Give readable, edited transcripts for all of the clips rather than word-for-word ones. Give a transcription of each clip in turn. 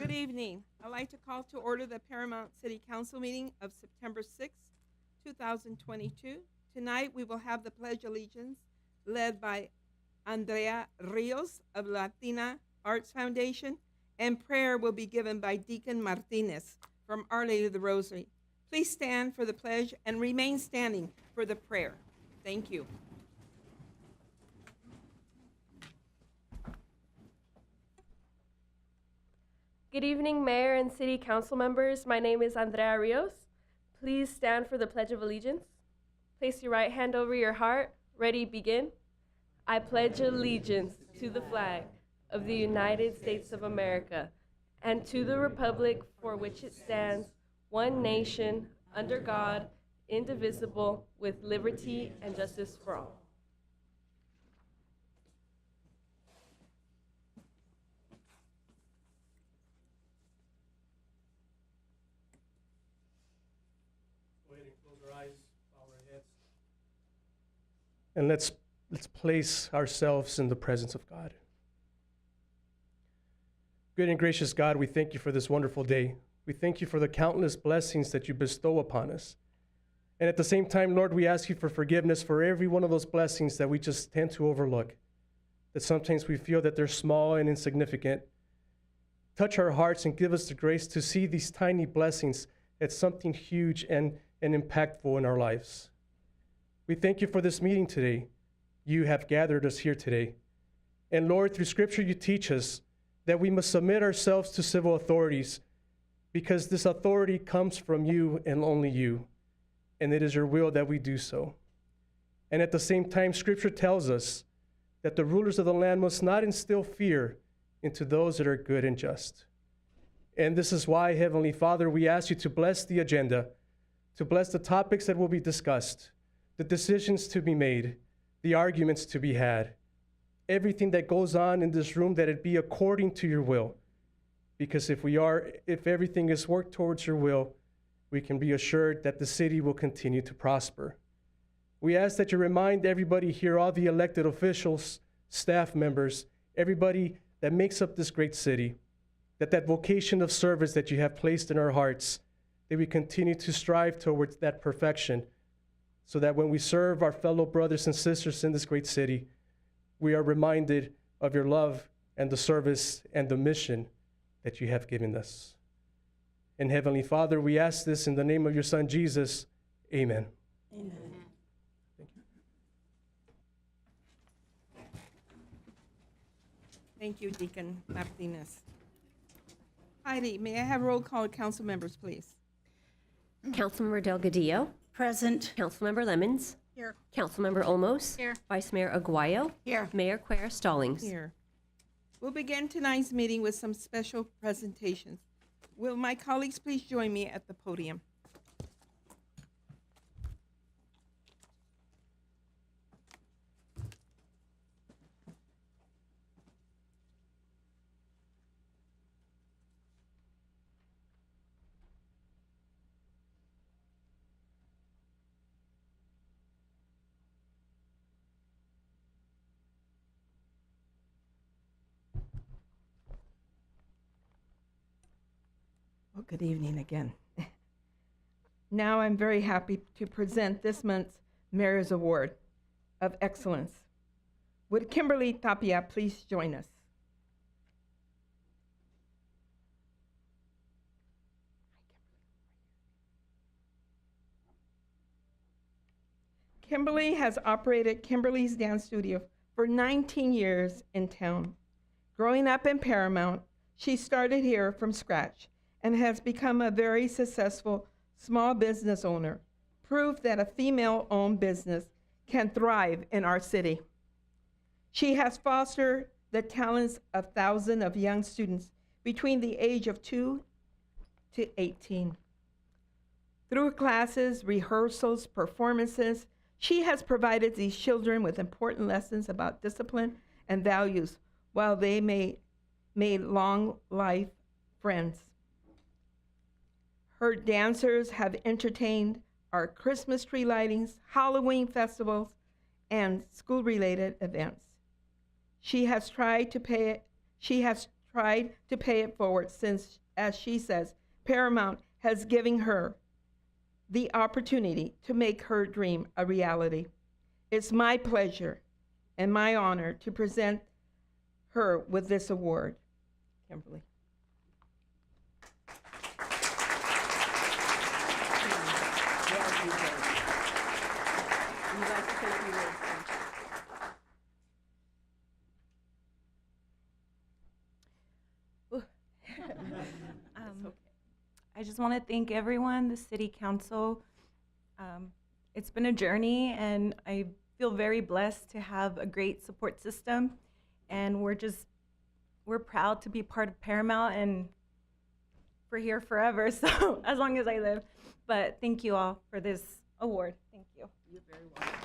Good evening. I'd like to call to order the Paramount City Council meeting of September 6, 2022. Tonight, we will have the Pledge of Allegiance led by Andrea Rios of Latina Arts Foundation, and prayer will be given by Deacon Martinez from Our Lady of the Rosary. Please stand for the pledge and remain standing for the prayer. Thank you. Good evening, Mayor and City Council members. My name is Andrea Rios. Please stand for the Pledge of Allegiance. Place your right hand over your heart. Ready, begin. I pledge allegiance to the flag of the United States of America and to the republic for which it stands, one nation, under God, indivisible, with liberty and justice for all. And let's place ourselves in the presence of God. Good and gracious God, we thank you for this wonderful day. We thank you for the countless blessings that you bestow upon us. And at the same time, Lord, we ask you for forgiveness for every one of those blessings that we just tend to overlook, that sometimes we feel that they're small and insignificant. Touch our hearts and give us the grace to see these tiny blessings as something huge and impactful in our lives. We thank you for this meeting today. You have gathered us here today. And Lord, through Scripture, you teach us that we must submit ourselves to civil authorities because this authority comes from you and only you. And it is your will that we do so. And at the same time, Scripture tells us that the rulers of the land must not instill fear into those that are good and just. And this is why, Heavenly Father, we ask you to bless the agenda, to bless the topics that will be discussed, the decisions to be made, the arguments to be had, everything that goes on in this room, that it be according to your will. Because if everything is worked towards your will, we can be assured that the city will continue to prosper. We ask that you remind everybody here, all the elected officials, staff members, everybody that makes up this great city, that vocation of service that you have placed in our hearts, that we continue to strive towards that perfection, so that when we serve our fellow brothers and sisters in this great city, we are reminded of your love and the service and the mission that you have given us. And Heavenly Father, we ask this in the name of your Son, Jesus. Amen. Amen. Thank you. Thank you, Deacon Martinez. Heidi, may I have roll call council members, please? Councilmember Delgadillo. Present. Councilmember Lemons. Here. Councilmember Olmos. Here. Vice Mayor Aguayo. Here. Mayor Quer Stallings. Here. We'll begin tonight's meeting with some special presentations. Will my colleagues please join me at the podium? Well, good evening again. Now I'm very happy to present this month's Mayor's Award of Excellence. Would Kimberly Tapia please join us? Kimberly has operated Kimberly's Dance Studio for 19 years in town. Growing up in Paramount, she started here from scratch and has become a very successful small business owner, proof that a female-owned business can thrive in our city. She has fostered the talents of thousands of young students between the age of 2 to 18. Through classes, rehearsals, performances, she has provided these children with important lessons about discipline and values while they made long life friends. Her dancers have entertained our Christmas tree lightings, Halloween festivals, and school-related events. She has tried tried to pay it forward since, as she says, Paramount has given her the opportunity to make her dream a reality. It's my pleasure and my honor to present her with this award. Kimberly. I just want to thank everyone, the city council. It's been a journey, and I feel very blessed to have a great support system. And we're proud to be part of Paramount, and we're here forever, so as long as I live. But thank you all for this award. Thank you. You're very welcome.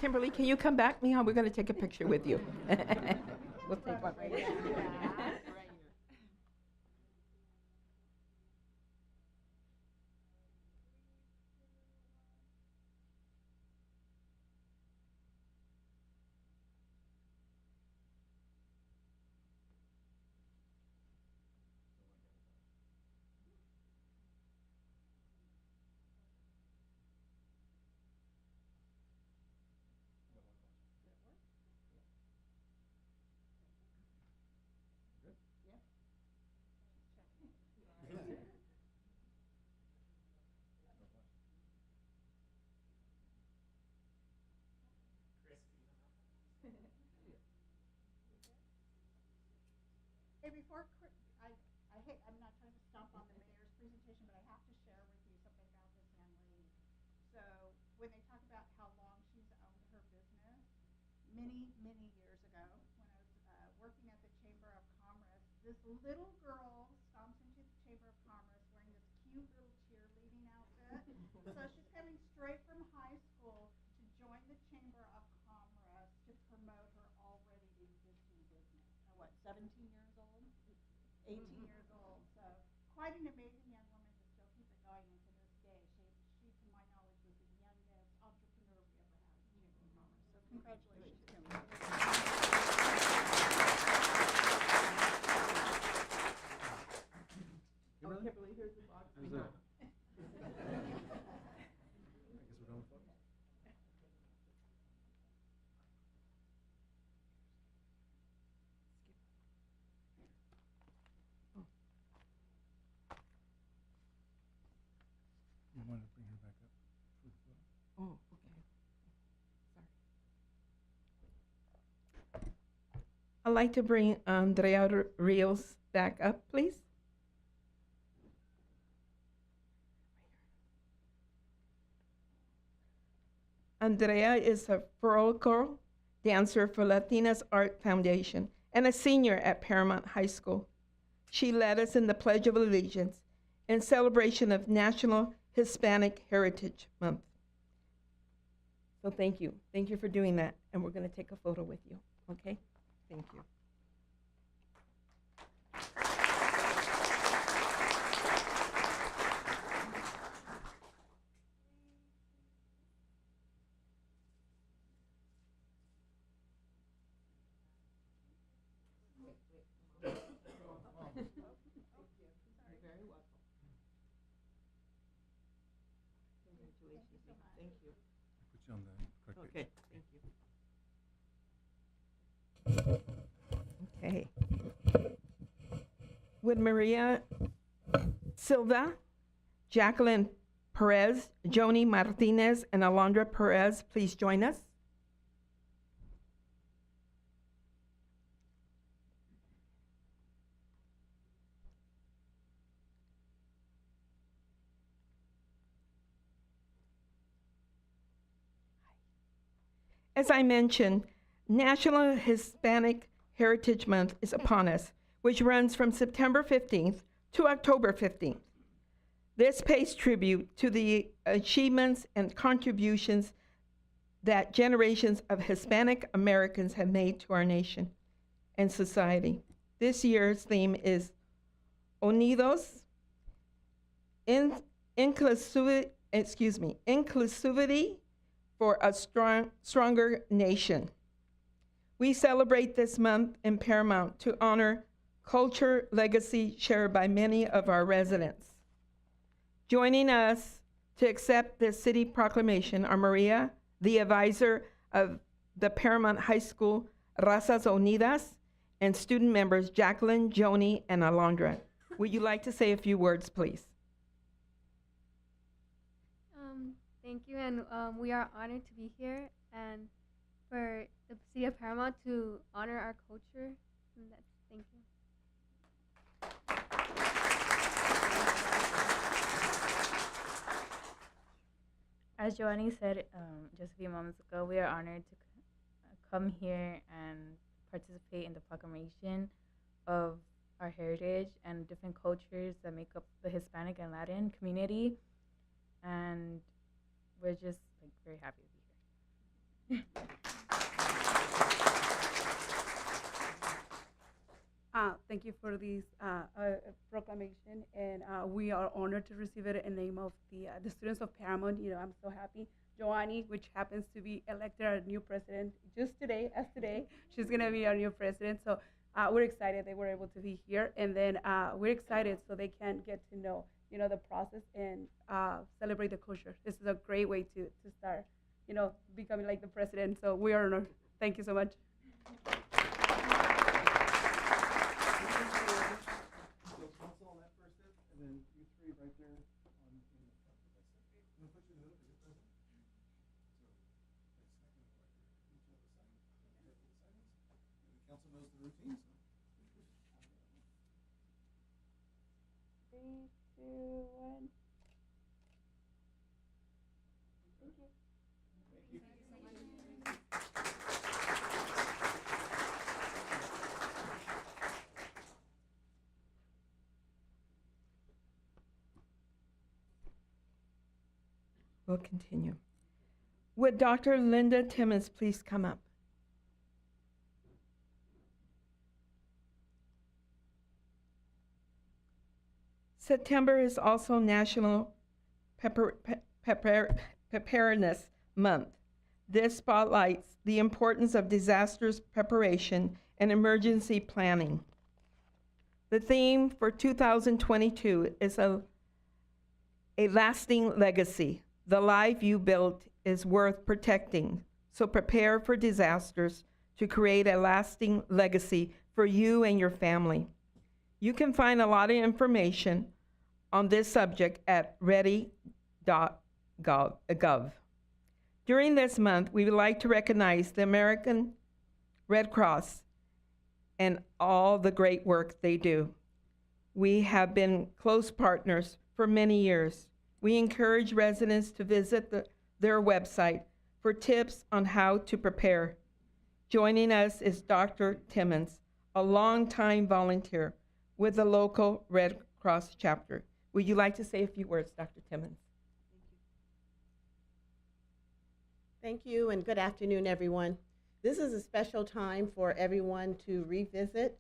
Kimberly, can you come back, Mija? We're going to take a picture with you. We'll take one right here. Hey, I'm not trying to stomp on the mayor's presentation, but I have to share with you something about this young lady. So when they talk about how long she's owned her business, many, many years ago, when I was working at the Chamber of Commerce, this little girl stomps into the Chamber of Commerce wearing this cute little cheerleading outfit. So she's coming straight from high school to join the Chamber of Commerce to promote her already existing business. What, 17 years old? 18 years old, so quite an amazing young woman to still keep it going into this day. She, to my knowledge, was the youngest entrepreneur we ever had at the Chamber of Commerce. So congratulations, Kimberly. Kimberly, here's the box. You want to bring her back up for the photo? Oh, okay. Sorry. I'd like to bring Andrea Rios back up, please. Andrea is a folklore dancer for Latinas Art Foundation and a senior at Paramount High School. She led us in the Pledge of Allegiance in celebration of National Hispanic Heritage Month. So thank you. Thank you for doing that. And we're going to take a photo with you, okay? Thank you. Thank you. Put you on the correct page. Okay, thank you. Okay. Would Maria Silva, Jacqueline Perez, Joni Martinez, and Alondra Perez please join us? As I mentioned, National Hispanic Heritage Month is upon us, which runs from September 15th to October 15th. This pays tribute to the achievements and contributions that generations of Hispanic Americans have made to our nation and society. This year's theme is Unidos, inclusivity for a stronger nation. We celebrate this month in Paramount to honor culture legacy shared by many of our residents. Joining us to accept this city proclamation are Maria, the advisor of the Paramount High School Razas Unidas, and student members Jacqueline, Joni, and Alondra. Would you like to say a few words, please? Thank you, and we are honored to be here and for the city of Paramount to honor our culture. And thank you. As Joanny said just a few moments ago, we are honored to come here and participate in the proclamation of our heritage and different cultures that make up the Hispanic and Latin community. And we're just very happy to be here. Thank you for this proclamation, and we are honored to receive it in the name of the students of Paramount. You know, I'm so happy. Joanny, which happens to be elected our new president just today, she's gonna be our new president. So we're excited they were able to be here, and then we're excited so they can get to know, you know, the process and celebrate the culture. This is a great way to start, you know, becoming like the president. So we are honored. Thank you so much. Three, two, one. Thank you. We'll continue. Would Dr. Linda Timmons please come up? September is also National Preparedness Month. This spotlights the importance of disasters preparation and emergency planning. The theme for 2022 is a lasting legacy. The life you built is worth protecting, so prepare for disasters to create a lasting legacy for you and your family. You can find a lot of information on this subject at ready.gov. During this month, we would like to recognize the American Red Cross and all the great work they do. We have been close partners for many years. We encourage residents to visit their website for tips on how to prepare. Joining us is Dr. Timmons, a longtime volunteer with the local Red Cross chapter. Would you like to say a few words, Dr. Timmons? Thank you, and good afternoon, everyone. This is a special time for everyone to revisit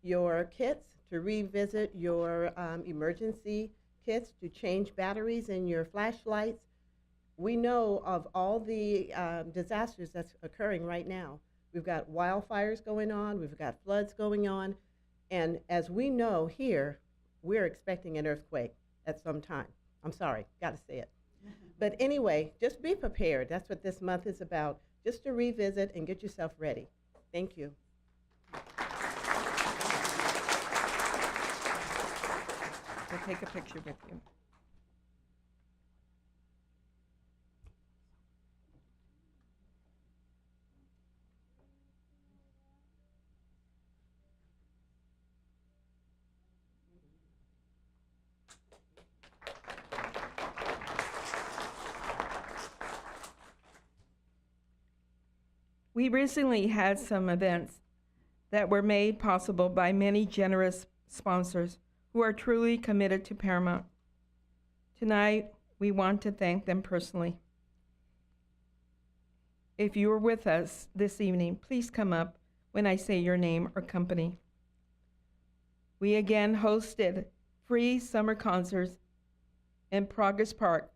your kits, to revisit your emergency kits, to change batteries in your flashlights. We know of all the disasters that's occurring right now. We've got wildfires going on, we've got floods going on, and as we know here, we're expecting an earthquake at some time. I'm sorry, gotta say it. But anyway, just be prepared. That's what this month is about, just to revisit and get yourself ready. Thank you. We'll take a picture with you. We recently had some events that were made possible by many generous sponsors who are truly committed to Paramount. Tonight, we want to thank them personally. If you are with us this evening, please come up when I say your name or company. We again hosted free summer concerts in Progress Park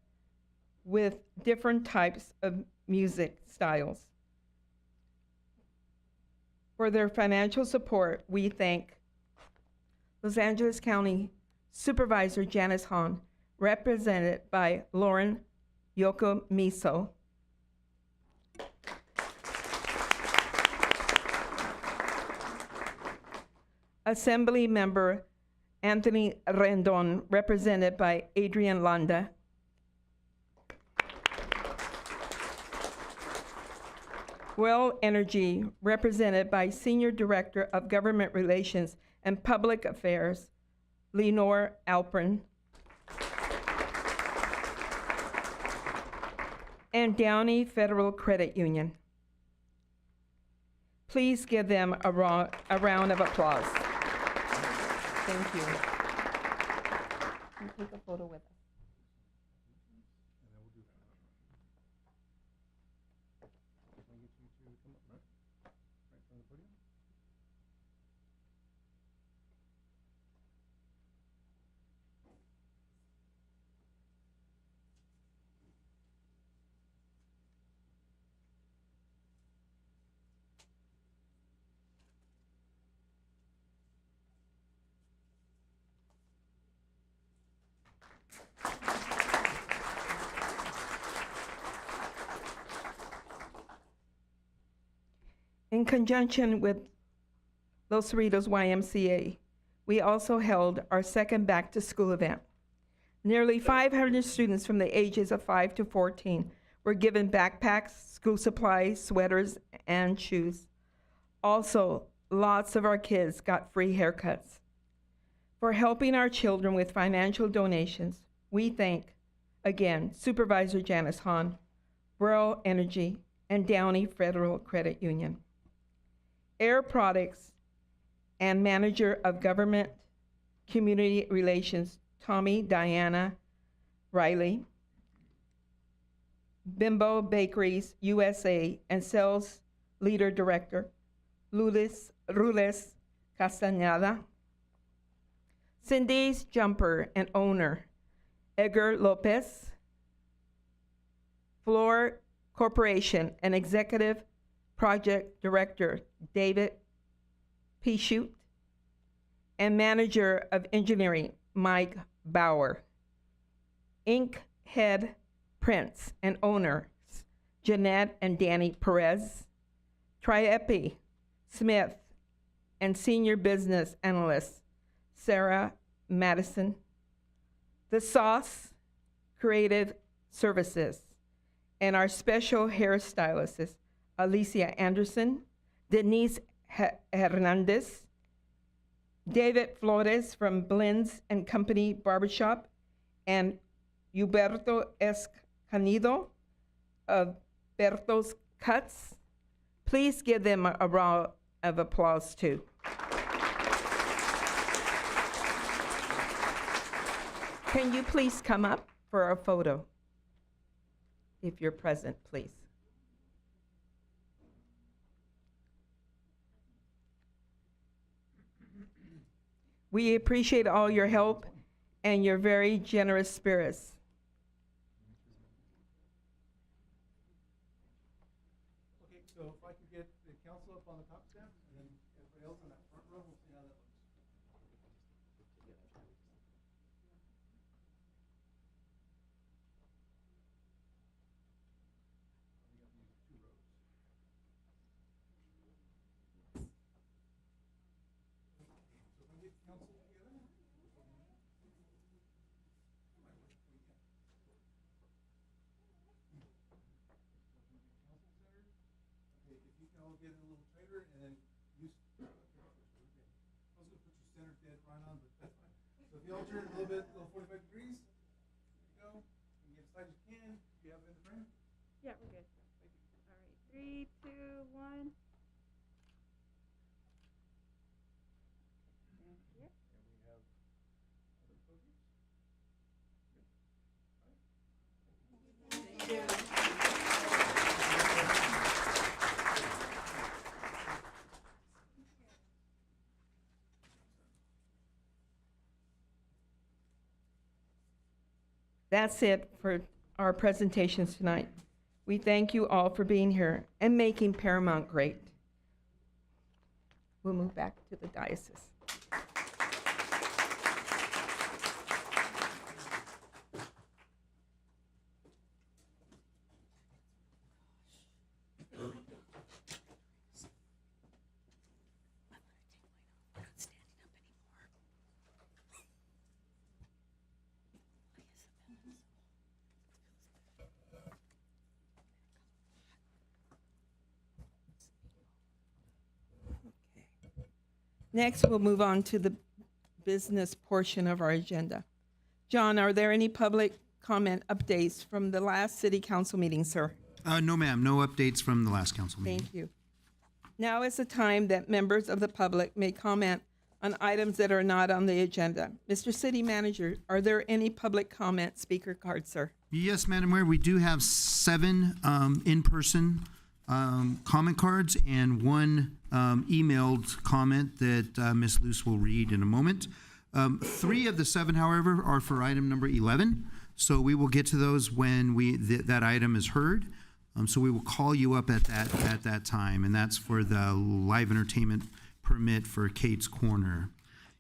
with different types of music styles. For their financial support, we thank Los Angeles County Supervisor Janice Hahn, represented by Lauren Yokomiso. Assembly Member Anthony Rendon, represented by Adrian Landa. Well Energy, represented by Senior Director of Government Relations and Public Affairs, Lenore Alpern. And Downey Federal Credit Union. Please give them a round of applause. Thank you. And take a photo with us. In conjunction with Los Cerritos YMCA, we also held our second back to school event. Nearly 500 students from the ages of 5 to 14 were given backpacks, school supplies, sweaters, and shoes. Also, lots of our kids got free haircuts. For helping our children with financial donations, we thank, again, Supervisor Janice Hahn, Well Energy, and Downey Federal Credit Union. Air Products and Manager of Government Community Relations, Tommy Diana Riley. Bimbo Bakeries USA and Sales Leader Director, Rules Castañeda. Cindy's Jumper and owner, Edgar Lopez. Floor Corporation and Executive Project Director, David Pichute, and Manager of Engineering, Mike Bauer. Ink Head Prince and owners, Jeanette and Danny Perez. Triepi Smith and Senior Business Analyst, Sarah Madison. The Sauce Creative Services, and our special hairstylist, Alicia Anderson, Denise Hernandez, David Flores from Blends and Company Barbershop, and Huberto Escanido of Berto's Cuts. Please give them a round of applause too. Can you please come up for a photo? If you're present, please. We appreciate all your help and your very generous spirits. Okay, so if I could get the council up on the top step, and then everybody else on that front row, we'll see how that looks. Get it a little tighter, and then use. I was going to put your center dead right on, but that's fine. So if you all turn it a little bit, a little 45 degrees, there you go. You get as tight as you can. Do you have it in the frame? Yeah, we're good. All right, 3, 2, 1. And we have other photos. Thank you. That's it for our presentations tonight. We thank you all for being here and making Paramount great. we'll move back to the diocese. Next, we'll move on to the business portion of our agenda. John, are there any public comment updates from the last city council meeting, sir? No, ma'am. No updates from the last council meeting. Thank you. Now is the time that members of the public may comment on items that are not on the agenda. Mr. City Manager, are there any public comment speaker cards, sir? Yes, Madam Mayor, we do have 7 in-person comment cards and 1 emailed comment that Ms. Luce will read in a moment. 3 of the 7, however, are for item number 11. So we will get to those when that item is heard. So we will call you up at that time, and that's for the live entertainment permit for Kate's Corner.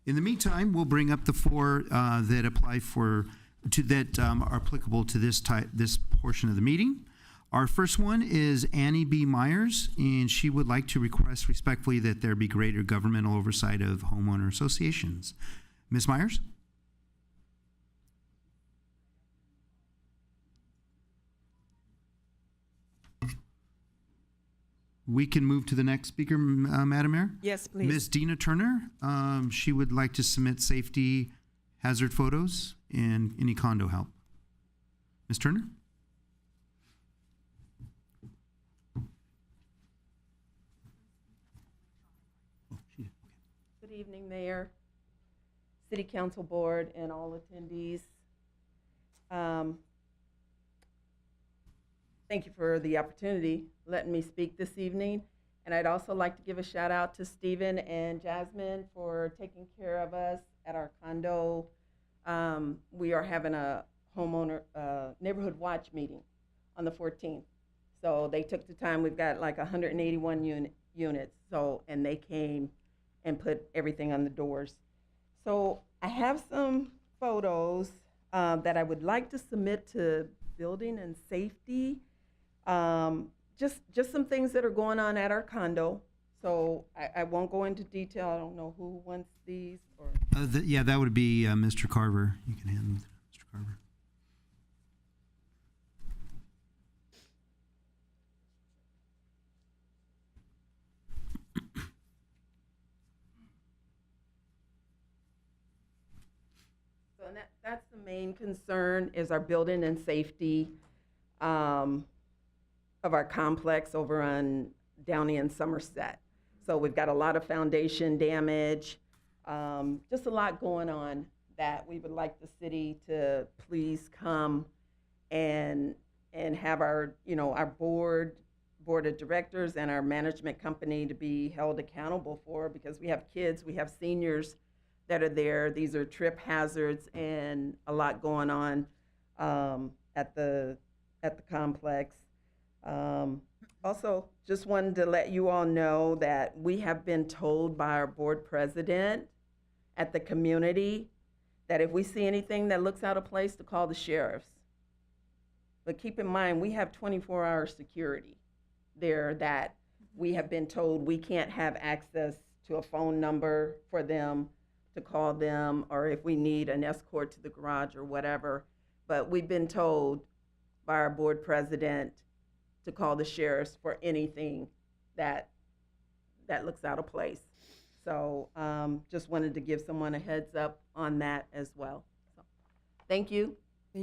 In the meantime, we'll bring up the 4 that apply that are applicable to this portion of the meeting. Our first one is Annie B. Myers, and she would like to request respectfully that there be greater governmental oversight of homeowner associations. Ms. Myers? We can move to the next speaker, Madam Mayor. Yes, please. Ms. Dina Turner, she would like to submit safety hazard photos and any condo help. Ms. Turner? Good evening, Mayor, City Council Board, and all attendees. Thank you for the opportunity letting me speak this evening. And I'd also like to give a shout out to Stephen and Jasmine for taking care of us at our condo. We are having a homeowner neighborhood watch meeting on the 14th. So they took the time. We've got like 181 units. So, and they came and put everything on the doors. So I have some photos that I would like to submit to building and safety. Just some things that are going on at our condo. So I won't go into detail. I don't know who wants these. Or Yeah, that would be Mr. Carver. You can hand them to Mr. Carver. So that's the main concern is our building and safety of our complex over on Downey and Somerset. So we've got a lot of foundation damage, just a lot going on that we would like the city to please come and have our, our board of directors and our management company to be held accountable for, because we have kids, we have seniors that are there. These are trip hazards and a lot going on at the complex. Also, just wanted to let you all know that we have been told by our board president at the community that if we see anything that looks out of place, to call the sheriffs. But keep in mind, we have 24-hour security there that we have been told we can't have access to a phone number for them to call them, or if we need an escort to the garage or whatever. But we've been told by our board president to call the sheriffs for anything that looks out of place. So just wanted to give someone a heads up on that as well. So, thank you.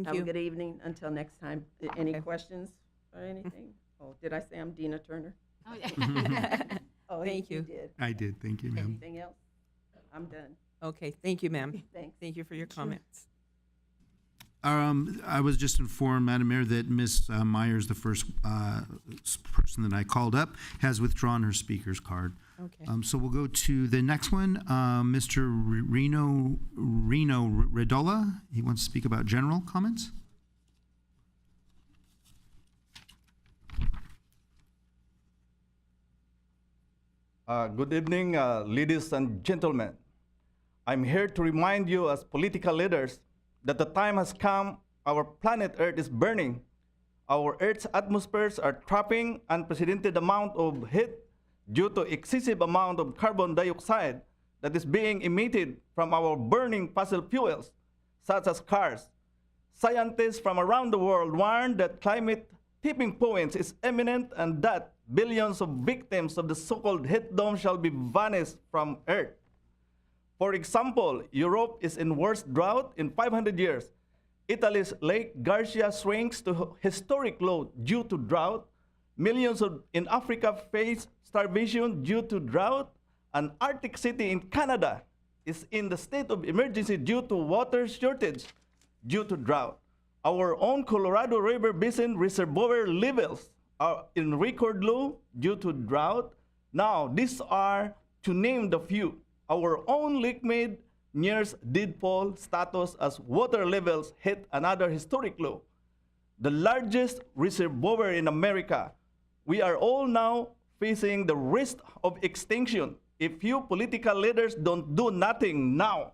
Have a good evening. Until next time. Any questions or anything? Oh, did I say I'm Dina Turner? Oh, yeah. Oh, Thank you. Did. I did. Thank you, ma'am. Anything else? I'm done. Okay, thank you, ma'am. Thanks. Thank you for your comments. I was just informed, Madam Mayor, that Ms. Myers, the first person that I called up, has withdrawn her speaker's card. Okay. So we'll go to the next one, Mr. Reno Redola. He wants to speak about general comments. Good evening, ladies and gentlemen. I'm here to remind you as political leaders that the time has come. Our planet Earth is burning. Our Earth's atmospheres are trapping unprecedented amount of heat due to excessive amount of carbon dioxide that is being emitted from our burning fossil fuels, such as cars. Scientists from around the world warn that climate tipping point is imminent and that billions of victims of the so-called heat dome shall be vanished from Earth. For example, Europe is in worst drought in 500 years. Italy's Lake Garcia shrinks to historic low due to drought. Millions in Africa face starvation due to drought. An Arctic city in Canada is in the state of emergency due to water shortage due to drought. Our own Colorado River Basin reservoir levels are in record low due to drought. Now, these are to name the few. Our own Lake Mead nears deadfall status as water levels hit another historic low. The largest reservoir in America. We are all now facing the risk of extinction if you political leaders don't do nothing now.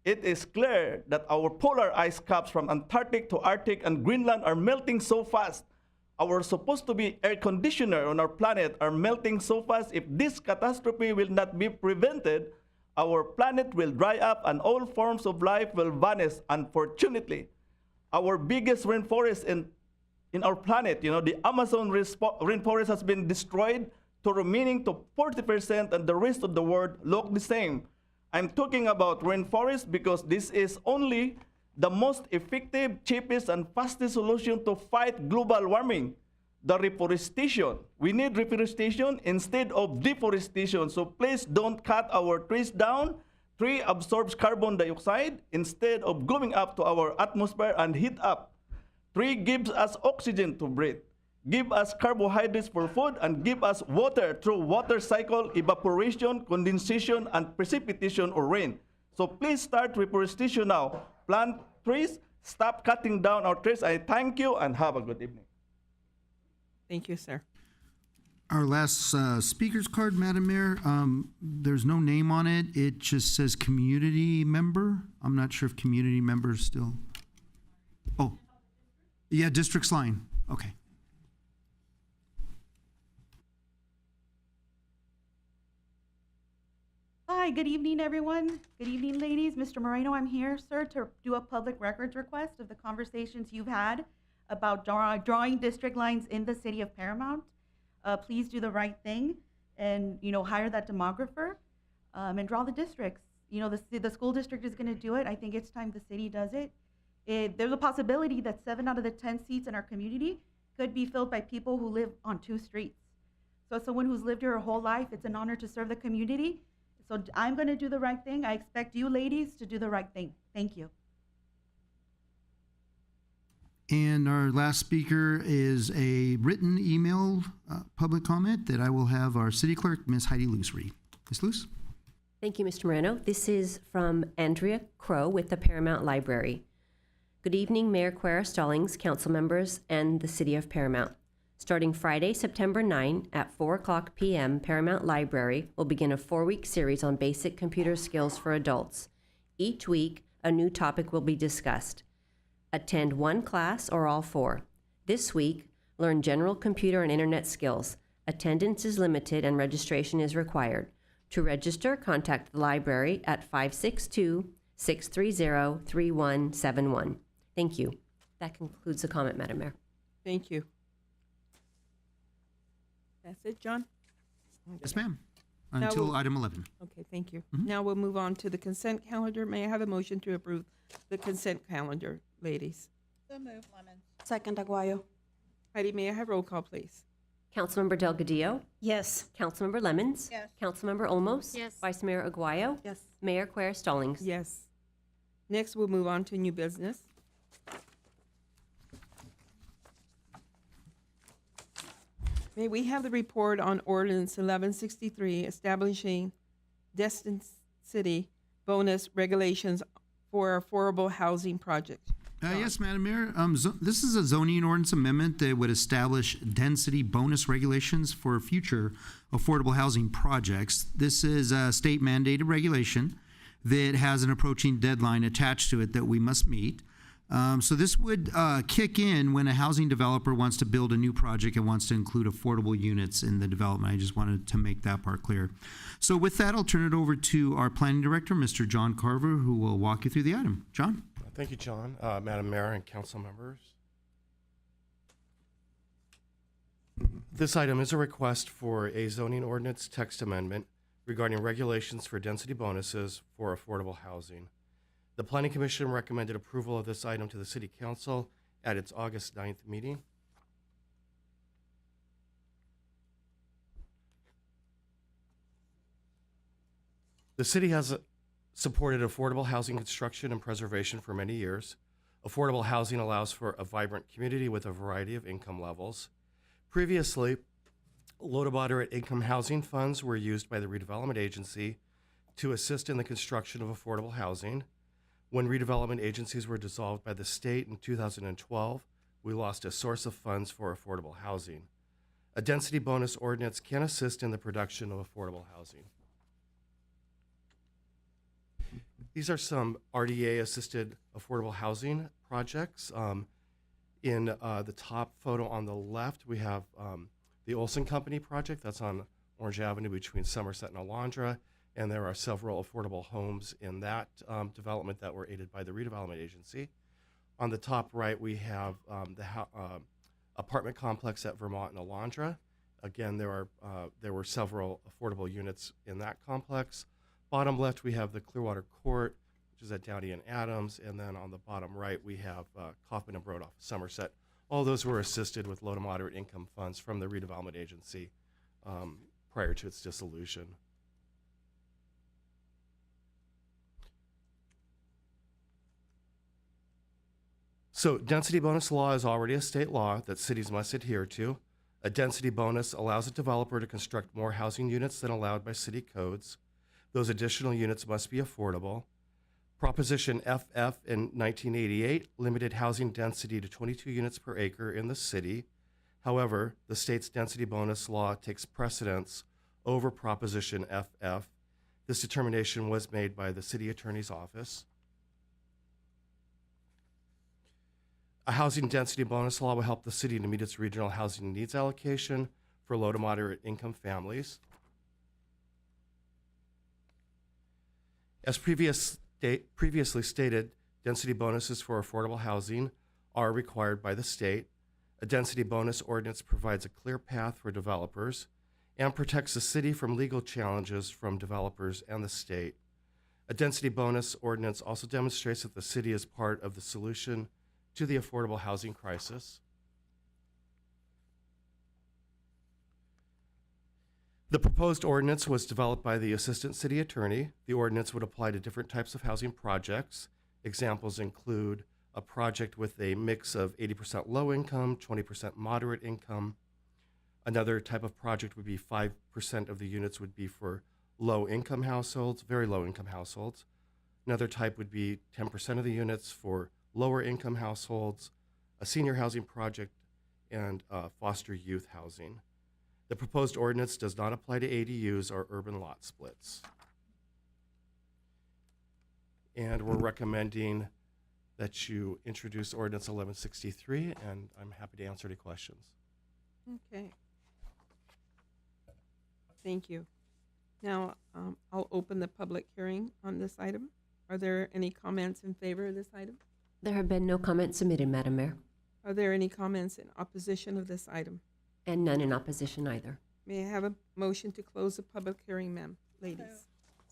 It is clear that our polar ice caps from Antarctic to Arctic and Greenland are melting so fast. Our supposed to be air conditioner on our planet are melting so fast. If this catastrophe will not be prevented, our planet will dry up and all forms of life will vanish, unfortunately. Our biggest rainforest in our planet, the Amazon rainforest has been destroyed to remaining to 40%, and the rest of the world look the same. I'm talking about rainforest because this is only the most effective, cheapest, and fastest solution to fight global warming. The reforestation. We need reforestation instead of deforestation. So please don't cut our trees down. Tree absorbs carbon dioxide instead of going up to our atmosphere and heat up. Tree gives us oxygen to breathe, give us carbohydrates for food, and give us water through water cycle, evaporation, condensation, and precipitation or rain. So please start reforestation now. Plant trees, stop cutting down our trees. I thank you and have a good evening. Thank you, sir. Our last speaker's card, Madam Mayor, there's no name on it. It just says community member. I'm not sure if community member is still. Oh, yeah, district's line. Okay. Hi, good evening, everyone. Good evening, ladies. Mr. Moreno, I'm here, sir, to do a public records request of the conversations you've had about drawing district lines in the city of Paramount. Please do the right thing and, hire that demographer and draw the districts. The school district is going to do it. I think it's time the city does it. There's a possibility that 7 out of the 10 seats in our community could be filled by people who live on 2 streets. So as someone who's lived here her whole life, it's an honor to serve the community. So I'm going to do the right thing. I expect you ladies to do the right thing. Thank you. And our last speaker is a written email public comment that I will have our city clerk, Ms. Heidi Luce, read. Ms. Luce? Thank you, Mr. Moreno. This is from Andrea Crow with the Paramount Library. Good evening, Mayor Quera Stallings, council members, and the City of Paramount. Starting Friday, September 9 at 4:00 p.m., Paramount Library will begin a 4-week series on basic computer skills for adults. Each week, a new topic will be discussed. Attend 1 class or all 4. This week, learn general computer and internet skills. Attendance is limited and registration is required. To register, contact the library at 562-630-3171. Thank you. That concludes the comment, Madam Mayor. Thank you. That's it, John? Yes, ma'am. Now Until item 11. Okay, thank you. Now we'll move on to the consent calendar. May I have a motion to approve the consent calendar, ladies? So move, Lemons. Second, Aguayo. Heidi, may I have roll call, please? Councilmember Delgadillo? Yes. Councilmember Lemons? Yes. Councilmember Olmos? Yes. Vice Mayor Aguayo? Yes. Mayor Quera Stallings? Yes. Next, we'll move on to new business. May we have the report on ordinance 1163 establishing Destin City bonus regulations for affordable housing projects. Yes, Madam Mayor. This is a zoning ordinance amendment that would establish density bonus regulations for future affordable housing projects. This is a state mandated regulation that has an approaching deadline attached to it that we must meet. So this would kick in when a housing developer wants to build a new project and wants to include affordable units in the development. I just wanted to make that part clear. So with that, I'll turn it over to our planning director, Mr. John Carver, who will walk you through the item. John? Thank you, John. Madam Mayor and council members. This item is a request for a zoning ordinance text amendment regarding regulations for density bonuses for affordable housing. The Planning Commission recommended approval of this item to the City Council at its August 9th meeting. The city has supported affordable housing construction and preservation for many years. Affordable housing allows for a vibrant community with a variety of income levels. Previously, low to moderate income housing funds were used by the redevelopment agency to assist in the construction of affordable housing. When redevelopment agencies were dissolved by the state in 2012, we lost a source of funds for affordable housing. A density bonus ordinance can assist in the production of affordable housing. These are some RDA-assisted affordable housing projects. In the top photo on the left, we have the Olson Company project. That's on Orange Avenue between Somerset and Alondra. And there are several affordable homes in that development that were aided by the redevelopment agency. On the top right, we have the apartment complex at Vermont and Alondra. Again, there were several affordable units in that complex. Bottom left, we have the Clearwater Court, which is at Downey and Adams. And then on the bottom right, we have Kaufman and Broad off Somerset. All those were assisted with low to moderate income funds from the redevelopment agency prior to its dissolution. So density bonus law is already a state law that cities must adhere to. A density bonus allows a developer to construct more housing units than allowed by city codes. Those additional units must be affordable. Proposition FF in 1988 limited housing density to 22 units per acre in the city. However, the state's density bonus law takes precedence over Proposition FF. This determination was made by the city attorney's office. A housing density bonus law will help the city to meet its regional housing needs allocation for low to moderate income families. As previously stated, density bonuses for affordable housing are required by the state. A density bonus ordinance provides a clear path for developers and protects the city from legal challenges from developers and the state. A density bonus ordinance also demonstrates that the city is part of the solution to the affordable housing crisis. The proposed ordinance was developed by the Assistant City Attorney. The ordinance would apply to different types of housing projects. Examples include a project with a mix of 80% low income, 20% moderate income. Another type of project would be 5% of the units would be for low income households, very low income households. Another type would be 10% of the units for lower income households, a senior housing project, and foster youth housing. The proposed ordinance does not apply to ADUs or urban lot splits. And we're recommending that you introduce ordinance 1163, and I'm happy to answer any questions. Okay. Thank you. Now, I'll open the public hearing on this item. Are there any comments in favor of this item? There have been no comments submitted, Madam Mayor, Are there any comments in opposition of this item? and none in opposition either. May I have a motion to close the public hearing, ma'am, ladies?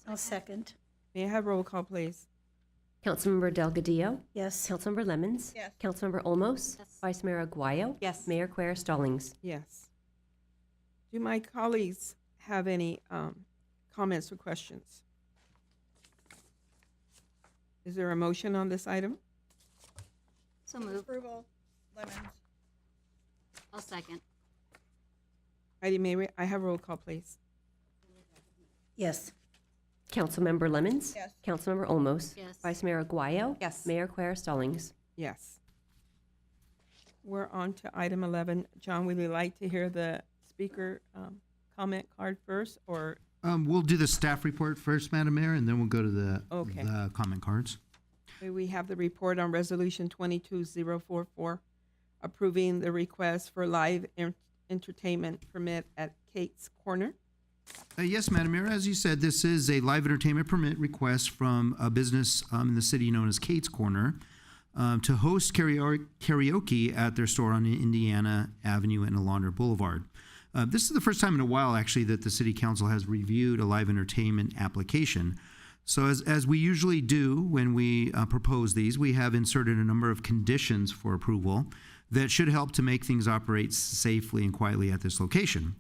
I'll second. May I have roll call, please? Councilmember Delgadillo? Yes. Councilmember Lemons? Yes. Councilmember Olmos? Yes. Vice Mayor Aguayo? Yes. Mayor Quer Stallings? Yes. Do my colleagues have any comments or questions? Is there a motion on this item? So move. Approval, Lemons. I'll second. Heidi, may I have roll call, please? Yes. Councilmember Lemons? Yes. Councilmember Olmos? Yes. Vice Mayor Aguayo? Yes. Mayor Quer Stallings? Yes. We're on to item 11. John, would you like to hear the speaker comment card first, or? We'll do the staff report first, Madam Mayor, and then we'll go to the comment cards. We have the report on Resolution 22044, approving the request for live entertainment permit at Kate's Corner. Yes, Madam Mayor, as you said, this is a live entertainment permit request from a business in the city known as Kate's Corner to host karaoke at their store on Indiana Avenue and Alondra Boulevard. This is the first time in a while, actually, that the City Council has reviewed a live entertainment application. So as we usually do when we propose these, we have inserted a number of conditions for approval that should help to make things operate safely and quietly at this location.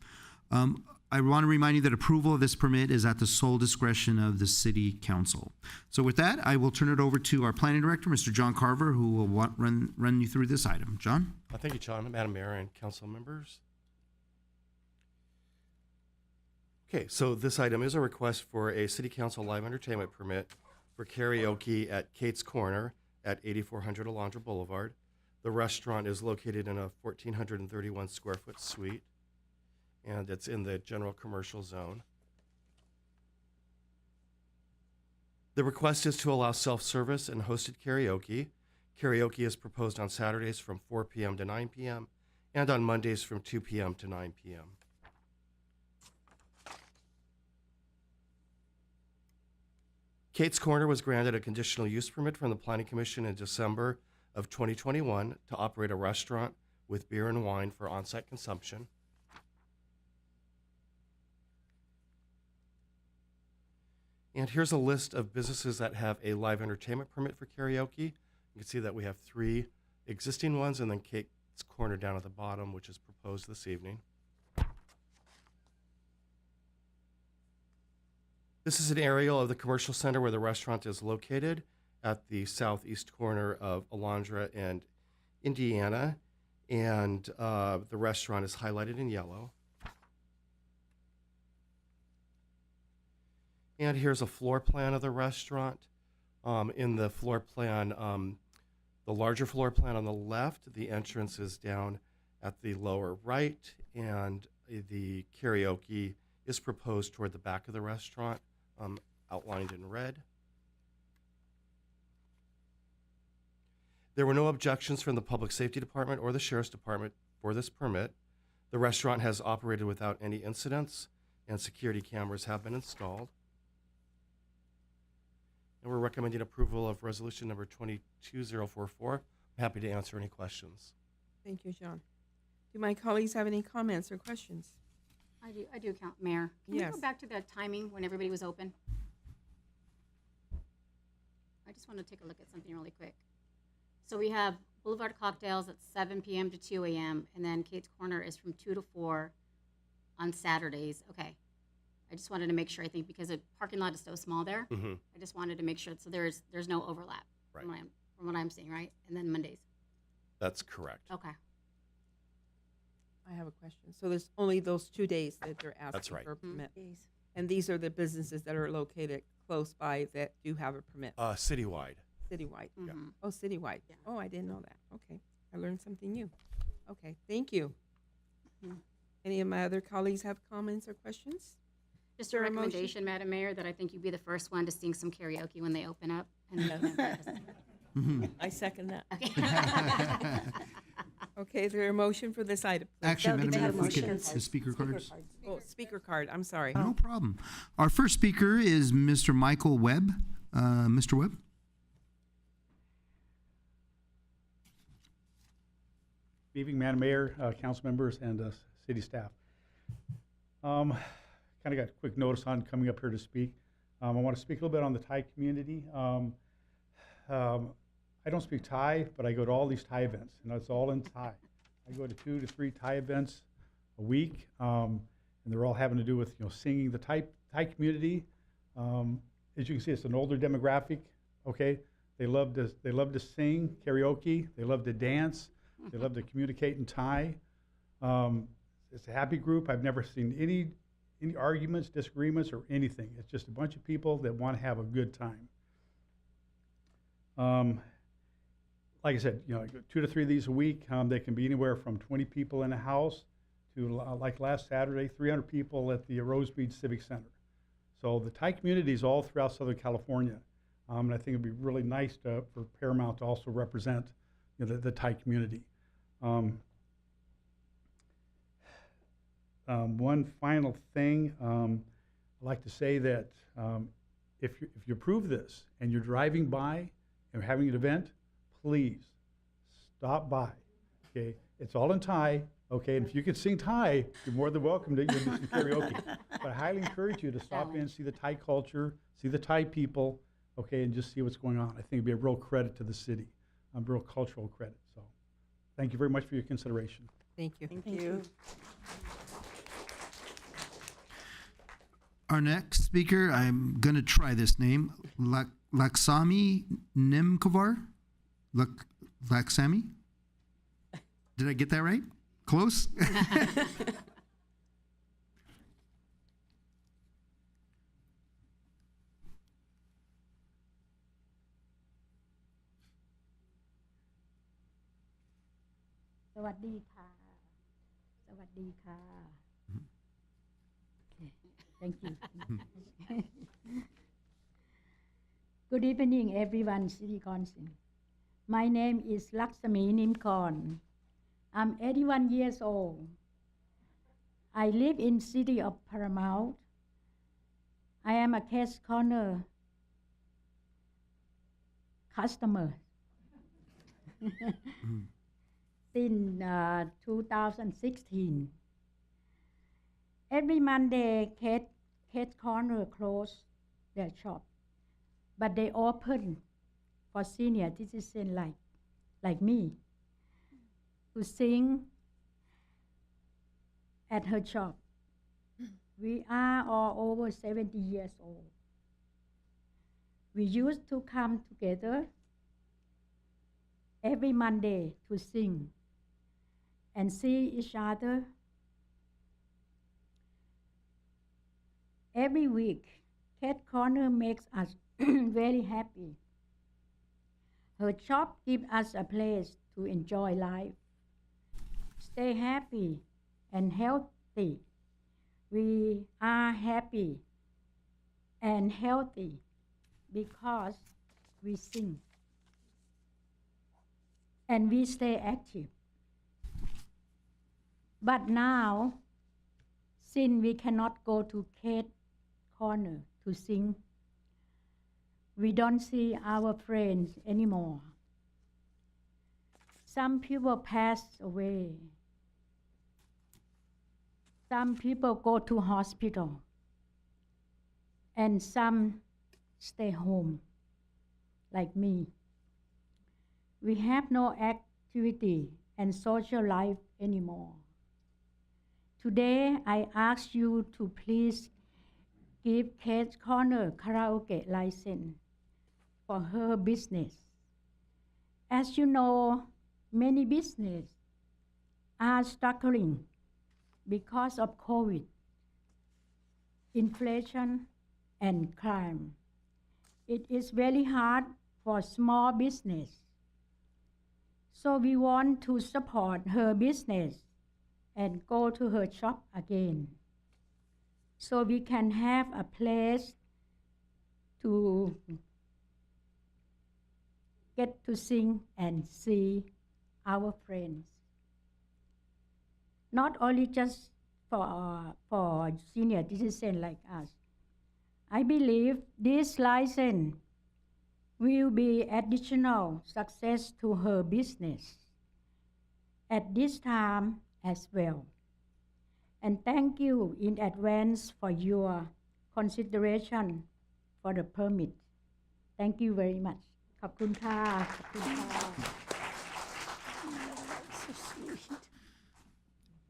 I want to remind you that approval of this permit is at the sole discretion of the City Council. So with that, I will turn it over to our Planning Director, Mr. John Carver, who will run you through this item. John? Thank you, John, Madam Mayor, and council members. Okay, so this item is a request for a City Council live entertainment permit for karaoke at Kate's Corner at 8400 Alondra Boulevard. The restaurant is located in a 1,431 square foot suite, and it's in the general commercial zone. The request is to allow self-service and hosted karaoke. Karaoke is proposed on Saturdays from 4 p.m. to 9 p.m. and on Mondays from 2 p.m. to 9 p.m. Kate's Corner was granted a conditional use permit from the Planning Commission in December of 2021 to operate a restaurant with beer and wine for on-site consumption. And here's a list of businesses that have a live entertainment permit for karaoke. You can see that we have 3 existing ones and then Kate's Corner down at the bottom, which is proposed this evening. This is an aerial of the commercial center where the restaurant is located at the southeast corner of Alondra and Indiana, and the restaurant is highlighted in yellow. And here's a floor plan of the restaurant. In the floor plan, the larger floor plan on the left, the entrance is down at the lower right, and the karaoke is proposed toward the back of the restaurant, outlined in red. There were no objections from the Public Safety Department or the Sheriff's Department for this permit. The restaurant has operated without any incidents, and security cameras have been installed. And we're recommending approval of resolution number 22044. I'm happy to answer any questions. Thank you, John. Do my colleagues have any comments or questions? I do, Mayor. Can Yes. we go back to the timing when everybody was open? I just want to take a look at something really quick. So we have Boulevard Cocktails at 7 p.m. to 2 a.m., and then Kate's Corner is from 2 to 4 on Saturdays. Okay. I just wanted to make sure, I think, because the parking lot is so small there, I just wanted to make sure, so there's no overlap Right. from what I'm seeing, right? And then Mondays. That's correct. Okay. I have a question. So there's only those 2 days that they're asking That's right. for a permit? And these are the businesses that are located close by that do have a permit? Citywide. Citywide? Yeah. Oh, citywide. Yeah. Oh, I didn't know that. Okay. I learned something new. Okay, thank you. Any of my other colleagues have comments or questions? Just there a a motion? recommendation, Madam Mayor, that I think you'd be the first one to sing some karaoke when they open up. And I second that. Okay. Okay, is there a motion for this item? please? Actually, Madam Mayor, if we could, the speaker cards. Oh, speaker card, I'm sorry. No problem. Our first speaker is Mr. Michael Webb. Mr. Webb? Good evening, Madam Mayor, council members, and city staff. Kind of got a quick notice on coming up here to speak. I want to speak a little bit on the Thai community. I don't speak Thai, but I go to all these Thai events, and it's all in Thai. I go to 2 to 3 Thai events a week, and they're all having to do with singing. The Thai community, as you can see, it's an older demographic. Okay, they love to sing karaoke. They love to dance. They love to communicate in Thai. It's a happy group. I've never seen any arguments, disagreements, or anything. It's just a bunch of people that want to have a good time. like I said, 2 to 3 of these a week. They can be anywhere from 20 people in a house to, like last Saturday, 300 people at the Rosemead Civic Center. So the Thai community is all throughout Southern California. And I think it'd be really nice for Paramount to also represent the Thai community. One final thing, I'd like to say that if you approve this and you're driving by and having an event, please stop by. Okay, it's all in Thai. Okay, and if you can sing Thai, you're more than welcome to do some karaoke. But I highly encourage you to stop in, see the Thai culture, see the Thai people, okay, and just see what's going on. I think it'd be a real credit to the city, a real cultural credit. So, thank you very much for your consideration. Thank you. Thank you. Our next speaker, I'm going to try this name, Laksami Nimkovar. Laksami? Did I get that right? Close? Thank you. Good evening, everyone, City Council. My name is Laksami Nimkorn. I'm 81 years old. I live in city of Paramount. I am a Cash Corner customer since 2016. Every Monday, Cash Corner close their shop, but they open for senior citizens like me to sing at her shop. We are all over 70 years old. We used to come together every Monday to sing and see each other. Every week, Cash Corner makes us very happy. Her shop gives us a place to enjoy life, stay happy and healthy. We are happy and healthy because we sing and we stay active. But now, since we cannot go to Cash Corner to sing, we don't see our friends anymore. Some people pass away. Some people go to hospital. And some stay home, like me. We have no activity and social life anymore. Today, I ask you to please give Cash Corner karaoke license for her business. As you know, many businesses are struggling because of COVID, inflation, and crime. It is very hard for small business. So we want to support her business and go to her shop again, so we can have a place to get to sing and see our friends. Not only just for senior citizens like us. I believe this license will be additional success to her business at this time as well. And thank you in advance for your consideration for the permit. Thank you very much. ขอบคุณค่ะ ขอบคุณค่ะ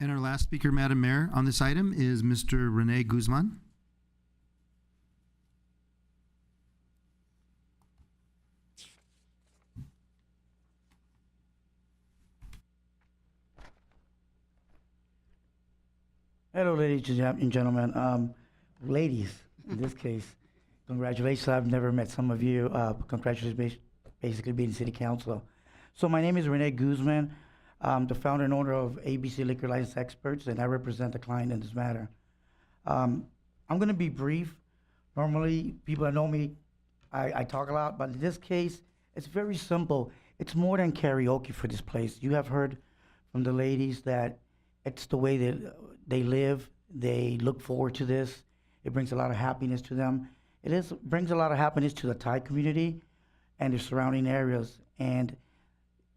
And our last speaker, Madam Mayor, on this item is Mr. Rene Guzman. Hello, ladies and gentlemen. Ladies, in this case, congratulations. I've never met some of you. Congratulations, basically being city council. So my name is Rene Guzman. I'm the founder and owner of ABC Liquor License Experts, and I represent the client in this matter. I'm going to be brief. Normally, people that know me, I talk a lot, but in this case, it's very simple. It's more than karaoke for this place. You have heard from the ladies that it's the way that they live. They look forward to this. It brings a lot of happiness to them. Brings a lot of happiness to the Thai community and the surrounding areas. And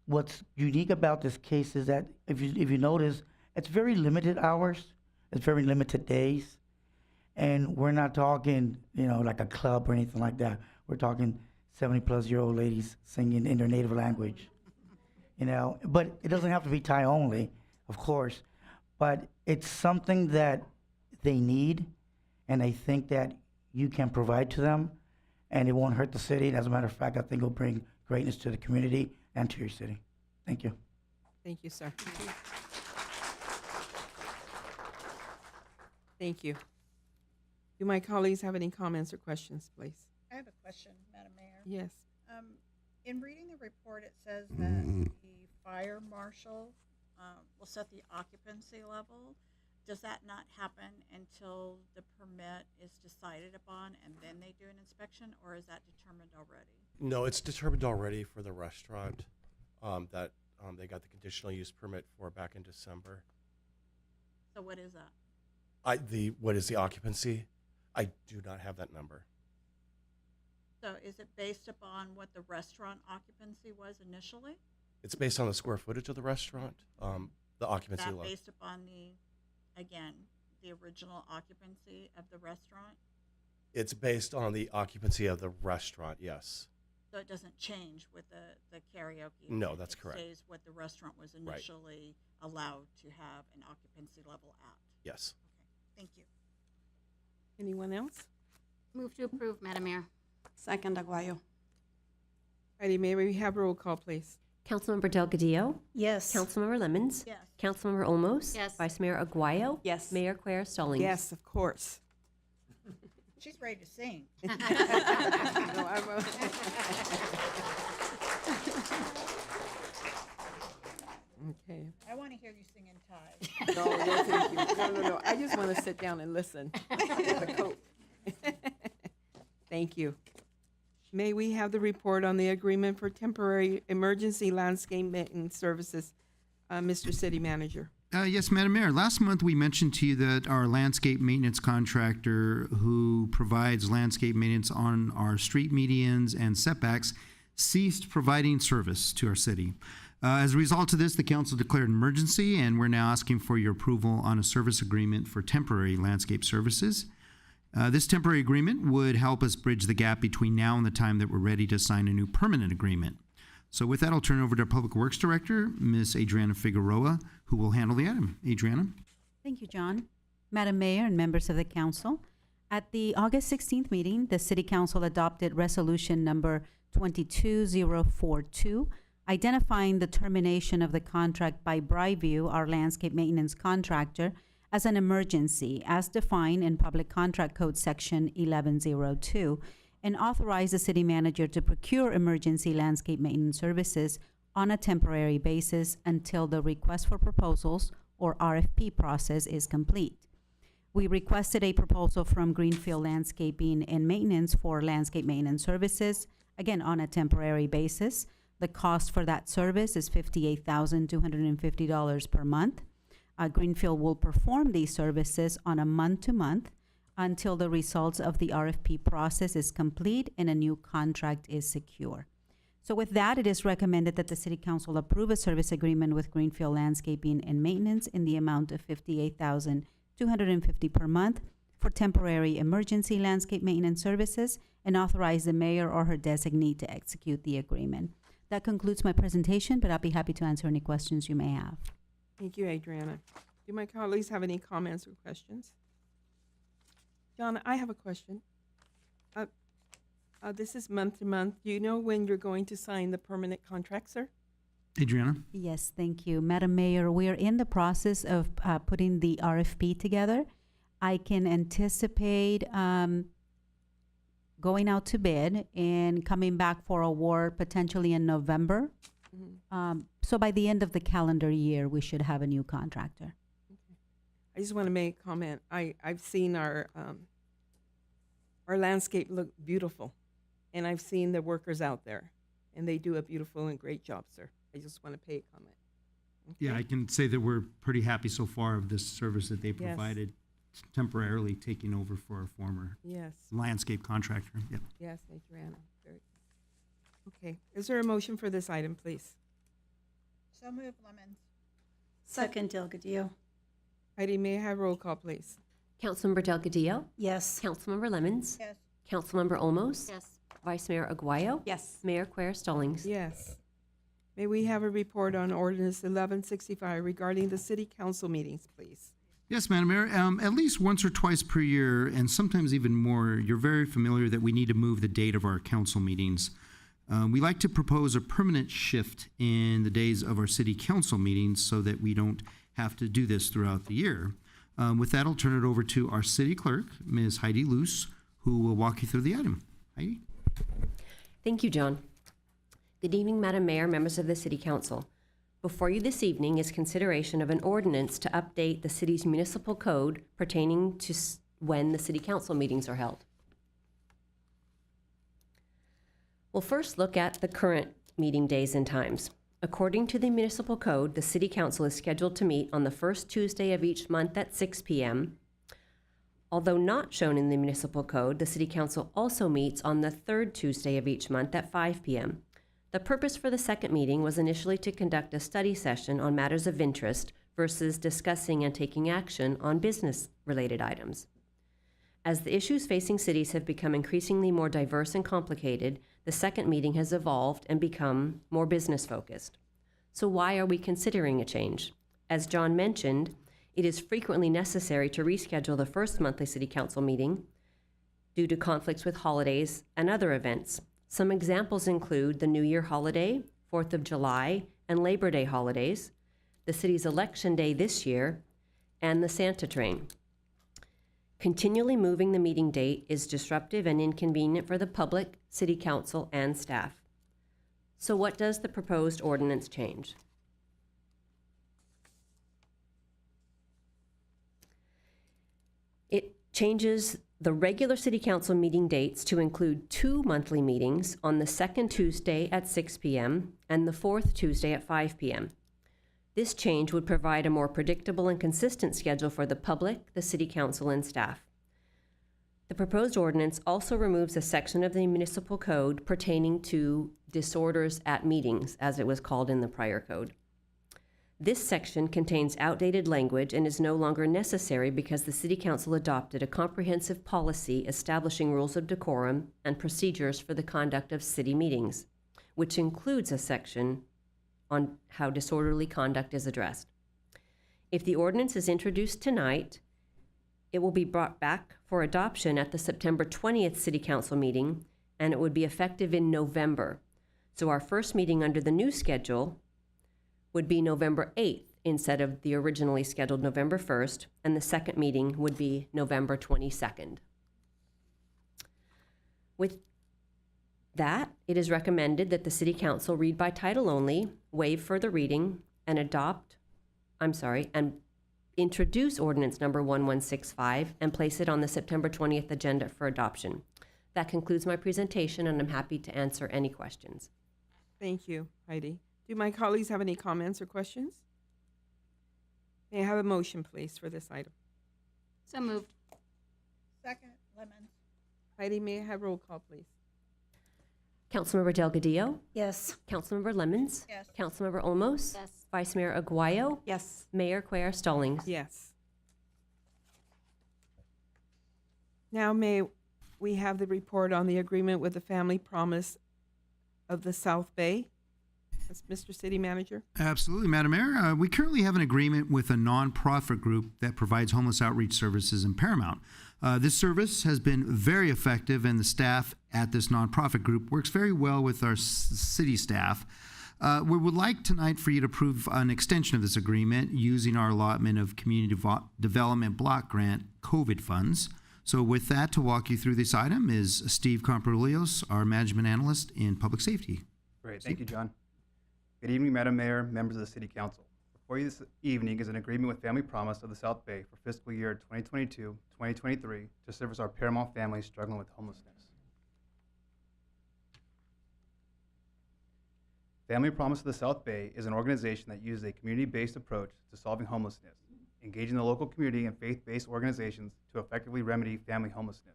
what's unique about this case is that if you notice, it's very limited hours. It's very limited days. And we're not talking, like a club or anything like that. We're talking 70-plus-year-old ladies singing in their native language, But it doesn't have to be Thai only, of course. But it's something that they need, and I think that you can provide to them, and it won't hurt the city. As a matter of fact, I think it'll bring greatness to the community and to your city. Thank you. Thank you, sir. Thank you. Do my colleagues have any comments or questions, please? I have a question, Madam Mayor. Yes. In reading the report, it says that the fire marshal will set the occupancy level. Does that not happen until the permit is decided upon and then they do an inspection, or is that determined already? No, it's determined already for the restaurant that they got the conditional use permit for back in December. So what is that? What is the occupancy? I do not have that number. So is it based upon what the restaurant occupancy was initially? It's based on the square footage of the restaurant, the occupancy Is level. that based upon the original occupancy of the restaurant? It's based on the occupancy of the restaurant, yes. So it doesn't change with the karaoke? No, event. that's correct. It stays what the restaurant was initially allowed to have an occupancy level at? Yes. Okay, thank you. Anyone else? Move to approve, Madam Mayor. Second, Aguayo. Righty, may we have roll call, please? Councilmember Delgadillo? Yes. Councilmember Lemons? Yes. Councilmember Olmos? Yes. Vice Mayor Aguayo? Yes. Mayor Quer Stallings? Yes, of course. She's ready to sing. No, I won't. Okay. I want to hear you sing in Thai. No, no, thank you. No. I just want to sit down and listen. The coat. Thank you. May we have the report on the agreement for temporary emergency landscape maintenance services, Mr. City Manager? Yes, Madam Mayor. Last month, we mentioned to you that our landscape maintenance contractor who provides landscape maintenance on our street medians and setbacks ceased providing service to our city. As a result of this, the council declared an emergency, and we're now asking for your approval on a service agreement for temporary landscape services. This temporary agreement would help us bridge the gap between now and the time that we're ready to sign a new permanent agreement. So with that, I'll turn it over to our Public Works Director, Ms. Adriana Figueroa, who will handle the item. Adriana? Thank you, John. Madam Mayor and members of the council, at the August 16th meeting, the City Council adopted resolution number 22042, identifying the termination of the contract by Brightview, our landscape maintenance contractor, as an emergency, as defined in Public Contract Code Section 1102, and authorize the city manager to procure emergency landscape maintenance services on a temporary basis until the request for proposals, or RFP, process is complete. We requested a proposal from Greenfield Landscaping and Maintenance for landscape maintenance services, again on a temporary basis. The cost for that service is $58,250 per month. Greenfield will perform these services on a month-to-month until the results of the RFP process is complete and a new contract is secure. So with that, it is recommended that the City Council approve a service agreement with Greenfield Landscaping and Maintenance in the amount of $58,250 per month for temporary emergency landscape maintenance services, and authorize the mayor or her designee to execute the agreement. That concludes my presentation, but I'll be happy to answer any questions you may have. Thank you, Adriana. Do my colleagues have any comments or questions? John, I have a question. This is month to month. Do you know when you're going to sign the permanent contract, sir? Adriana? Yes, thank you. Madam Mayor, we are in the process of putting the RFP together. I can anticipate going out to bid and coming back for award potentially in November. Mm-hmm. So by the end of the calendar year, we should have a new contractor. I just want to make a comment. I've seen our landscape look beautiful, and I've seen the workers out there, and they do a beautiful and great job, sir. I just want to pay a comment. Yeah, I can say that we're pretty happy so far of this service that they Yes. provided, temporarily taking over for a former Yes. landscape contractor. Yep. Yes, Adriana. Very. Okay. Is there a motion for this item, please? So move, Lemons. Second, Delgadillo. Heidi, may I have roll call, please? Councilmember Delgadillo? Yes. Councilmember Lemons? Yes. Councilmember Olmos? Yes. Vice Mayor Aguayo? Yes. Mayor Quer Stallings? Yes. May we have a report on ordinance 1165 regarding the city council meetings, please? Yes, Madam Mayor. At least once or twice per year, and sometimes even more, you're very familiar that we need to move the date of our council meetings. We like to propose a permanent shift in the days of our city council meetings so that we don't have to do this throughout the year. With that, I'll turn it over to our city clerk, Ms. Heidi Luce, who will walk you through the item. Heidi? Thank you, John. Good evening, Madam Mayor, members of the City Council. Before you this evening is consideration of an ordinance to update the city's municipal code pertaining to when the City Council meetings are held. We'll first look at the current meeting days and times. According to the municipal code, the City Council is scheduled to meet on the first Tuesday of each month at 6 p.m. Although not shown in the municipal code, the City Council also meets on the third Tuesday of each month at 5 p.m. The purpose for the second meeting was initially to conduct a study session on matters of interest versus discussing and taking action on business-related items. As the issues facing cities have become increasingly more diverse and complicated, the second meeting has evolved and become more business-focused. So why are we considering a change? As John mentioned, it is frequently necessary to reschedule the first monthly City Council meeting due to conflicts with holidays and other events. Some examples include the New Year holiday, 4th of July, and Labor Day holidays, the city's election day this year, and the Santa train. Continually moving the meeting date is disruptive and inconvenient for the public, City Council, and staff. So what does the proposed ordinance change? It changes the regular City Council meeting dates to include 2 monthly meetings on the second Tuesday at 6 p.m. and the fourth Tuesday at 5 p.m. This change would provide a more predictable and consistent schedule for the public, the City Council, and staff. The proposed ordinance also removes a section of the municipal code pertaining to disorders at meetings, as it was called in the prior code. This section contains outdated language and is no longer necessary because the City Council adopted a comprehensive policy establishing rules of decorum and procedures for the conduct of city meetings, which includes a section on how disorderly conduct is addressed. If the ordinance is introduced tonight, it will be brought back for adoption at the September 20th City Council meeting, and it would be effective in November. So our first meeting under the new schedule would be November 8th instead of the originally scheduled November 1st, and the second meeting would be November 22nd. With that, it is recommended that the City Council read by title only, waive further reading, and introduce ordinance number 1165 and place it on the September 20th agenda for adoption. That concludes my presentation, and I'm happy to answer any questions. Thank you, Heidi. Do my colleagues have any comments or questions? May I have a motion, please, for this item? So moved. Second, Lemons. Heidi, may I have roll call, please? Councilmember Delgadillo? Yes. Councilmember Lemons? Yes. Councilmember Olmos? Yes. Vice Mayor Aguayo? Yes. Mayor Quer Stallings? Yes. Now may we have the report on the agreement with the Family Promise of the South Bay? That's Mr. City Manager. Absolutely, Madam Mayor. We currently have an agreement with a nonprofit group that provides homeless outreach services in Paramount. This service has been very effective, and the staff at this nonprofit group works very well with our city staff. We would like tonight for you to approve an extension of this agreement using our allotment of Community Development Block Grant COVID funds. So with that, to walk you through this item is Steve Comparolios, our Management Analyst in Public Safety. Great, thank you, John. Good evening, Madam Mayor, members of the City Council. Before you this evening is an agreement with Family Promise of the South Bay for fiscal year 2022-2023 to service our Paramount families struggling with homelessness. Family Promise of the South Bay is an organization that uses a community-based approach to solving homelessness, engaging the local community and faith-based organizations to effectively remedy family homelessness.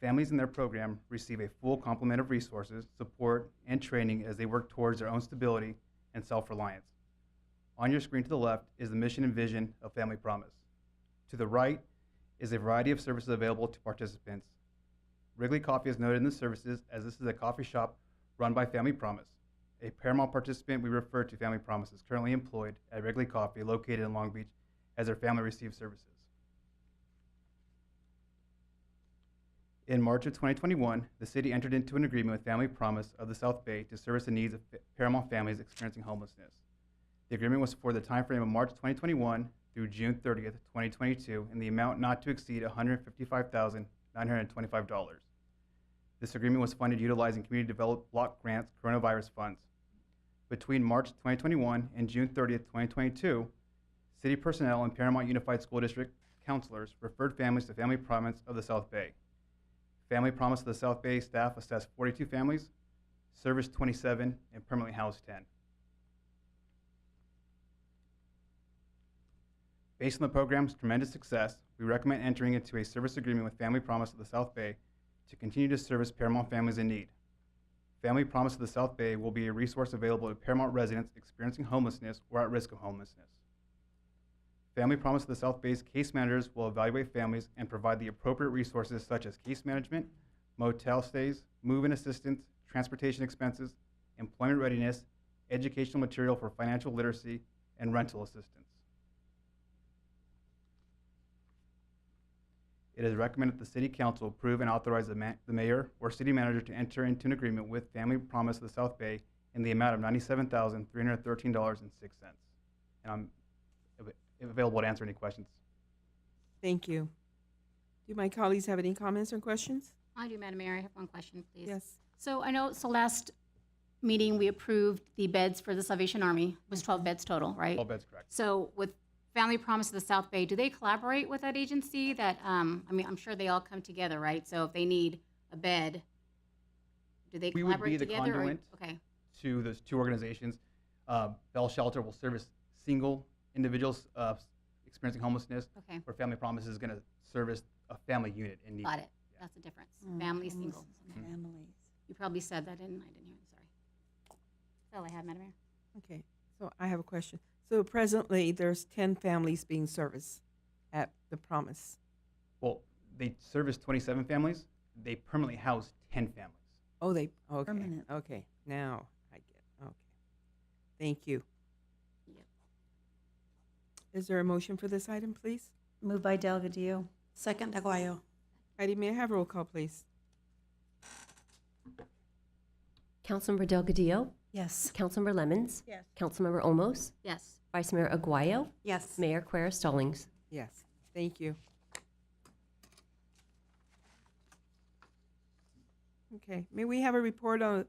Families in their program receive a full complement of resources, support, and training as they work towards their own stability and self-reliance. On your screen to the left is the mission and vision of Family Promise. To the right is a variety of services available to participants. Wrigley Coffee is noted in the services as this is a coffee shop run by Family Promise. A Paramount participant we refer to Family Promise is currently employed at Wrigley Coffee located in Long Beach as their family receives services. In March of 2021, the city entered into an agreement with Family Promise of the South Bay to service the needs of Paramount families experiencing homelessness. The agreement was for the time frame of March 2021 through June 30th, 2022, in the amount not to exceed $155,925. This agreement was funded utilizing Community Development Block Grants coronavirus funds. Between March 2021 and June 30th, 2022, city personnel and Paramount Unified School District counselors referred families to Family Promise of the South Bay. Family Promise of the South Bay staff assessed 42 families, serviced 27, and permanently housed 10. Based on the program's tremendous success, we recommend entering into a service agreement with Family Promise of the South Bay to continue to service Paramount families in need. Family Promise of the South Bay will be a resource available to Paramount residents experiencing homelessness or at risk of homelessness. Family Promise of the South Bay's case managers will evaluate families and provide the appropriate resources such as case management, motel stays, move-in assistance, transportation expenses, employment readiness, educational material for financial literacy, and rental assistance. It is recommended that the City Council approve and authorize the mayor or city manager to enter into an agreement with Family Promise of the South Bay in the amount of $97,313.06. And I'm available to answer any questions. Thank you. Do my colleagues have any comments or questions? I do, Madam Mayor. I have one question, please. Yes. So I know, last meeting, we approved the beds for the Salvation Army. It was 12 beds total, right? 12 beds, correct. So with Family Promise of the South Bay, do they collaborate with that agency that, I mean, I'm sure they all come together, right? So if they need a bed, do they We would collaborate be the together? conduit Okay. to those two organizations. Bell Shelter will service single individuals experiencing homelessness, Okay. where Family Promise is going to service a family unit in need. Got it. That's the difference. Family, single. Families. You probably said that, and I didn't hear it. Sorry. That's all I have, Madam Mayor. Okay, so I have a question. So presently, there's 10 families being serviced at the Promise. Well, they service 27 families. They permanently house 10 families. Oh, okay. Permanent. Okay, now I get. Okay, thank you. Yep. Is there a motion for this item, please? Moved by Delgadillo. Second, Aguayo. Heidi, may I have roll call, please? Councilmember Delgadillo, Yes. Councilmember Lemons, Yes. Councilmember Olmos, Yes. Vice Mayor Aguayo, Yes. Mayor Quer Stallings. Yes, thank you. Okay, may we have a report on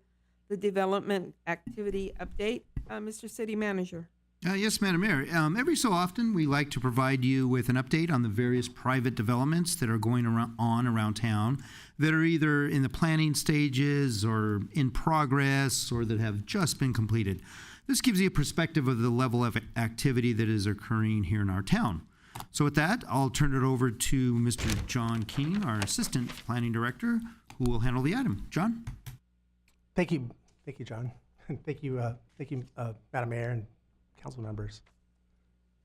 the development activity update, Mr. City Manager? Yes, Madam Mayor. Every so often, we like to provide you with an update on the various private developments that are going around town that are either in the planning stages or in progress or that have just been completed. This gives you a perspective of the level of activity that is occurring here in our town. So with that, I'll turn it over to Mr. John King, our Assistant Planning Director, who will handle the item. John? Thank you, John. Thank you, Madam Mayor and council members.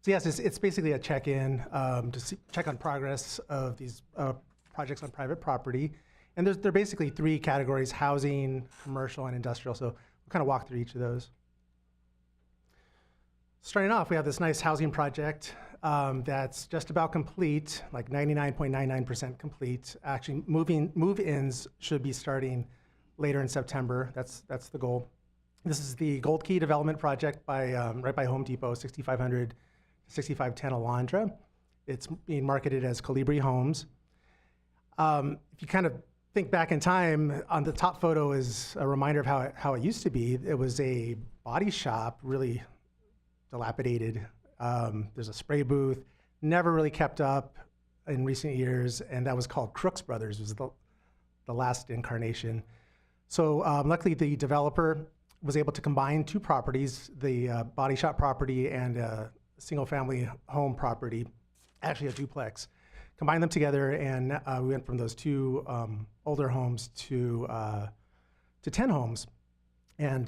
So yes, it's basically a check-in to check on progress of these projects on private property. And there are basically three categories: housing, commercial, and industrial. So we'll kind of walk through each of those. Starting off, we have this nice housing project that's just about complete, like 99.99% complete. Actually, move-ins should be starting later in September. That's the goal. This is the Gold Key Development Project by right by Home Depot, 6500 to 6510 Alondra. It's being marketed as Colibri Homes. If you kind of think back in time, on the top photo is a reminder of how it used to be. It was a body shop, really dilapidated. There's a spray booth, never really kept up in recent years, and that was called Crooks Brothers, was the last incarnation. So luckily the developer was able to combine two properties, the body shop property and a single family home property, actually a duplex. Combine them together, and we went from those two older homes to 10 homes. And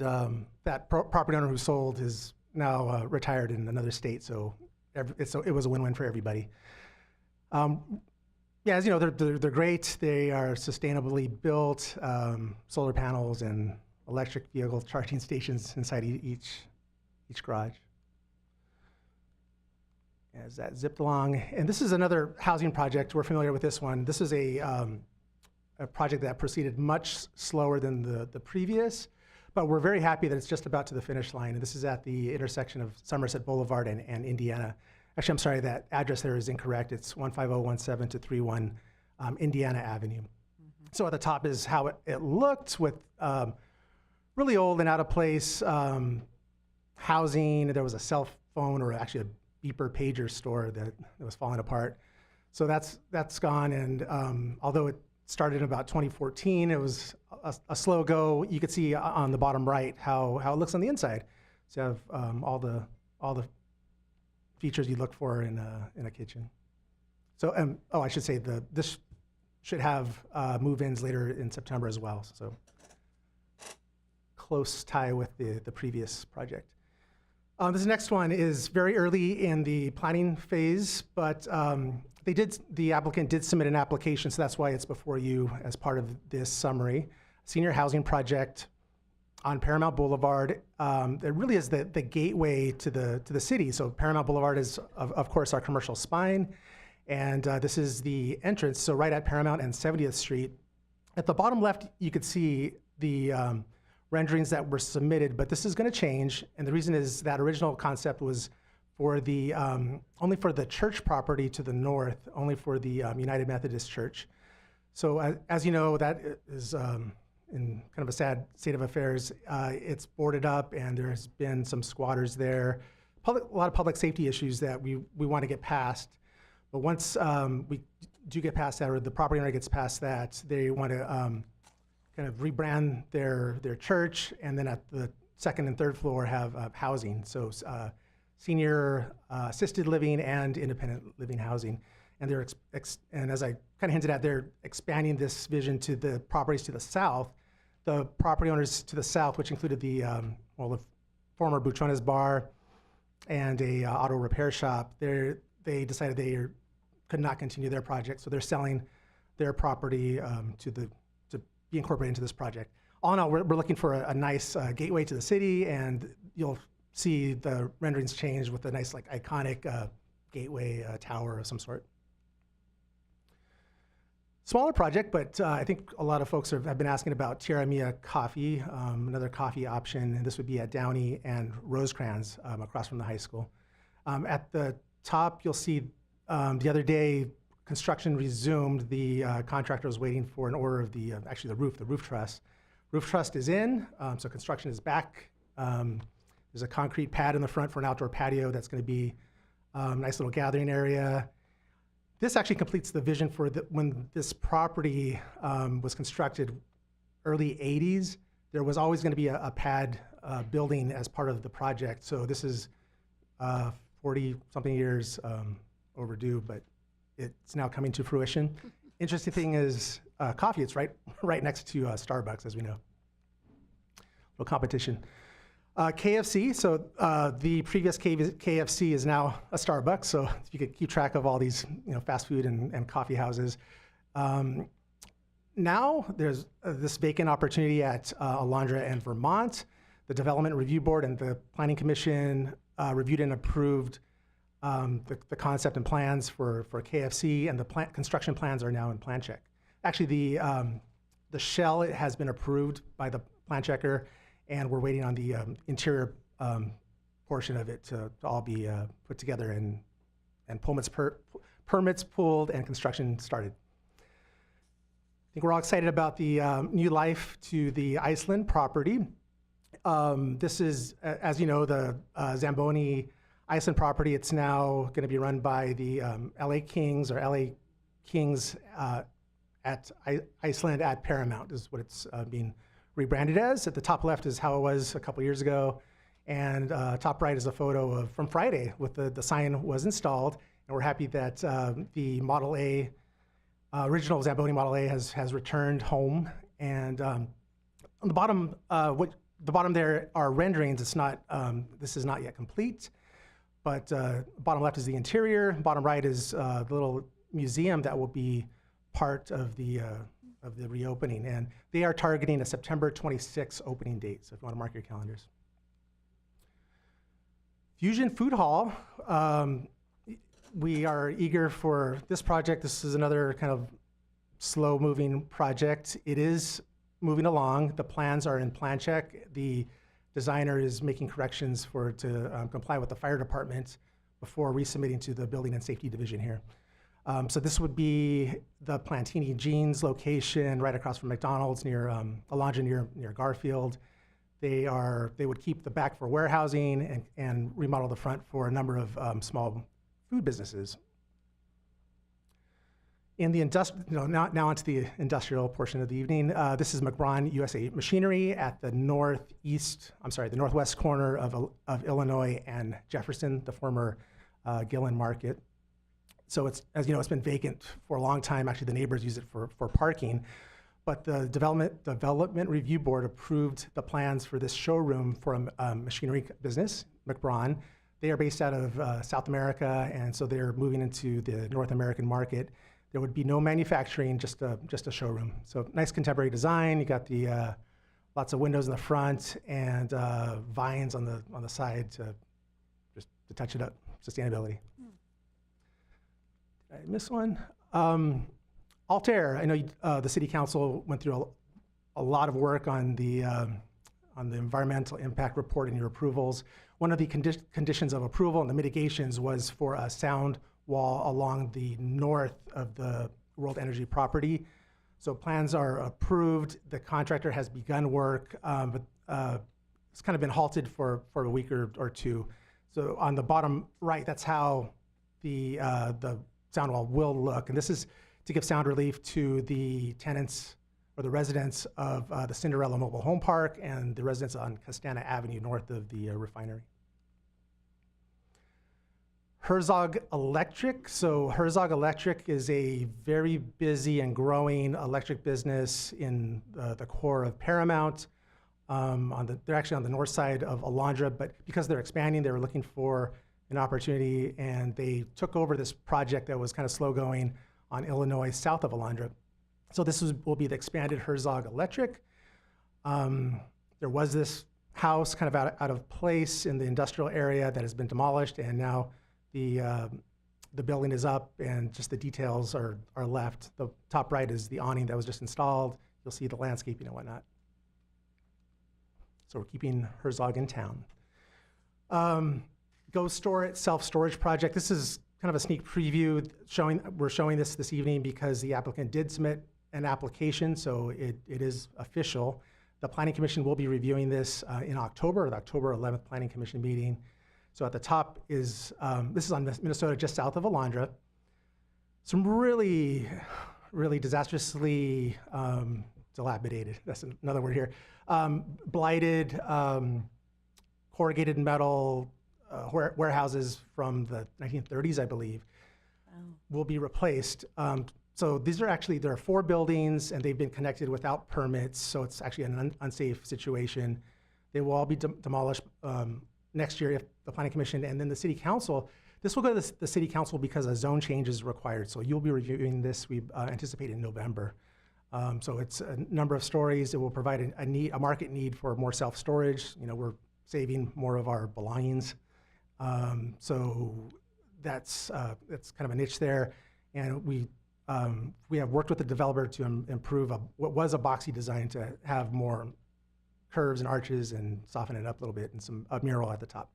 that property owner who sold is now retired in another state, so it was a win-win for everybody. Yeah, as you know, they're great. They are sustainably built, solar panels and electric vehicle charging stations inside each garage. As that zipped along, and this is another housing project. We're familiar with this one. This is a project that proceeded much slower than the previous, but we're very happy that it's just about to the finish line. And this is at the intersection of Somerset Boulevard and Indiana. Actually, I'm sorry, that address there is incorrect. It's 15017 to 31 Indiana Avenue. So at the top is how it looked with really old and out of place housing. There was a cell phone, or actually a beeper pager store that was falling apart. So that's gone. And although it started in about 2014, it was a slow go. You could see on the bottom right how it looks on the inside. So you have all the features you look for in a kitchen. So I should say this should have move-ins later in September as well. So close tie with the previous project. This next one is very early in the planning phase, but the applicant did submit an application, so that's why it's before you as part of this summary. Senior housing project on Paramount Boulevard. It really is the gateway to the city. So Paramount Boulevard is, of course, our commercial spine, and this is the entrance. So right at Paramount and 70th Street. At the bottom left, you could see the renderings that were submitted, but this is going to change, and the reason is that original concept was for the only for the church property to the north, only for the United Methodist Church. So as you know, that is in kind of a sad state of affairs. It's boarded up, and there's been some squatters there. A lot of public safety issues that we want to get past. But once we do get past that, or the property owner gets past that, they want to kind of rebrand their church, and then at the second and third floor have housing. So senior assisted living and independent living housing. And they're and as I kind of hinted at, they're expanding this vision to the properties to the south. The property owners to the south, which included the former Buchones Bar and a auto repair shop, they decided they could not continue their project, so they're selling their property to be incorporated into this project. All in all, we're looking for a nice gateway to the city, and you'll see the renderings change with a nice, iconic gateway tower of some sort. Smaller project, but I think a lot of folks have been asking about Tierra Mia Coffee, another coffee option, and this would be at Downey and Rosecrans across from the high school. At the top, you'll see the other day, construction resumed. The contractor was waiting for an order of the roof truss. Roof truss is in, so construction is back. There's a concrete pad in the front for an outdoor patio that's going to be a nice little gathering area. This actually completes the vision for when this property was constructed, early 80s. There was always going to be a pad building as part of the project. So this is 40-something years overdue, but it's now coming to fruition. Interesting thing is coffee. It's right next to Starbucks, as we know. Little competition. KFC. So the previous KFC is now a Starbucks. So you could keep track of all these, fast food and coffee houses. Now there's this vacant opportunity at Alondra and Vermont. The Development Review Board and the Planning Commission reviewed and approved the concept and plans for KFC, and the construction plans are now in plan check. Actually, the shell has been approved by the plan checker, and we're waiting on the interior portion of it to all be put together and permits pulled and construction started. think we're all excited about the new life to the Iceland property. This is, as you know, the Zamboni Iceland property. It's now going to be run by the LA Kings, or LA Kings at Iceland at Paramount is what it's being rebranded as. At the top left is how it was a couple years ago. And top right is a photo from Friday with the sign was installed. And we're happy that the Model A, original Zamboni Model A has returned home. And on the bottom, the bottom there are renderings. It's not, this is not yet complete, but bottom left is the interior. Bottom right is the little museum that will be part of the reopening. And they are targeting a September 26th opening date, so if you want to mark your calendars. Fusion Food Hall, we are eager for this project. This is another kind of slow-moving project. It is moving along. The plans are in plan check. The designer is making corrections to comply with the fire department before resubmitting to the Building and Safety Division here. So this would be the Plantini Jeans location right across from McDonald's near Alondra near Garfield. They would keep the back for warehousing and remodel the front for a number of small food businesses. In the now onto the industrial portion of the evening. This is McBron USA Machinery at the northwest corner of Illinois and Jefferson, the former Gillen Market. So it's, as you know, it's been vacant for a long time. Actually, the neighbors use it for parking. But the Development Review Board approved the plans for this showroom for a machinery business, McBron. They are based out of South America, and so they're moving into the North American market. There would be no manufacturing, just a showroom. So nice contemporary design. You got the lots of windows in the front and vines on the side to touch it up, sustainability. Did I miss one? Altair, I know the City Council went through a lot of work on the environmental impact report and your approvals. One of the conditions of approval and the mitigations was for a sound wall along the north of the World Energy property. So plans are approved. The contractor has begun work, but it's kind of been halted for a week or two. So on the bottom right, that's how the sound wall will look. And this is to give sound relief to the tenants or the residents of the Cinderella Mobile Home Park and the residents on Castana Avenue north of the refinery. Herzog Electric. So Herzog Electric is a very busy and growing electric business in the core of Paramount. They're actually on the north side of Alondra, but because they're expanding, they were looking for an opportunity, and they took over this project that was kind of slow going on Illinois south of Alondra. So this will be the expanded Herzog Electric. There was this house kind of out of place in the industrial area that has been demolished, and now the building is up and just the details are left. The top right is the awning that was just installed. You'll see the landscaping and whatnot. So we're keeping Herzog in town. Go Store It self-storage project. This is kind of a sneak preview. We're showing this evening because the applicant did submit an application, so it is official. The Planning Commission will be reviewing this in October, the October 11th Planning Commission meeting. So at the top is, this is on Minnesota, just south of Alondra. Some really, really disastrously dilapidated, that's another word here, blighted, corrugated metal warehouses from the 1930s, I believe, will be replaced. So these are there are 4 buildings, and they've been connected without permits, so it's actually an unsafe situation. They will all be demolished next year if the Planning Commission and then the City Council. This will go to the City Council because a zone change is required. So you'll be reviewing this, we anticipate, in November. So it's a number of stories. It will provide a market need for more self-storage. You know, we're saving more of our belongings. So that's kind of a niche there. And we have worked with the developer to improve what was a boxy design to have more curves and arches and soften it up a little bit, and a mural at the top.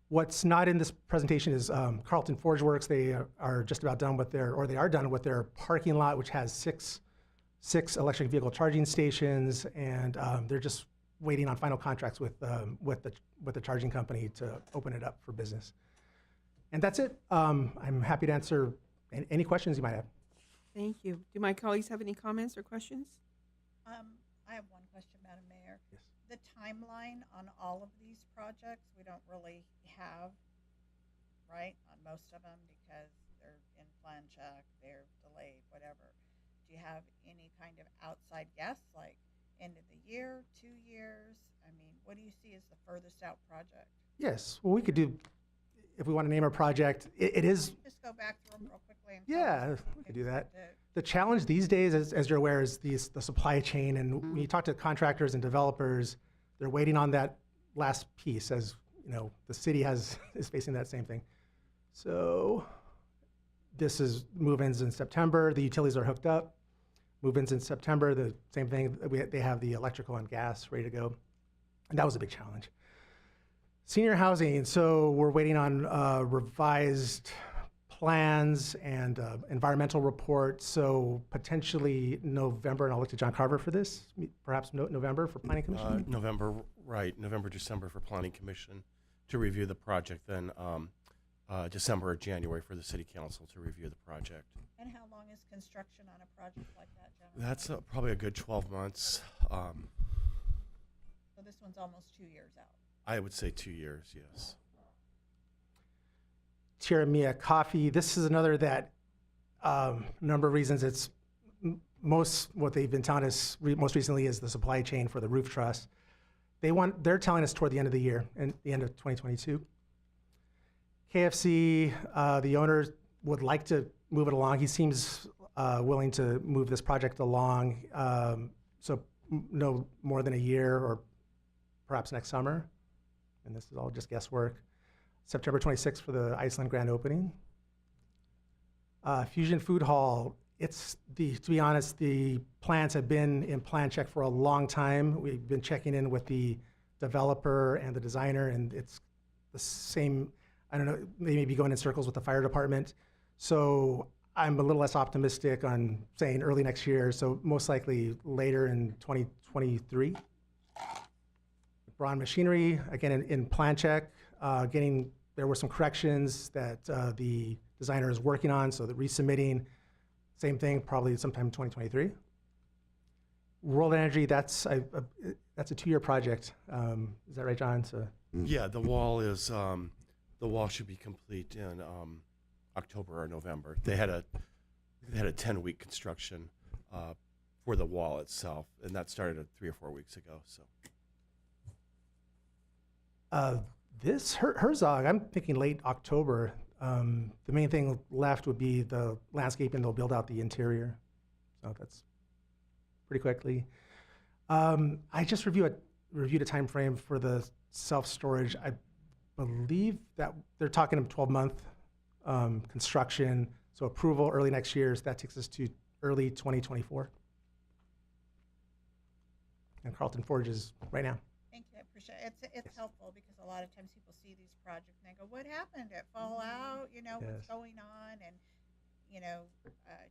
What's not in this presentation is Carlton Forge Works. They are just about done with they are done with their parking lot, which has 6 6 electric vehicle charging stations, and they're just waiting on final contracts with the charging company to open it up for business. And that's it. I'm happy to answer any questions you might have. Thank you. Do my colleagues have any comments or questions? I have one question, Madam Mayor. Yes. The timeline on all of these projects, we don't really have, right, on most of them because they're in plan check, they're delayed, whatever. Do you have any kind of outside guess, like end of the year, 2 years? I mean, what do you see as the furthest out project? Yes. Well, we could do, if we want to name a project, it is. Just go back through them real quickly. And Yeah, we could do that. The challenge these days, as you're aware, is the supply chain. And when you talk to contractors and developers, they're waiting on that last piece. As you know, the city is facing that same thing. So this is move-ins in September. The utilities are hooked up. Move-ins in September, the same thing. They have the electrical and gas ready to go. And that was a big challenge. Senior housing, so we're waiting on revised plans and environmental reports. So potentially November, and I'll look to John Carver for this, perhaps November for Planning Commission? November, right, November, December for Planning Commission to review the project, then December or January for the City Council to review the project. And how long is construction on a project like that, generally? That's probably a good 12 months. So this one's almost 2 years out. I would say 2 years, yes. Tierra Mia Coffee, this is another that, number of reasons, it's what they've been telling us most recently is the supply chain for the roof truss. They're telling us toward the end of the year, and the end of 2022. KFC, the owner would like to move it along. He seems willing to move this project along, so no more than a year or perhaps next summer. And this is all just guesswork. September 26th for the Iceland grand opening. Fusion Food Hall, to be honest, the plans have been in plan check for a long time. We've been checking in with the developer and the designer, and it's the same, I don't know, they may be going in circles with the fire department. So I'm a little less optimistic on saying early next year, so most likely later in 2023. Braun Machinery, again, in plan check, there were some corrections that the designer is working on, so the resubmitting, same thing, probably sometime in 2023. World Energy, that's a 2-year project. Is that right, John? So, yeah, the wall should be complete in October or November. They had a 10-week construction for the wall itself, and that started 3 or 4 weeks ago. So. This Herzog, I'm thinking late October. The main thing left would be the landscaping. They'll build out the interior, so that's pretty quickly. I just reviewed a time frame for the self-storage. I believe that they're talking a 12-month construction, so approval early next year. So that takes us to early 2024. And Carlton Forge is right now. Thank you, I appreciate it. It's helpful because a lot of times people see these projects and they go, what happened? Did it fall out? You know, what's going on? And, you know,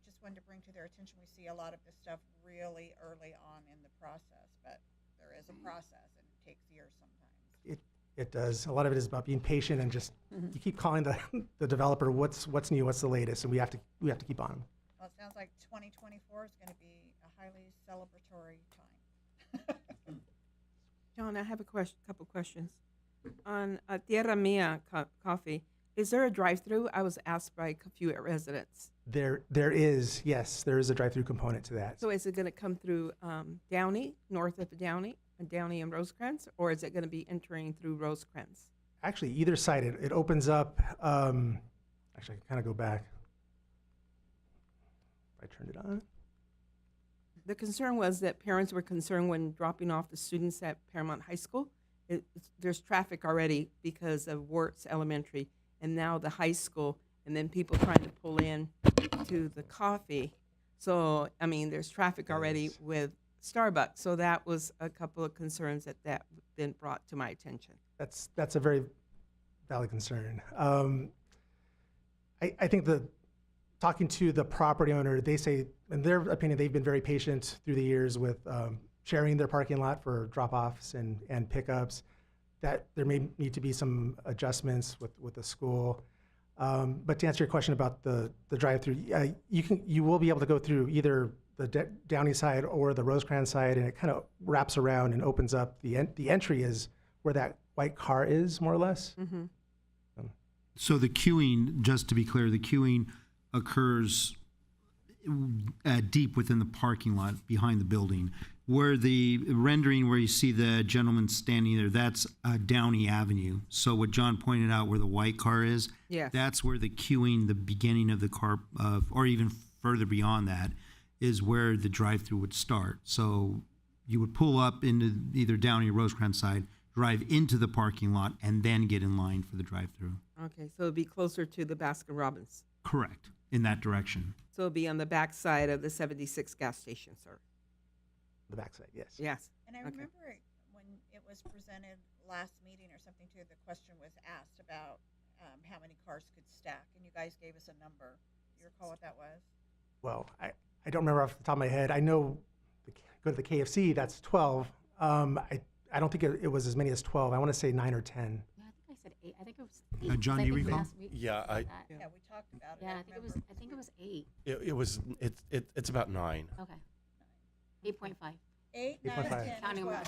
just wanted to bring to their attention, we see a lot of this stuff really early on in the process, but there is a process and it takes years sometimes. It does. A lot of it is about being patient and just, you keep calling the developer, what's new, what's the latest, and we have to keep on them. Well, it sounds like 2024 is going to be a highly celebratory time. John, I have couple questions. On Tierra Mia Coffee, is there a drive-through? I was asked by a few residents. There is, yes, there is a drive-through component to that. So is it going to come through Downey, north of Downey and Rosecrans, or is it going to be entering through Rosecrans? Actually, either side, it opens up, actually, I can kind of go back. If I turned it on. The concern was that parents were concerned when dropping off the students at Paramount High School. There's traffic already because of Wirtz Elementary and now the high school, and then people trying to pull in to the coffee. So, I mean, there's traffic already with Starbucks. So that was a couple of concerns that been brought to my attention. That's a very valid concern. I think talking to the property owner, they say in their opinion, they've been very patient through the years with sharing their parking lot for drop-offs and pickups. That there may need to be some adjustments with the school. But to answer your question about the drive-through, you will be able to go through either the Downey side or the Rosecrans side, and it kind of wraps around and opens up. The entry is where that white car is, more or less. Mm-hmm. So the queuing, just to be clear, the queuing occurs deep within the parking lot behind the building. Where the rendering where you see the gentleman standing there, that's Downey Avenue. So what John pointed out where the white car is, Yes. that's where the queuing, the beginning of the car, or even further beyond that, is where the drive-through would start. So you would pull up into either Downey or Rosecrans side, drive into the parking lot, and then get in line for the drive-through. Okay, so it'll be closer to the Baskin Robbins. Correct, in that direction. So it'll be on the back side of the 76 gas station, sir. The backside, yes. Yes. And I Okay. remember when it was presented last meeting or something too, the question was asked about how many cars could stack, and you guys gave us a number. Do you recall what that was? Well, I don't remember off the top of my head. I know go to the KFC, that's 12. I don't think it was as many as 12. I want to say 9 or 10. Yeah, I think I said 8. I think it was 8. John, I do you think recall? last week we Yeah, said I- that. Yeah, we talked about it. Yeah, I think it was 8. It's about 9. Okay. 8.5. 8, 9, 8.5. 10, Counting 12.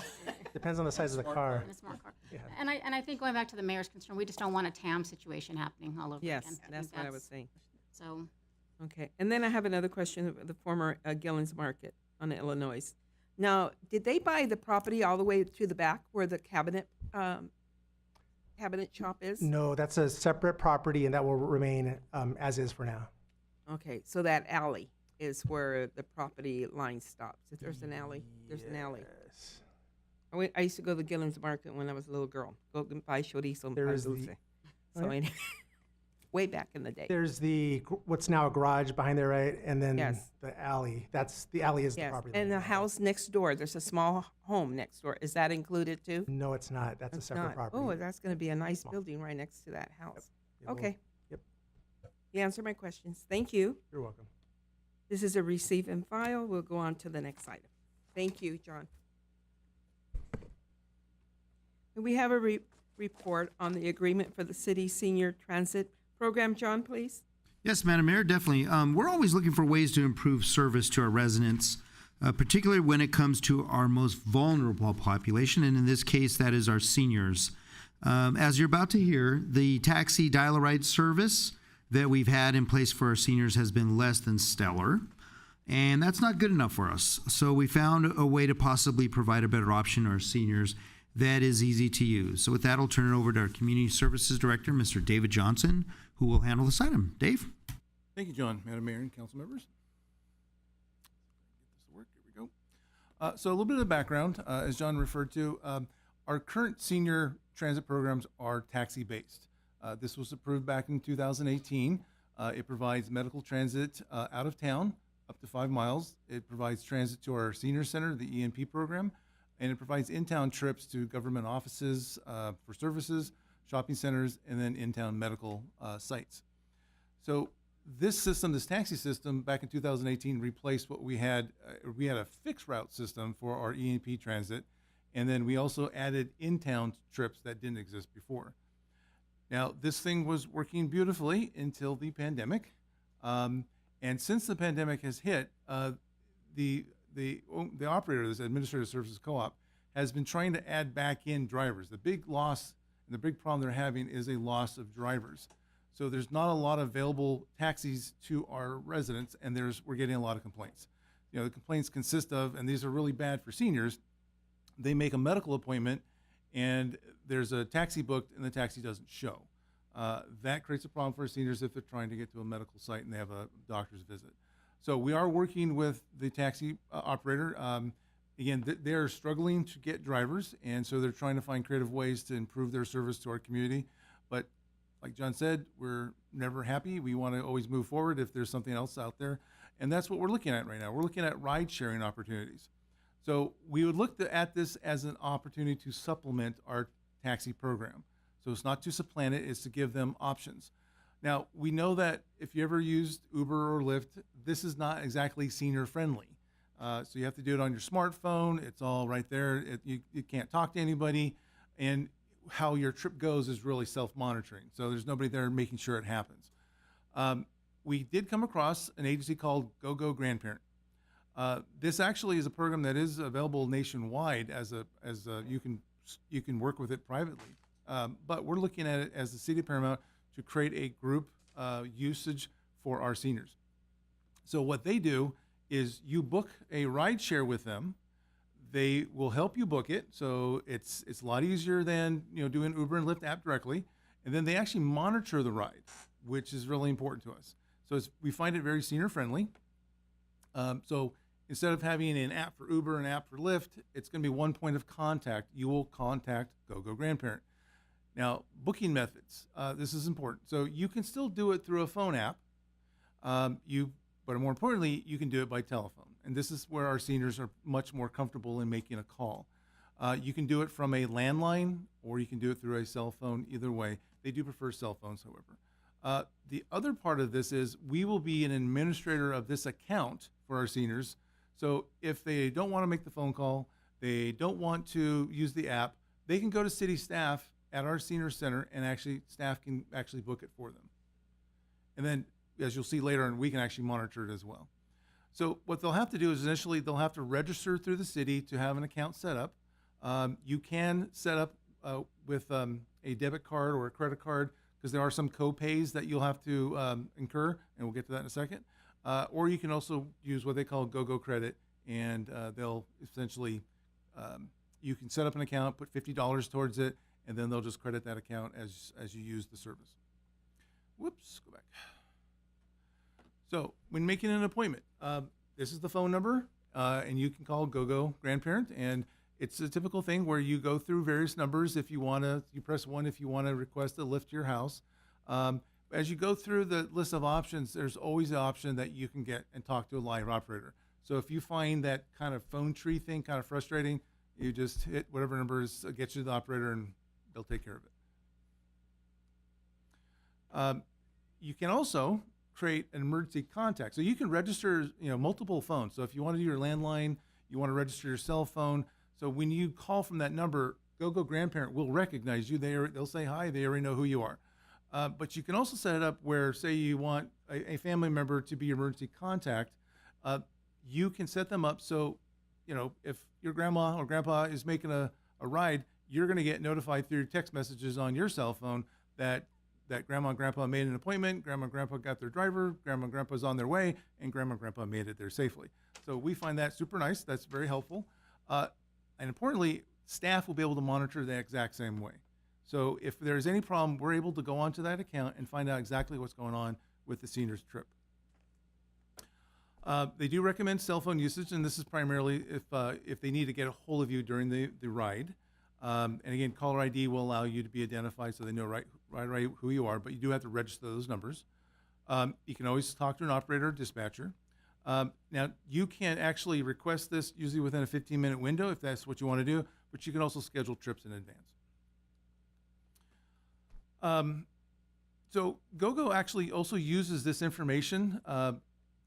Depends on the size of the car. And a smart car. Yeah. And I think going back to the mayor's concern, we just don't want a TAM situation happening all over Yes, again. I that's think what I was saying. So, Okay, and then I have another question of the former Gillen's Market on Illinois. Now, did they buy the property all the way to the back where the cabinet shop is? No, that's a separate property, and that will remain as is for now. Okay, so that alley is where the property line stops. If there's an alley, there's an alley. Yes. I used to go to Gillen's Market when I was a little girl. Go and buy chorizo and There pan is the- dulce. So Right. anyway, way back in the day. There's what's now a garage behind there, right? And then Yes. the alley. The alley is the Yes, property. and line. the house next door, there's a small home next door. Is that included too? No, it's not. That's a It's separate not. property. Oh, that's going to be a nice building right next to that house. It will- Okay. Yep. You answered my questions. Thank you. You're welcome. This is a receive and file. We'll go on to the next item. Thank you, John. And we have a report on the agreement for the city senior transit program. John, please. Yes, Madam Mayor, definitely. We're always looking for ways to improve service to our residents, particularly when it comes to our most vulnerable population, and in this case, that is our seniors. As you're about to hear, the taxi dial-a-ride service that we've had in place for our seniors has been less than stellar, and that's not good enough for us. So we found a way to possibly provide a better option to our seniors that is easy to use. So with that, I'll turn it over to our Community Services Director, Mr. David Johnson, who will handle this item. Dave? Thank you, John, Madam Mayor, and council members. Get this to work. Here we go. So a little bit of background, as John referred to, our current senior transit programs are taxi-based. This was approved back in 2018. It provides medical transit out of town, up to 5 miles. It provides transit to our senior center, the EMP program, and it provides in-town trips to government offices for services, shopping centers, and then in-town medical sites. So this system, this taxi system, back in 2018 replaced what we had. We had a fixed route system for our EMP transit, and then we also added in-town trips that didn't exist before. Now, this thing was working beautifully until the pandemic. And since the pandemic has hit, the operator, this Administrative Services Co-op, has been trying to add back in drivers. The big loss and the big problem they're having is a loss of drivers. So there's not a lot of available taxis to our residents, and we're getting a lot of complaints. You know, the complaints consist of, and these are really bad for seniors, they make a medical appointment and there's a taxi booked and the taxi doesn't show. That creates a problem for seniors if they're trying to get to a medical site and they have a doctor's visit. So we are working with the taxi operator. Again, they're struggling to get drivers, and so they're trying to find creative ways to improve their service to our community. But like John said, we're never happy. We want to always move forward if there's something else out there. And that's what we're looking at right now. We're looking at ride-sharing opportunities. So we would look at this as an opportunity to supplement our taxi program. So it's not to supplant it, it's to give them options. Now, we know that if you ever used Uber or Lyft, this is not exactly senior friendly. So you have to do it on your smartphone. It's all right there. You can't talk to anybody. And how your trip goes is really self-monitoring. So there's nobody there making sure it happens. We did come across an agency called GoGo Grandparent. This actually is a program that is available nationwide you can work with it privately. But we're looking at it as the City of Paramount to create a group usage for our seniors. So what they do is you book a ride share with them. They will help you book it. So it's a lot easier than doing Uber and Lyft app directly. And then they actually monitor the ride, which is really important to us. So we find it very senior friendly. So instead of having an app for Uber and an app for Lyft, it's going to be one point of contact. You will contact GoGo Grandparent. Now, booking methods. This is important. So you can still do it through a phone app. But more importantly, you can do it by telephone. And this is where our seniors are much more comfortable in making a call. You can do it from a landline, or you can do it through a cell phone. Either way, they do prefer cell phones, however. The other part of this is we will be an administrator of this account for our seniors. So if they don't want to make the phone call, they don't want to use the app, they can go to city staff at our senior center, and staff can actually book it for them. And then, as you'll see later on, we can actually monitor it as well. So what they'll have to do is initially they'll have to register through the city to have an account set up. You can set up with a debit card or a credit card, because there are some co-pays that you'll have to incur, and we'll get to that in a second. Or you can also use what they call GoGo Credit, and they'll essentially, you can set up an account, put $50 towards it, and then they'll just credit that account as you use the service. Whoops, go back. So when making an appointment, this is the phone number, and you can call GoGo Grandparent, and it's a typical thing where you go through various numbers. If you want to, you press 1 if you want to request a lift to your house. As you go through the list of options, there's always the option that you can get and talk to a live operator. So if you find that kind of phone tree thing kind of frustrating, you just hit whatever numbers gets you to the operator, and they'll take care of it. You can also create an emergency contact. So you can register, multiple phones. So if you want to do your landline, you want to register your cell phone. So when you call from that number, GoGo Grandparent will recognize you. They'll say hi. They already know who you are. But you can also set it up where, say you want a family member to be your emergency contact, you can set them up so, if your grandma or grandpa is making a ride, you're going to get notified through text messages on your cell phone that grandma and grandpa made an appointment, grandma and grandpa got their driver, grandma and grandpa's on their way, and grandma and grandpa made it there safely. So we find that super nice. That's very helpful. And importantly, staff will be able to monitor the exact same way. So if there's any problem, we're able to go onto that account and find out exactly what's going on with the senior's trip. They do recommend cell phone usage, and this is primarily if they need to get a hold of you during the ride. And again, caller ID will allow you to be identified so they know right who you are, but you do have to register those numbers. You can always talk to an operator, dispatcher. Now, you can actually request this usually within a 15-minute window if that's what you want to do, but you can also schedule trips in advance. So GoGo actually also uses this information.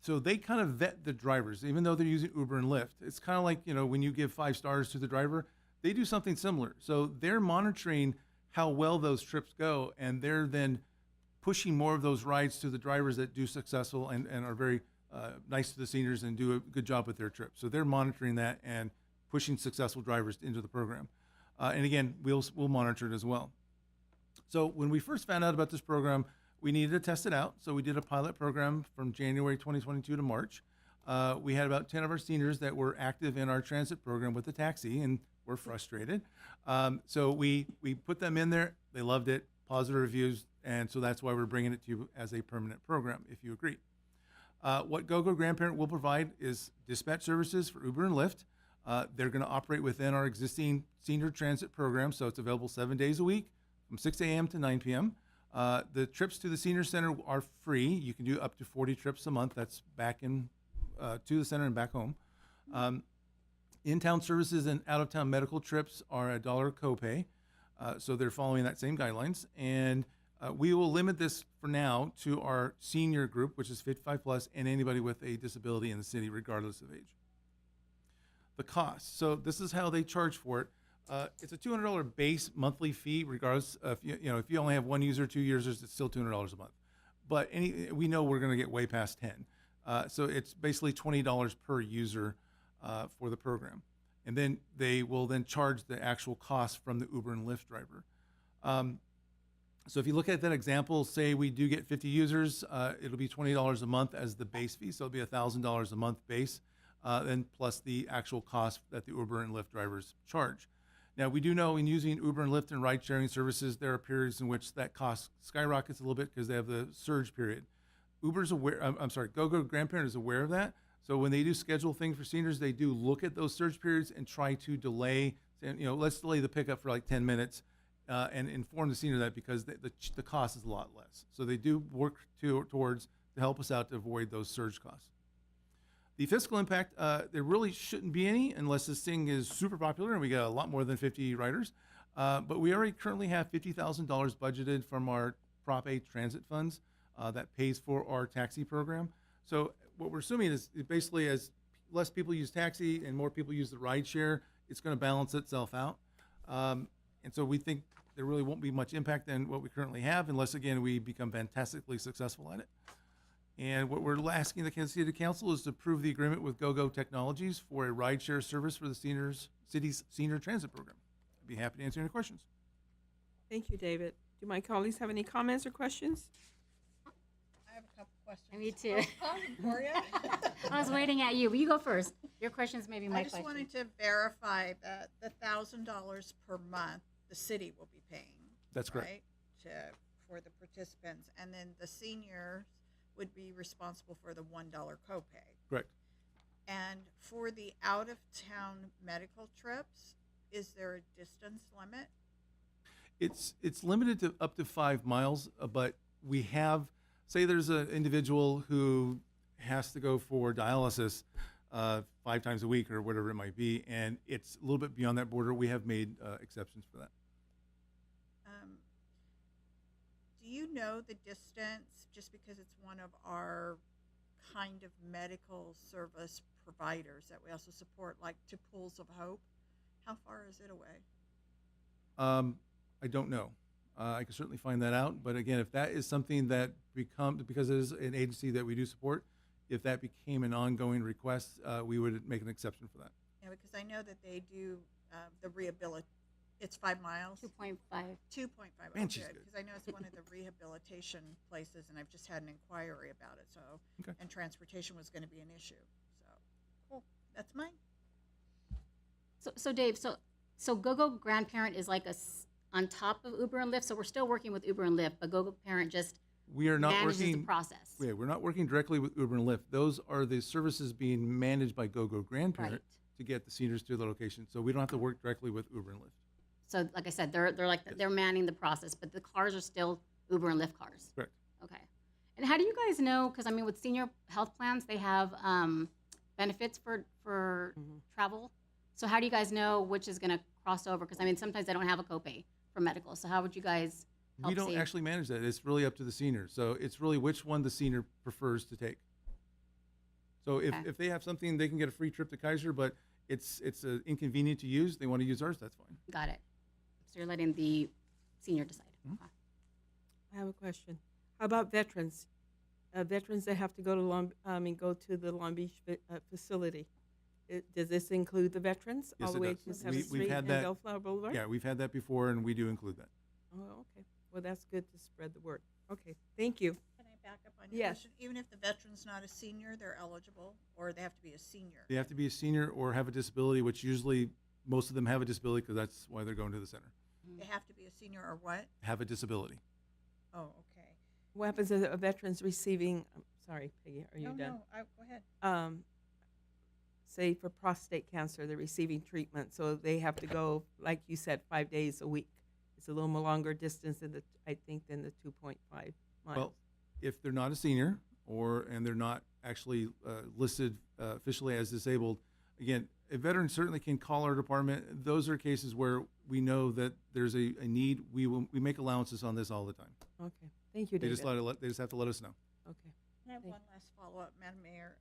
So they kind of vet the drivers, even though they're using Uber and Lyft. It's kind of like, when you give 5 stars to the driver, they do something similar. So they're monitoring how well those trips go, and they're then pushing more of those rides to the drivers that do successful and are very nice to the seniors and do a good job with their trips. So they're monitoring that and pushing successful drivers into the program. And again, we'll monitor it as well. So when we first found out about this program, we needed to test it out. So we did a pilot program from January 2022 to March. We had about 10 of our seniors that were active in our transit program with the taxi and were frustrated. So we put them in there. They loved it, positive reviews. And so that's why we're bringing it to you as a permanent program, if you agree. What GoGo Grandparent will provide is dispatch services for Uber and Lyft. They're going to operate within our existing senior transit program. So it's available 7 days a week from 6 a.m. to 9 p.m. The trips to the senior center are free. You can do up to 40 trips a month. That's back in to the center and back home. In-town services and out-of-town medical trips are $1 copay. So they're following that same guidelines. And We will limit this for now to our senior group, which is 55 plus, and anybody with a disability in the city, regardless of age. The cost. So this is how they charge for it. It's a $200 base monthly fee, regardless of, if you only have 1 user, 2 users, it's still $200 a month. But we know we're going to get way past 10. So it's basically $20 per user for the program. And then they will then charge the actual cost from the Uber and Lyft driver. So if you look at that example, say we do get 50 users, it'll be $20 a month as the base fee. So it'll be $1,000 a month base, then plus the actual cost that the Uber and Lyft drivers charge. Now, we do know in using Uber and Lyft and ride-sharing services, there are periods in which that cost skyrockets a little bit because they have the surge period. Uber's aware, GoGo Grandparent is aware of that. So when they do schedule things for seniors, they do look at those surge periods and try to delay, let's delay the pickup for like 10 minutes and inform the senior that because the cost is a lot less. So they do work towards to help us out to avoid those surge costs. The fiscal impact, there really shouldn't be any unless this thing is super popular and we got a lot more than 50 riders. But we already currently have $50,000 budgeted from our Prop A transit funds that pays for our taxi program. So what we're assuming is basically as less people use taxi and more people use the ride share, it's going to balance itself out. And so we think there really won't be much impact than what we currently have unless, again, we become fantastically successful at it. And what we're asking the Kansas City Council is to approve the agreement with GoGo Technologies for a rideshare service for the city's senior transit program. I'd be happy to answer any questions. Thank you, David. Do my colleagues have any comments or questions? I have a couple questions. Me too. Gloria? I was waiting at you, but you go first. Your questions may be my I just question. wanted to verify that the $1,000 per month the city will be paying. That's correct. Right, for the participants, and then the seniors would be responsible for the $1 copay. Correct. And for the out-of-town medical trips, is there a distance limit? It's limited to up to 5 miles, but we have, say there's an individual who has to go for dialysis 5 times a week or whatever it might be, and it's a little bit beyond that border. We have made exceptions for that. Do you know the distance, just because it's one of our kind of medical service providers that we also support, like to Pools of Hope? How far is it away? I don't know. I can certainly find that out. But again, if that is something that because it is an agency that we do support, if that became an ongoing request, we would make an exception for that. Yeah, because I know that they do the rehabilitation. It's 5 miles. 2.5. 2.5. Man, she's good. Because I know it's one of the rehabilitation places, and I've just had an inquiry about it. So, Okay. And transportation was going to be an issue. So, cool. That's mine. So Dave, so GoGo Grandparent is like on top of Uber and Lyft. So we're still working with Uber and Lyft, but GoGo Parent just We are not manages working. the process. Yeah, we're not working directly with Uber and Lyft. Those are the services being managed by GoGo Grandparent Right. to get the seniors to the location. So we don't have to work directly with Uber and Lyft. So like I said, they're manning the process, but the cars are still Uber and Lyft cars. Correct. Okay. And how do you guys know? Because I mean, with senior health plans, they have benefits for travel. So how do you guys know which is going to cross over? Because I mean, sometimes they don't have a copay for medical. So how would you guys help We don't see? actually manage that. It's really up to the senior. So it's really which one the senior prefers to take. So if they have something, they can get a free trip to Kaiser, but it's inconvenient to use, they want to use ours, that's fine. Got it. So you're letting the senior decide. Mm-hmm. Okay. I have a question. How about veterans? Veterans that have to go to go to the Long Beach facility. Does this include the veterans Yes, all the it way does. to 7th Street and Bellflower Boulevard? Yeah, we've had that before, and we do include that. Oh, okay. Well, that's good to spread the word. Okay, thank you. Can I back up on your Yes. question? Even if the veteran's not a senior, they're eligible, or they have to be a senior? They have to be a senior or have a disability, which usually most of them have a disability because that's why they're going to the center. They have to be a senior or what? Have a disability. Oh, okay. What happens if a veteran's receiving, sorry, Peggy, are you done? No, go ahead. Say for prostate cancer, they're receiving treatment, so they have to go, like you said, 5 days a week. It's a little more longer distance than I think than the 2.5 miles. Well, if they're not a senior and they're not actually listed officially as disabled, again, a veteran certainly can call our department. Those are cases where we know that there's a need. We make allowances on this all the time. Okay, thank you, They David. they just have to let us know. Okay. I have one last follow-up, Madam Mayor.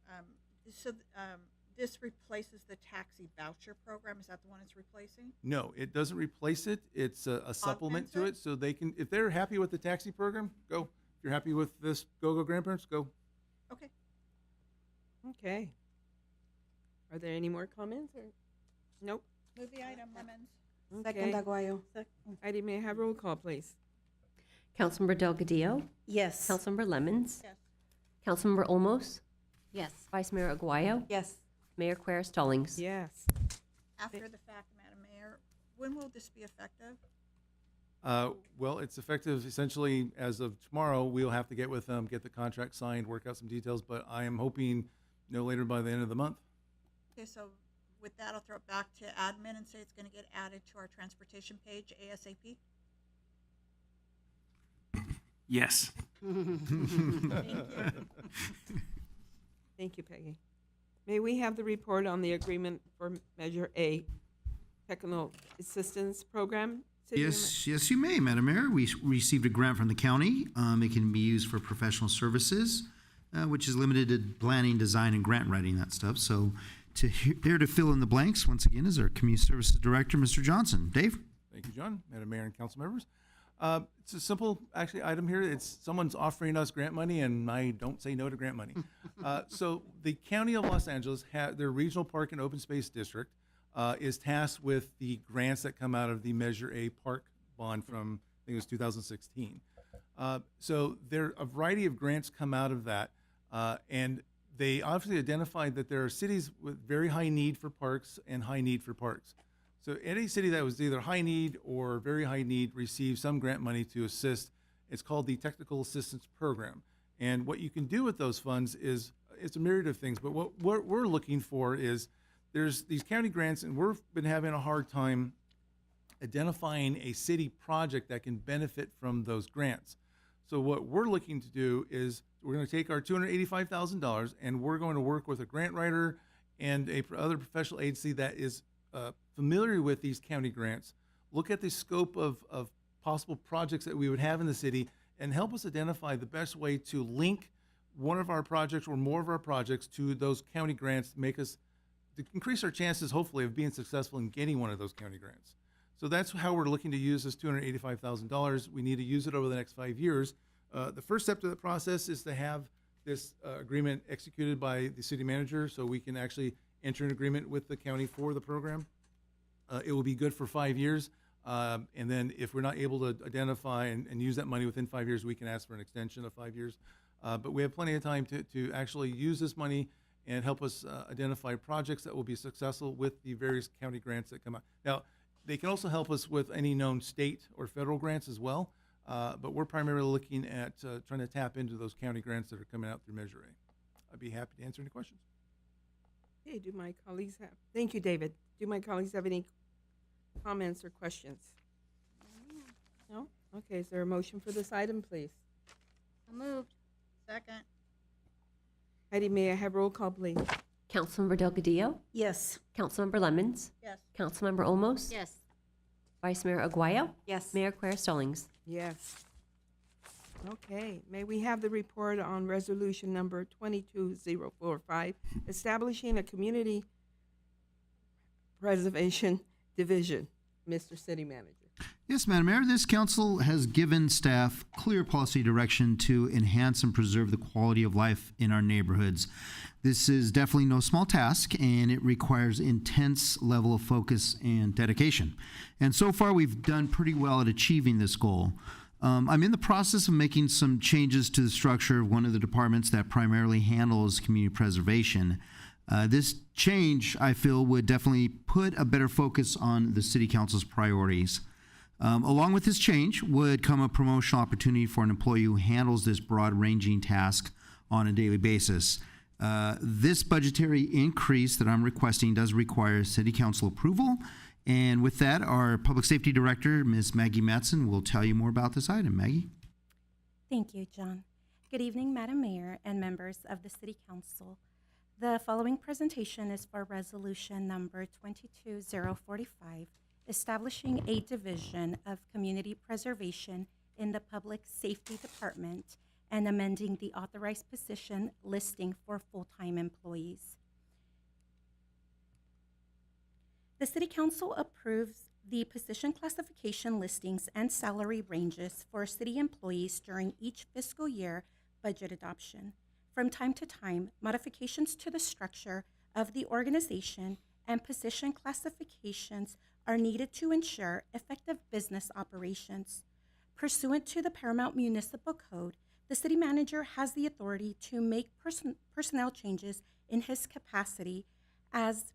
This replaces the taxi voucher program. Is that the one it's replacing? No, it doesn't replace it. It's a supplement to it. So they can, if they're happy with the taxi program, go. If you're happy with this Go Grandparents, go. Okay. Okay. Are there any more comments or? Nope. Move the item, Lemons. Second, Okay. Aguayo. Heidi, may I have roll call, please? Councilmember Delgadillo? Yes. Councilmember Lemons? Yes. Councilmember Olmos? Yes. Vice Mayor Aguayo? Yes. Mayor Quer Stallings? Yes. After the fact, Madam Mayor, when will this be effective? Well, it's effective essentially as of tomorrow. We'll have to get with them, get the contract signed, work out some details, but I am hoping no later by the end of the month. Okay, so with that, I'll throw it back to admin and say it's going to get added to our transportation page ASAP. Yes. Thank you, Peggy. May we have the report on the agreement for Measure A, Technical Assistance Program? City Yes, you may, Madam Mayor. We received a grant from the county. It can be used for professional services, which is limited to planning, design, and grant writing, that stuff. So here to fill in the blanks, once again, is our Community Services Director, Mr. Johnson. Dave? Thank you, John, Madam Mayor and council members. It's a simple, actually, item here. It's someone's offering us grant money, and I don't say no to grant money. So the County of Los Angeles, their Regional Park and Open Space District, is tasked with the grants that come out of the Measure A Park bond from, I think it was 2016. So there a variety of grants come out of that, and they obviously identified that there are cities with very high need for parks and high need for parks. So any city that was either high need or very high need received some grant money to assist. It's called the Technical Assistance Program. And what you can do with those funds is, it's a myriad of things, but what we're looking for is, there's these county grants, and we've been having a hard time identifying a city project that can benefit from those grants. So what we're looking to do is, we're going to take our $285,000 and we're going to work with a grant writer and other professional agency that is familiar with these county grants, look at the scope of possible projects that we would have in the city, and help us identify the best way to link one of our projects or more of our projects to those county grants to increase our chances, hopefully, of being successful in getting one of those county grants. So that's how we're looking to use this $285,000. We need to use it over the next 5 years. The first step to the process is to have this agreement executed by the city manager, so we can actually enter an agreement with the county for the program. It will be good for 5 years. And then if we're not able to identify and use that money within 5 years, we can ask for an extension of 5 years. But we have plenty of time to actually use this money and help us identify projects that will be successful with the various county grants that come out. Now, they can also help us with any known state or federal grants as well, but we're primarily looking at trying to tap into those county grants that are coming out through Measure A. I'd be happy to answer any questions. Okay, do my colleagues have, thank you, David. Do my colleagues have any comments or questions? No? Okay, is there a motion for this item, please? So moved. Second. Heidi, may I have roll call, please? Councilmember Delgadillo? Yes. Councilmember Lemons? Yes. Councilmember Olmos? Yes. Vice Mayor Aguayo? Yes. Mayor Quer Stallings? Yes. Okay, may we have the report on resolution number 22045, establishing a community preservation division. Mr. City Manager. Yes, Madam Mayor, this council has given staff clear policy direction to enhance and preserve the quality of life in our neighborhoods. This is definitely no small task, and it requires intense level of focus and dedication. And so far, we've done pretty well at achieving this goal. I'm in the process of making some changes to the structure of one of the departments that primarily handles community preservation. This change, I feel, would definitely put a better focus on the City Council's priorities. Along with this change would come a promotional opportunity for an employee who handles this broad-ranging task on a daily basis. This budgetary increase that I'm requesting does require City Council approval. And with that, our Public Safety Director, Ms. Maggie Matson, will tell you more about this item. Maggie? Thank you, John. Good evening, Madam Mayor and members of the City Council. The following presentation is for resolution number 22045, establishing a division of community preservation in the Public Safety Department and amending the authorized position listing for full-time employees. The City Council approves the position classification listings and salary ranges for city employees during each fiscal year budget adoption. From time to time, modifications to the structure of the organization and position classifications are needed to ensure effective business operations. Pursuant to the Paramount Municipal Code, the city manager has the authority to make personnel changes in his capacity as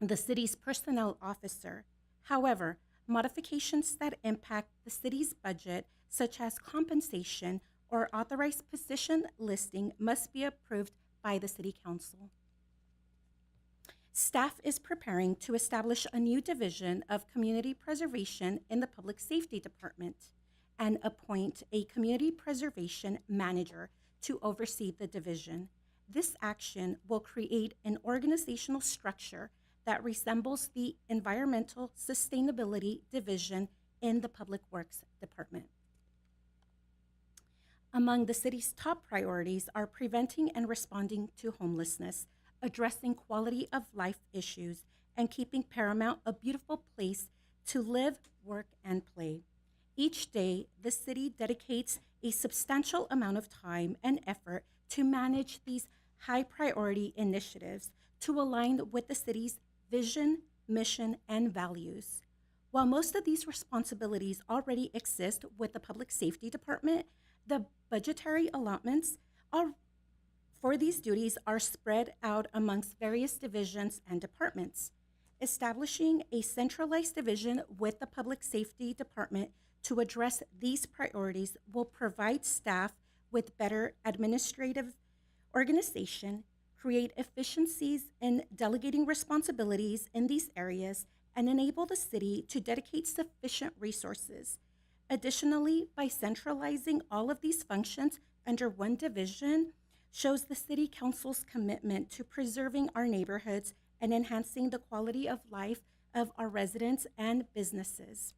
the city's personnel officer. However, modifications that impact the city's budget, such as compensation or authorized position listing, must be approved by the City Council. Staff is preparing to establish a new division of community preservation in the Public Safety Department and appoint a community preservation manager to oversee the division. This action will create an organizational structure that resembles the Environmental Sustainability Division in the Public Works Department. Among the city's top priorities are preventing and responding to homelessness, addressing quality of life issues, and keeping Paramount a beautiful place to live, work, and play. Each day, the city dedicates a substantial amount of time and effort to manage these high-priority initiatives to align with the city's vision, mission, and values. While most of these responsibilities already exist with the Public Safety Department, the budgetary allotments for these duties are spread out amongst various divisions and departments. Establishing a centralized division with the Public Safety Department to address these priorities will provide staff with better administrative organization, create efficiencies in delegating responsibilities in these areas, and enable the city to dedicate sufficient resources. Additionally, by centralizing all of these functions under one division shows the City Council's commitment to preserving our neighborhoods and enhancing the quality of life of our residents and businesses.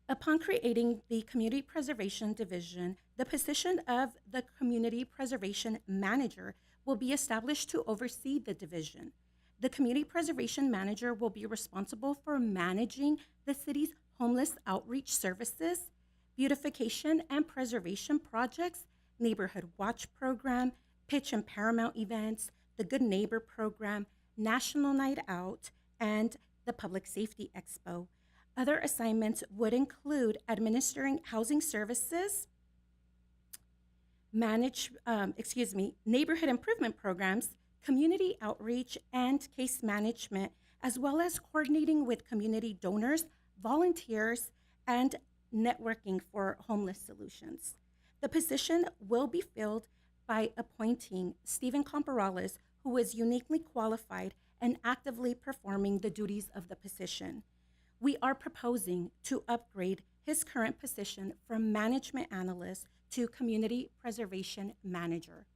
Upon creating the Community Preservation Division, the position of the Community Preservation Manager will be established to oversee the division. The Community Preservation Manager will be responsible for managing the city's homeless outreach services, beautification and preservation projects, Neighborhood Watch Program, Pitch and Paramount events, the Good Neighbor Program, National Night Out, and the Public Safety Expo. Other assignments would include administering housing services, neighborhood improvement programs, community outreach, and case management, as well as coordinating with community donors, volunteers, and networking for homeless solutions. The position will be filled by appointing Stephen Comparales, who is uniquely qualified and actively performing the duties of the position. We are proposing to upgrade his current position from management analyst to community preservation manager.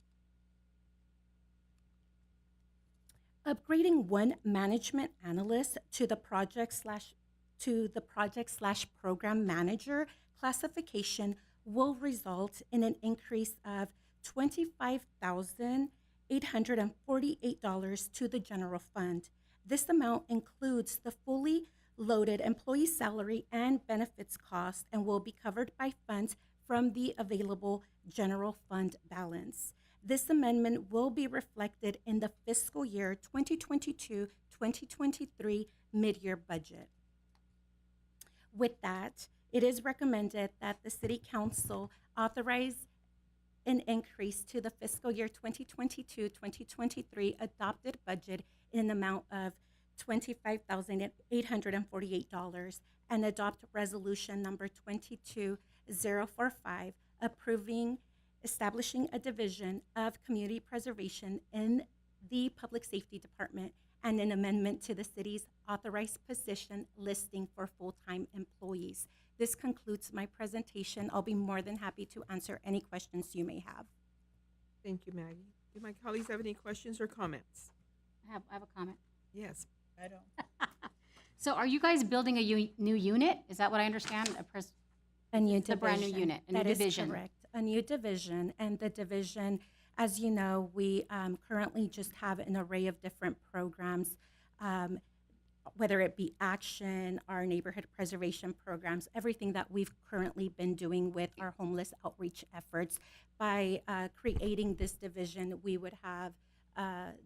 Upgrading one management analyst to the project/program manager classification will result in an increase of $25,848 to the general fund. This amount includes the fully loaded employee salary and benefits cost and will be covered by funds from the available general fund balance. This amendment will be reflected in the fiscal year 2022-2023 mid-year budget. With that, it is recommended that the City Council authorize an increase to the fiscal year 2022-2023 adopted budget in an amount of $25,848 and adopt resolution number 22045 establishing a division of community preservation in the Public Safety Department and an amendment to the city's authorized position listing for full-time employees. This concludes my presentation. I'll be more than happy to answer any questions you may have. Thank you, Maggie. Do my colleagues have any questions or comments? I have a comment. Yes. I don't. So are you guys building a new unit? Is that what I understand? A new It's a brand new division. unit, a new That is division. correct. A new division, and the division, as you know, we currently just have an array of different programs, whether it be action, our neighborhood preservation programs, everything that we've currently been doing with our homeless outreach efforts. By creating this division, we would have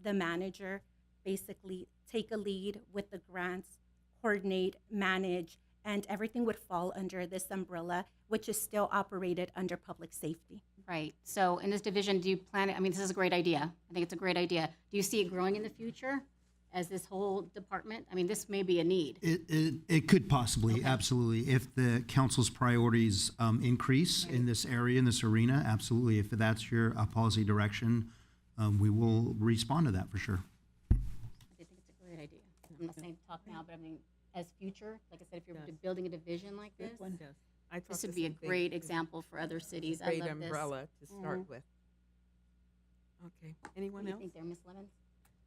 the manager basically take a lead with the grants, coordinate, manage, and everything would fall under this umbrella, which is still operated under public safety. Right. So in this division, do you plan it? I mean, this is a great idea. I think it's a great idea. Do you see it growing in the future as this whole department? I mean, this may be a need. It could possibly, absolutely. If the council's priorities increase in this area, in this arena, absolutely. If that's your policy direction, we will respond to that for sure. I think it's a great idea. I'm not saying talk now, but I mean, as future, like I said, if you're building a division like this, this would be a great example for other cities. I Great love this. umbrella to start with. Okay. Anyone What do you else? think there, Ms. Levens?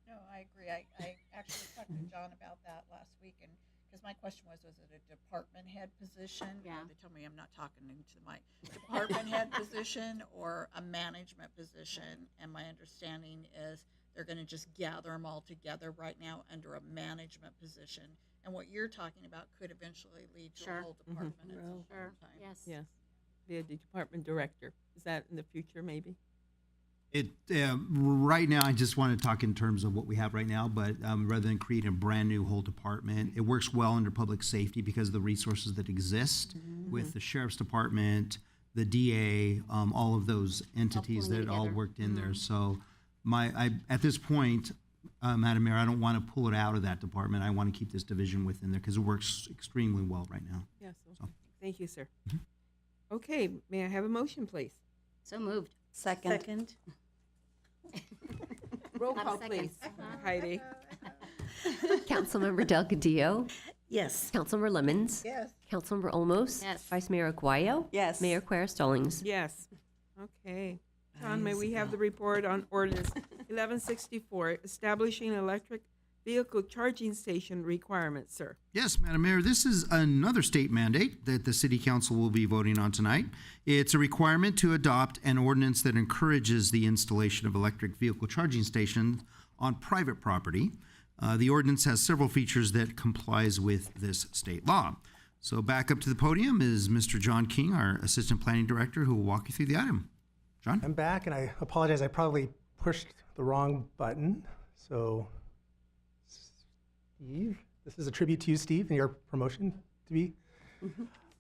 No, I agree. I actually talked to John about that last week, and because my question was it a department head position? Yeah. They told me I'm not talking into the mic. Department head position or a management position? And my understanding is they're going to just gather them all together right now under a management position. And what you're talking about could eventually lead to Sure. a whole department at some point Sure. in time. Yes. Yes. Be a department director. Is that in the future, maybe? Right now, I just want to talk in terms of what we have right now, but rather than create a brand new whole department, it works well under public safety because of the resources that exist with the sheriff's department, the DA, all of those entities pulling that all together. worked in there. So at this point, Madam Mayor, I don't want to pull it out of that department. I want to keep this division within there because it works extremely well right now. Yes. Okay. Thank you, sir. Okay. May I have a motion, please? So moved. Second. Roll Not a call, second. please. Heidi. Councilmember Delgadillo, Yes. Councilmember Lemons, Yes. Councilmember Olmos, Yes. Vice Mayor Aguayo, Yes. Mayor Quer Stallings. Yes. Okay. John, may we have the report on ordinance 1164, establishing electric vehicle charging station requirements, sir? Yes, Madam Mayor, this is another state mandate that the City Council will be voting on tonight. It's a requirement to adopt an ordinance that encourages the installation of electric vehicle charging stations on private property. The ordinance has several features that complies with this state law. So back up to the podium is Mr. John King, our Assistant Planning Director, who will walk you through the item. John? I'm back, and I apologize. I probably pushed the wrong button. So, Steve, this is a tribute to you, Steve, and your promotion to be.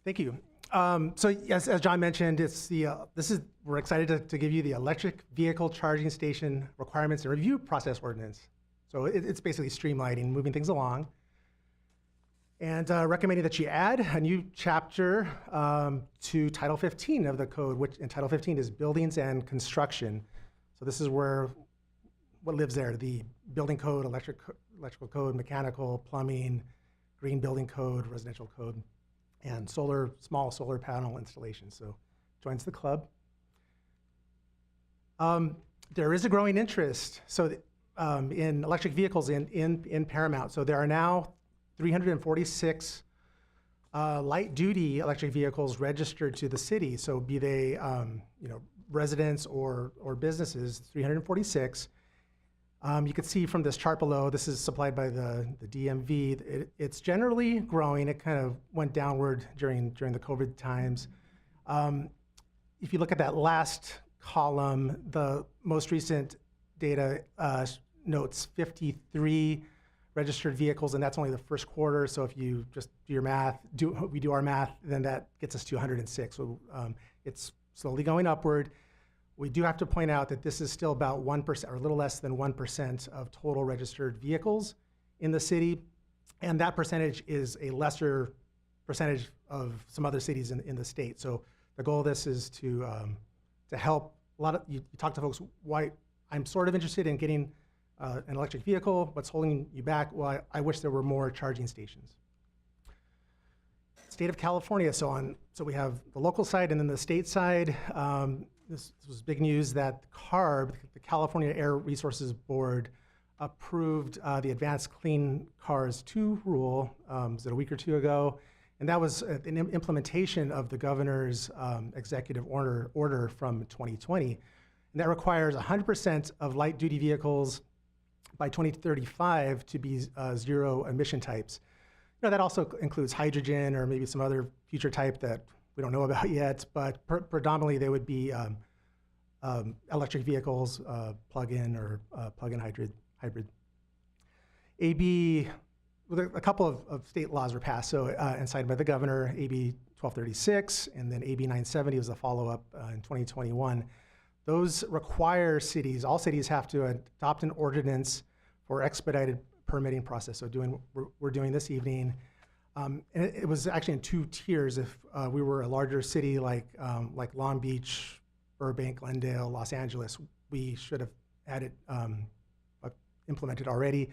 Thank you. So, yes, as John mentioned, it's we're excited to give you the electric vehicle charging station requirements and review process ordinance. So it's basically streamlining, moving things along, and recommending that you add a new chapter to Title 15 of the code, which in Title 15 is buildings and construction. So this is what lives there: the building code, electrical code, mechanical, plumbing, green building code, residential code, and small solar panel installation. So joins the club. There is a growing interest in electric vehicles in Paramount. So there are now 346 light-duty electric vehicles registered to the city. So be they residents or businesses, 346. You can see from this chart below, this is supplied by the DMV. It's generally growing. It kind of went downward during the COVID times. If you look at that last column, the most recent data notes 53 registered vehicles, and that's only the first quarter. So if you just do your math, we do our math, then that gets us to 106. So it's slowly going upward. We do have to point out that this is still about 1% or a little less than 1% of total registered vehicles in the city. And that percentage is a lesser percentage of some other cities in the state. So the goal of this is to help you talk to folks why I'm sort of interested in getting an electric vehicle. What's holding you back? Well, I wish there were more charging stations. State of California, so we have the local side and then the state side. this was big news that CARB, the California Air Resources Board, approved the Advanced Clean Cars 2 rule, was it a week or two ago? And that was an implementation of the governor's executive order from 2020. And that requires 100% of light duty vehicles by 2035 to be zero emission types. You know, that also includes hydrogen or maybe some other future type that we don't know about yet, but predominantly they would be electric vehicles, plug-in or plug-in hybrid. A couple of state laws were passed, so and signed by the governor, AB 1236, and then AB 970 was a follow-up in 2021. Those require cities, all cities have to adopt an ordinance for expedited permitting process. So we're doing this evening. And it was actually in 2 tiers. If we were a larger city like Long Beach, Burbank, Glendale, Los Angeles, we should have had it implemented already.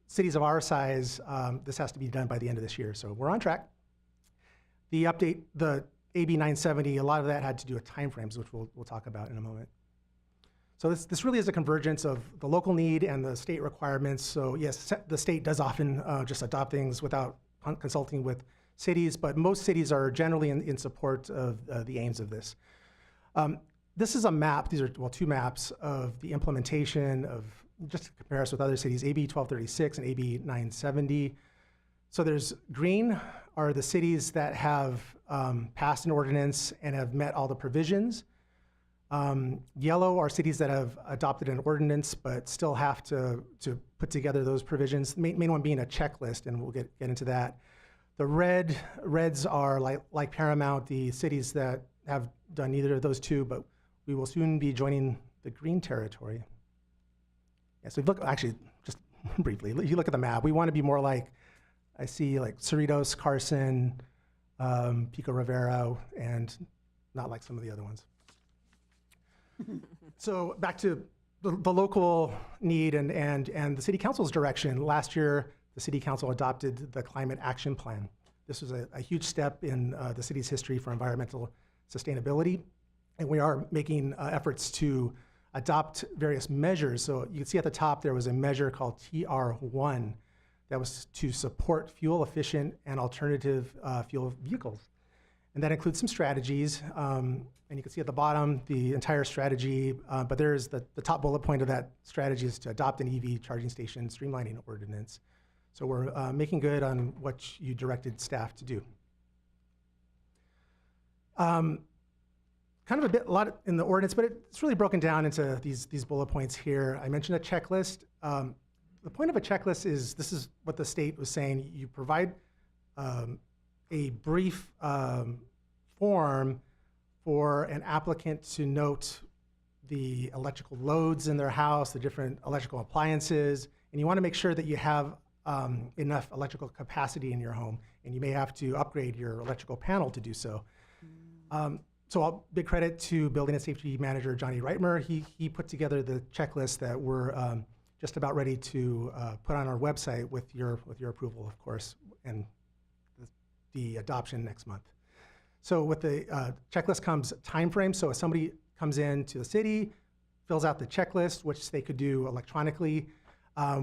Cities of our size, this has to be done by the end of this year. So we're on track. The update, the AB 970, a lot of that had to do with timeframes, which we'll talk about in a moment. So this really is a convergence of the local need and the state requirements. So yes, the state does often just adopt things without consulting with cities, but most cities are generally in support of the aims of this. This is a map, these are, well, 2 maps of the implementation of, just to compare us with other cities, AB 1236 and AB 970. So there's green are the cities that have passed an ordinance and have met all the provisions. Yellow are cities that have adopted an ordinance but still have to put together those provisions. Main one being a checklist, and we'll get into that. The reds are like Paramount, the cities that have done neither of those 2, but we will soon be joining the green territory. Yeah, so look, actually, just briefly, you look at the map, we want to be more like, I see like Cerritos, Carson, Pico Rivera, and not like some of the other ones. So back to the local need and the city council's direction. Last year, the city council adopted the Climate Action Plan. This was a huge step in the city's history for environmental sustainability. And we are making efforts to adopt various measures. So you can see at the top, there was a measure called TR1 that was to support fuel efficient and alternative fuel vehicles. And that includes some strategies. And you can see at the bottom the entire strategy, but there's the top bullet point of that strategy is to adopt an EV charging station streamlining ordinance. So we're making good on what you directed staff to do. Kind of a lot in the ordinance, but it's really broken down into these bullet points here. I mentioned a checklist. The point of a checklist is, this is what the state was saying, you provide a brief form for an applicant to note the electrical loads in their house, the different electrical appliances, and you want to make sure that you have enough electrical capacity in your home, and you may have to upgrade your electrical panel to do so. So big credit to Building and Safety Manager Johnny Reitmer. He put together the checklist that we're just about ready to put on our website with your approval, of course, and the adoption next month. So with the checklist comes time frame. So if somebody comes in to the city, fills out the checklist, which they could do electronically,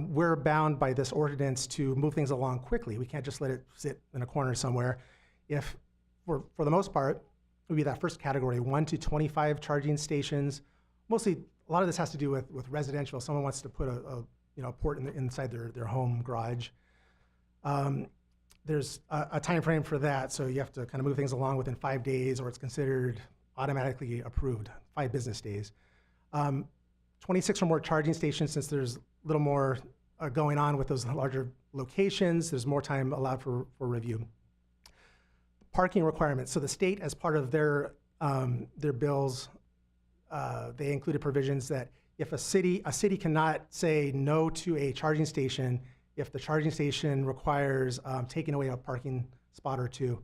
we're bound by this ordinance to move things along quickly. We can't just let it sit in a corner somewhere. If, for the most part, it would be that first category, 1 to 25 charging stations. Mostly, a lot of this has to do with residential. Someone wants to put a port inside their home garage. There's a time frame for that, so you have to kind of move things along within 5 days, or it's considered automatically approved, 5 business days. 26 or more charging stations, since there's a little more going on with those larger locations, there's more time allowed for review. Parking requirements. So the state, as part of their bills, they included provisions that if a city cannot say no to a charging station if the charging station requires taking away a parking spot or 2,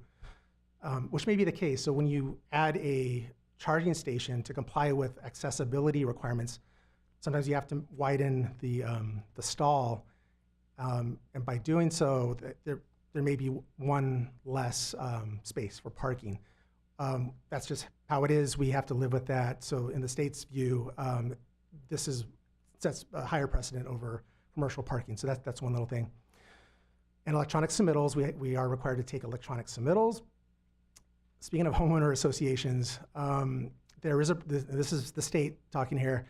which may be the case. So when you add a charging station to comply with accessibility requirements, sometimes you have to widen the stall, and by doing so, there may be one less space for parking. That's just how it is. We have to live with that. So in the state's view, this sets a higher precedent over commercial parking. So that's one little thing. And electronic submittals, we are required to take electronic submittals. Speaking of homeowner associations, this is the state talking here.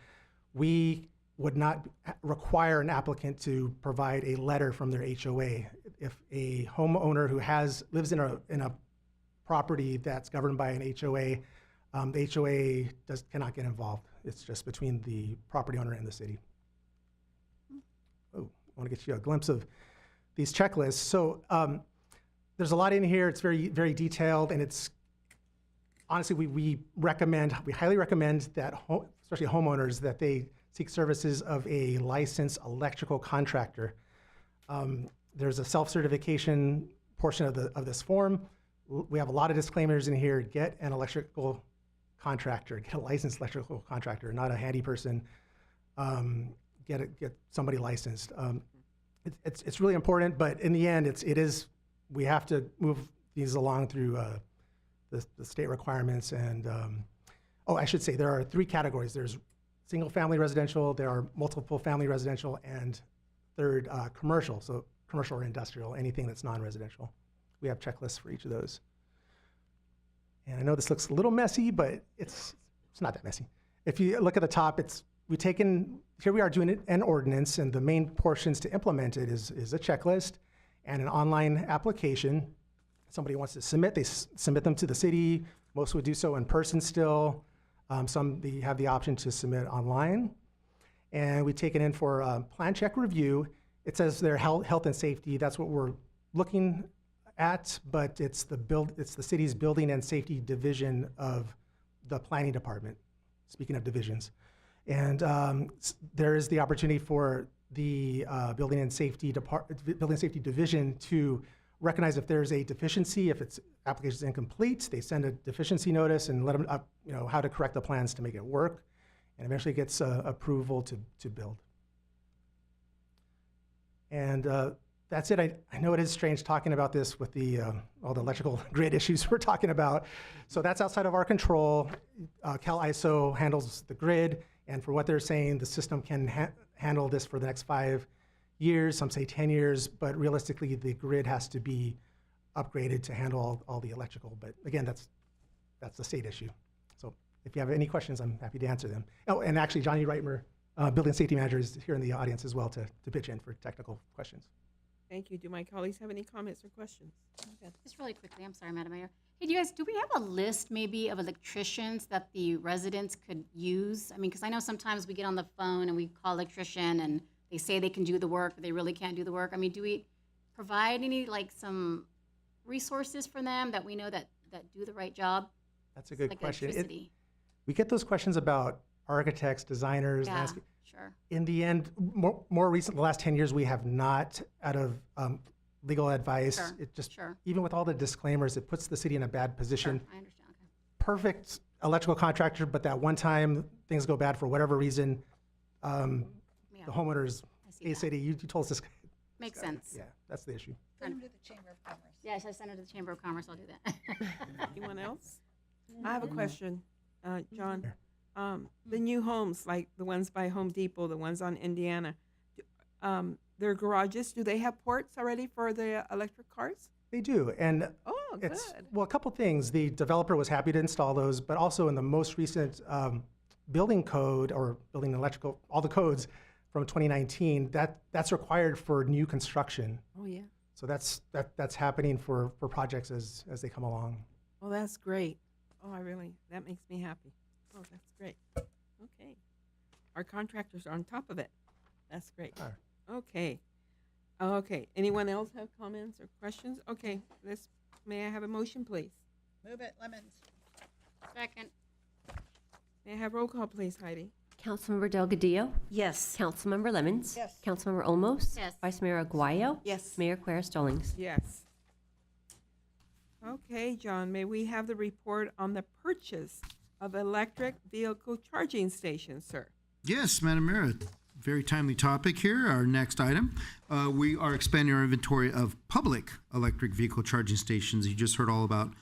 We would not require an applicant to provide a letter from their HOA. If a homeowner who lives in a property that's governed by an HOA, the HOA cannot get involved. It's just between the property owner and the city. Oh, I want to get you a glimpse of these checklists. So there's a lot in here. It's very, very detailed, and it's honestly, we highly recommend that, especially homeowners, that they seek services of a licensed electrical contractor. There's a self-certification portion of this form. We have a lot of disclaimers in here. Get an electrical contractor, get a licensed electrical contractor, not a handy person. Get somebody licensed. It's really important, but in the end, we have to move these along through the state requirements. And I should say there are 3 categories. There's single-family residential, there are multiple-family residential, and third, commercial. So commercial or industrial, anything that's non-residential. We have checklists for each of those. And I know this looks a little messy, but it's not that messy. If you look at the top, here we are doing an ordinance, and the main portions to implement it is a checklist and an online application. Somebody wants to submit, they submit them to the city. Most would do so in person still. Some they have the option to submit online. And we take it in for a plan check review. It says their health and safety. That's what we're looking at, but it's the city's building and safety division of the planning department, speaking of divisions. And there is the opportunity for the building and safety division to recognize if there's a deficiency, if its application is incomplete. They send a deficiency notice and let them how to correct the plans to make it work, and eventually gets approval to build. And that's it. I know it is strange talking about this with all the electrical grid issues we're talking about. So that's outside of our control. Cal ISO handles the grid, and for what they're saying, the system can handle this for the next 5 years, some say 10 years, but realistically, the grid has to be upgraded to handle all the electrical. But again, that's the state issue. So if you have any questions, I'm happy to answer them. Oh, and actually, Johnny Reitmer, Building Safety Manager, is here in the audience as well to pitch in for technical questions. Thank you. Do my colleagues have any comments or questions? Just really quickly, I'm sorry, Madam Mayor. Hey, do we have a list maybe of electricians that the residents could use? I mean, because I know sometimes we get on the phone and we call electrician and they say they can do the work, but they really can't do the work. I mean, do we provide any, some resources for them that we know that do the right job? That's a good question. Electricity. We get those questions about architects, designers. Yeah, sure. In the end, more recent, the last 10 years, we have not, out of legal advice, Sure, it just, sure. even with all the disclaimers, it puts the city in a bad position. Sure, I understand. Okay. Perfect electrical contractor, but that one time things go bad for whatever reason, Yeah, the homeowners, I see hey, that. Sadie, you told us this. Makes sense. Yeah, that's the issue. Send them to the Chamber of Commerce. Yes, I sent it to the Chamber of Commerce. I'll do that. Anyone else? I have a question, John. The new homes, like the ones by Home Depot, the ones on Indiana, their garages, do they have ports already for the electric cars? They do, and Oh, it's, good. well, a couple things. The developer was happy to install those, but also in the most recent building code or building electrical, all the codes from 2019, that's required for new construction. Oh, yeah. So that's happening for projects as they come along. Oh, that's great. Oh, that makes me happy. Oh, that's great. Okay. Our contractors are on top of it. That's great. All right. Okay. Okay. Anyone else have comments or questions? Okay. May I have a motion, please? Move it, Lemons. Second. May I have roll call, please, Heidi? Councilmember Delgadillo? Yes. Councilmember Lemons? Yes. Councilmember Olmos? Yes. Vice Mayor Aguayo? Yes. Mayor Quer Stallings? Yes. Okay, John, may we have the report on the purchase of electric vehicle charging stations, sir? Yes, Madam Mayor, very timely topic here. Our next item, we are expanding our inventory of public electric vehicle charging stations. You just heard all about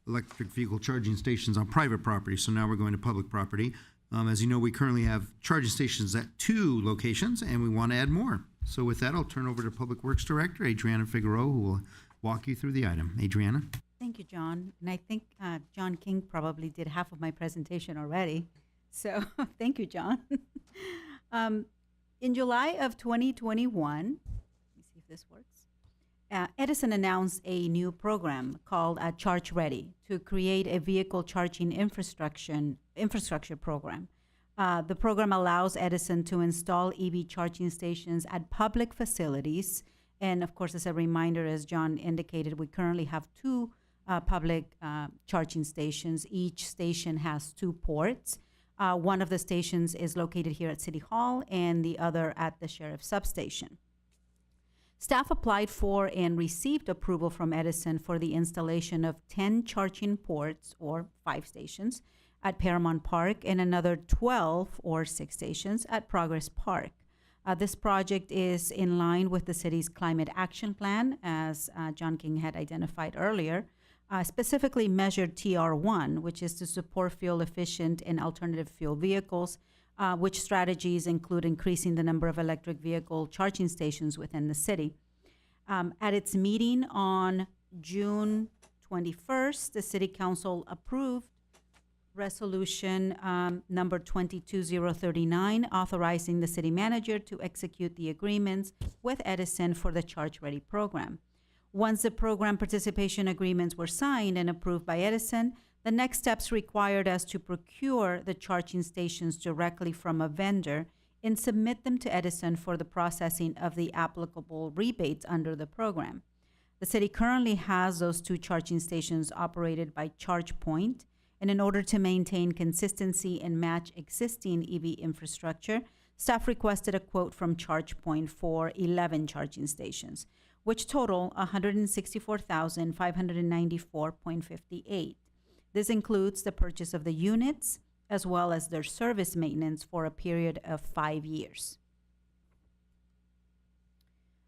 electric vehicle charging stations on private property. So now we're going to public property. As you know, we currently have charging stations at 2 locations, and we want to add more. So with that, I'll turn over to Public Works Director Adriana Figueroa, who will walk you through the item. Adriana? Thank you, John. And I think John King probably did half of my presentation already. So thank you, John. In July of 2021, let me see if this works. Edison announced a new program called Charge Ready to create a vehicle charging infrastructure program. The program allows Edison to install EV charging stations at public facilities. And of course, as a reminder, as John indicated, we currently have 2 public charging stations. Each station has 2 ports. One of the stations is located here at City Hall and the other at the Sheriff's Substation. Staff applied for and received approval from Edison for the installation of 10 charging ports, or 5 stations, at Paramount Park and another 12, or 6 stations, at Progress Park. This project is in line with the city's climate action plan, as John King had identified earlier, specifically measured TR1, which is to support fuel-efficient and alternative fuel vehicles, which strategies include increasing the number of electric vehicle charging stations within the city. At its meeting on June 21st, the City Council approved Resolution number 22039, authorizing the city manager to execute the agreements with Edison for the Charge Ready program. Once the program participation agreements were signed and approved by Edison, the next steps required us to procure the charging stations directly from a vendor and submit them to Edison for the processing of the applicable rebates under the program. The city currently has those 2 charging stations operated by ChargePoint, and in order to maintain consistency and match existing EV infrastructure, staff requested a quote from ChargePoint for 11 charging stations, which total $164,594.58. This includes the purchase of the units as well as their service maintenance for a period of 5 years.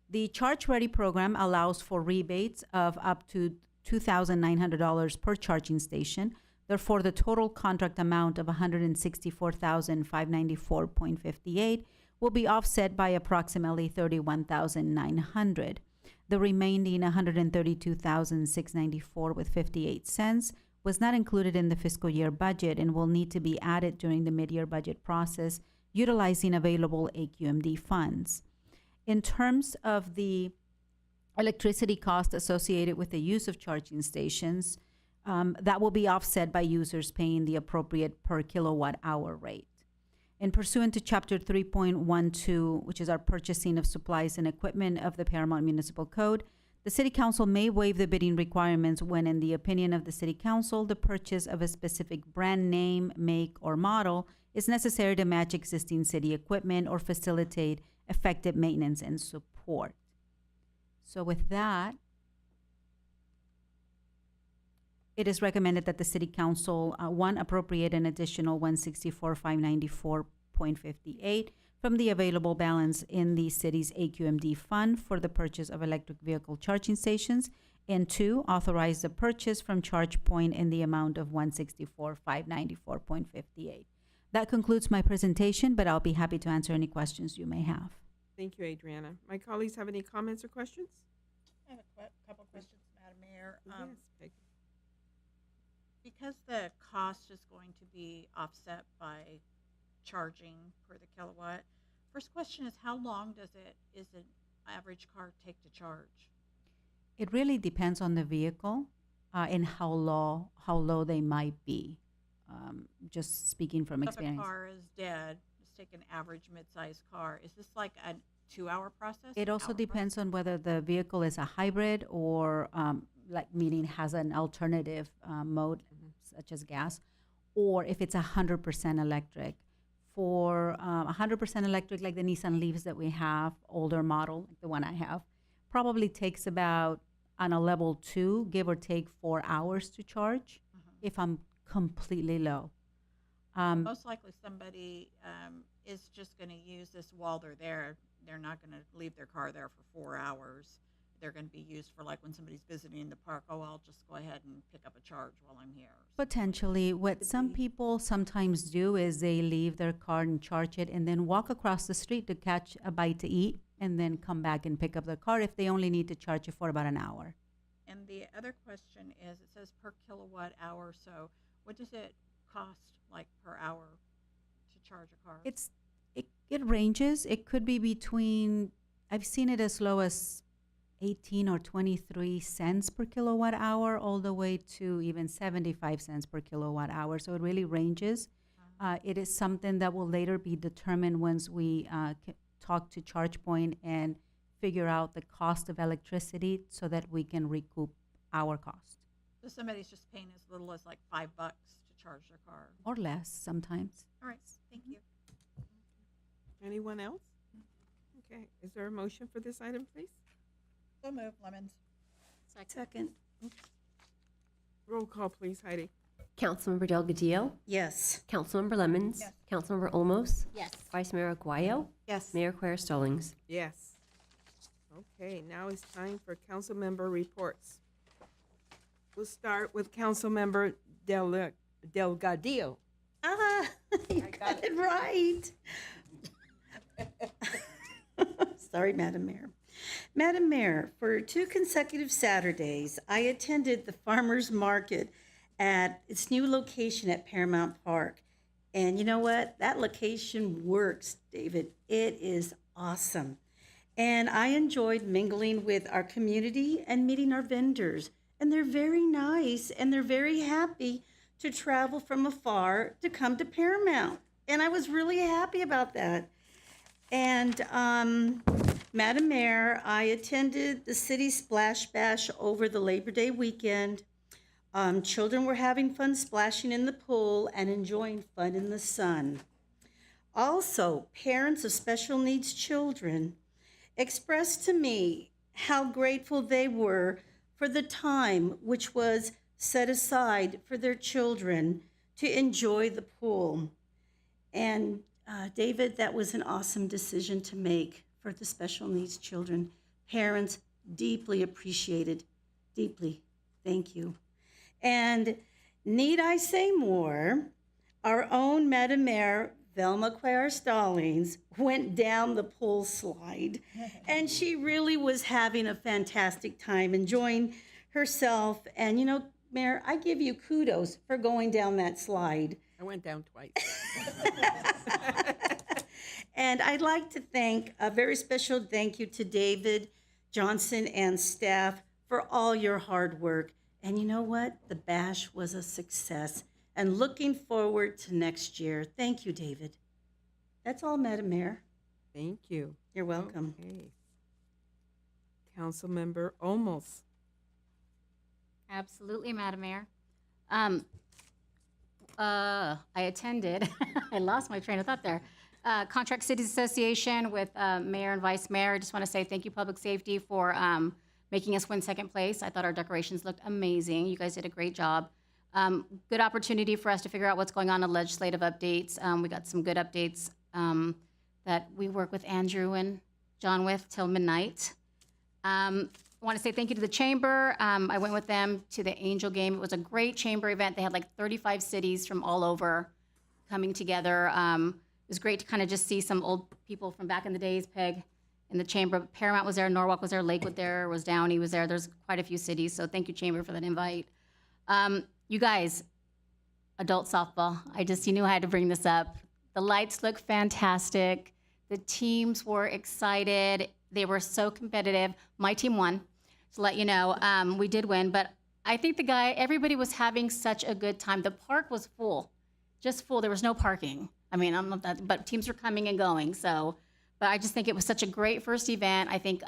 The Charge Ready program allows for rebates of up to $2,900 per charging station. Therefore, the total contract amount of $164,594.58 will be offset by approximately $31,900. The remaining $132,694.58 was not included in the fiscal year budget and will need to be added during the mid-year budget process, utilizing available AQMD funds. In terms of the electricity cost associated with the use of charging stations, that will be offset by users paying the appropriate per kilowatt hour rate. And pursuant to Chapter 3.12, which is our purchasing of supplies and equipment of the Paramount Municipal Code, the City Council may waive the bidding requirements when, in the opinion of the City Council, the purchase of a specific brand name, make, or model is necessary to match existing city equipment or facilitate effective maintenance and support. So with that, it is recommended that the City Council, appropriate an additional $164,594.58 from the available balance in the city's AQMD fund for the purchase of electric vehicle charging stations, and 2, authorize the purchase from ChargePoint in the amount of $164,594.58. That concludes my presentation, but I'll be happy to answer any questions you may have. Thank you, Adriana. My colleagues have any comments or questions? I have a couple questions, Madam Mayor. Yes, Peggy. Because the cost is going to be offset by charging per the kilowatt, first question is how long does an average car take to charge? It really depends on the vehicle and how low they might be. Just speaking from experience. If a car is dead, let's take an average mid-sized car. Is this like a 2-hour process? It also depends on whether the vehicle is a hybrid or meaning has an alternative mode, such as gas, or if it's 100% electric. For 100% electric, like the Nissan Leafs that we have, older model, like the one I have, probably takes about, on a level 2, give or take 4 hours to charge if I'm completely low. Most likely somebody is just going to use this while they're there. They're not going to leave their car there for 4 hours. they're going to be used for, like when somebody's visiting the park, oh, I'll just go ahead and pick up a charge while I'm here. Potentially, what some people sometimes do is they leave their car and charge it and then walk across the street to catch a bite to eat and then come back and pick up their car if they only need to charge it for about an hour. And the other question is, it says per kilowatt hour, so what does it cost, like, per hour to charge a car? It ranges. It could be between, I've seen it as low as 18 or 23 cents per kilowatt hour, all the way to even 75 cents per kilowatt hour. So it really ranges. It is something that will later be determined once we talk to ChargePoint and figure out the cost of electricity so that we can recoup our cost. So somebody's just paying as little as like $5 to charge their car. Or less sometimes. All right, thank you. Anyone else? Okay, is there a motion for this item, please? So move, Lemons. Second. Roll call, please, Heidi. Councilmember Delgadillo? Yes. Councilmember Lemmons? Yes. Councilmember Olmos? Yes. Vice Mayor Aguayo? Yes. Mayor Quer Stallings? Yes. Okay, now it's time for council member reports. We'll start with Councilmember Delgadillo. Ah, you got it right. Sorry, Madam Mayor. Madam Mayor, for 2 consecutive Saturdays, I attended the farmers market at its new location at Paramount Park. And you know what? That location works, David. It is awesome. And I enjoyed mingling with our community and meeting our vendors. And they're very nice and they're very happy to travel from afar to come to Paramount. And I was really happy about that. And Madam Mayor, I attended the city splash bash over the Labor Day weekend. Children were having fun splashing in the pool and enjoying fun in the sun. Also, parents of special needs children expressed to me how grateful they were for the time which was set aside for their children to enjoy the pool. And David, that was an awesome decision to make for the special needs children. Parents deeply appreciated, deeply. Thank you. And need I say more, our own Madam Mayor, Velma Cuellar Stallings, went down the pool slide, and she really was having a fantastic time, enjoying herself. And you know, Mayor, I give you kudos for going down that slide. I went down twice. And I'd like to thank a very special thank you to David Johnson and staff for all your hard work. And you know what? The bash was a success. And looking forward to next year. Thank you, David. That's all, Madam Mayor. Thank you. You're welcome. Okay. Councilmember Olmos. Absolutely, Madam Mayor. I attended, I lost my train of thought there. Contract Cities Association with Mayor and Vice Mayor. I just want to say thank you, Public Safety, for making us win second place. I thought our decorations looked amazing. You guys did a great job. Good opportunity for us to figure out what's going on in legislative updates. We got some good updates that we work with Andrew and John with till midnight. I want to say thank you to the Chamber. I went with them to the Angel Game. It was a great Chamber event. They had like 35 cities from all over coming together. It was great to kind of just see some old people from back in the days, Peg, in the Chamber. Paramount was there, Norwalk was there, Lakewood there, was Downey was there. There's quite a few cities, so thank you, Chamber, for that invite. You guys, adult softball, you knew I had to bring this up. The lights look fantastic. The teams were excited. They were so competitive. My team won, to let you know. We did win, but I think everybody was having such a good time. The park was full, just full. There was no parking. I mean, I'm not that, but teams were coming and going. So, but I just think it was such a great first event. I think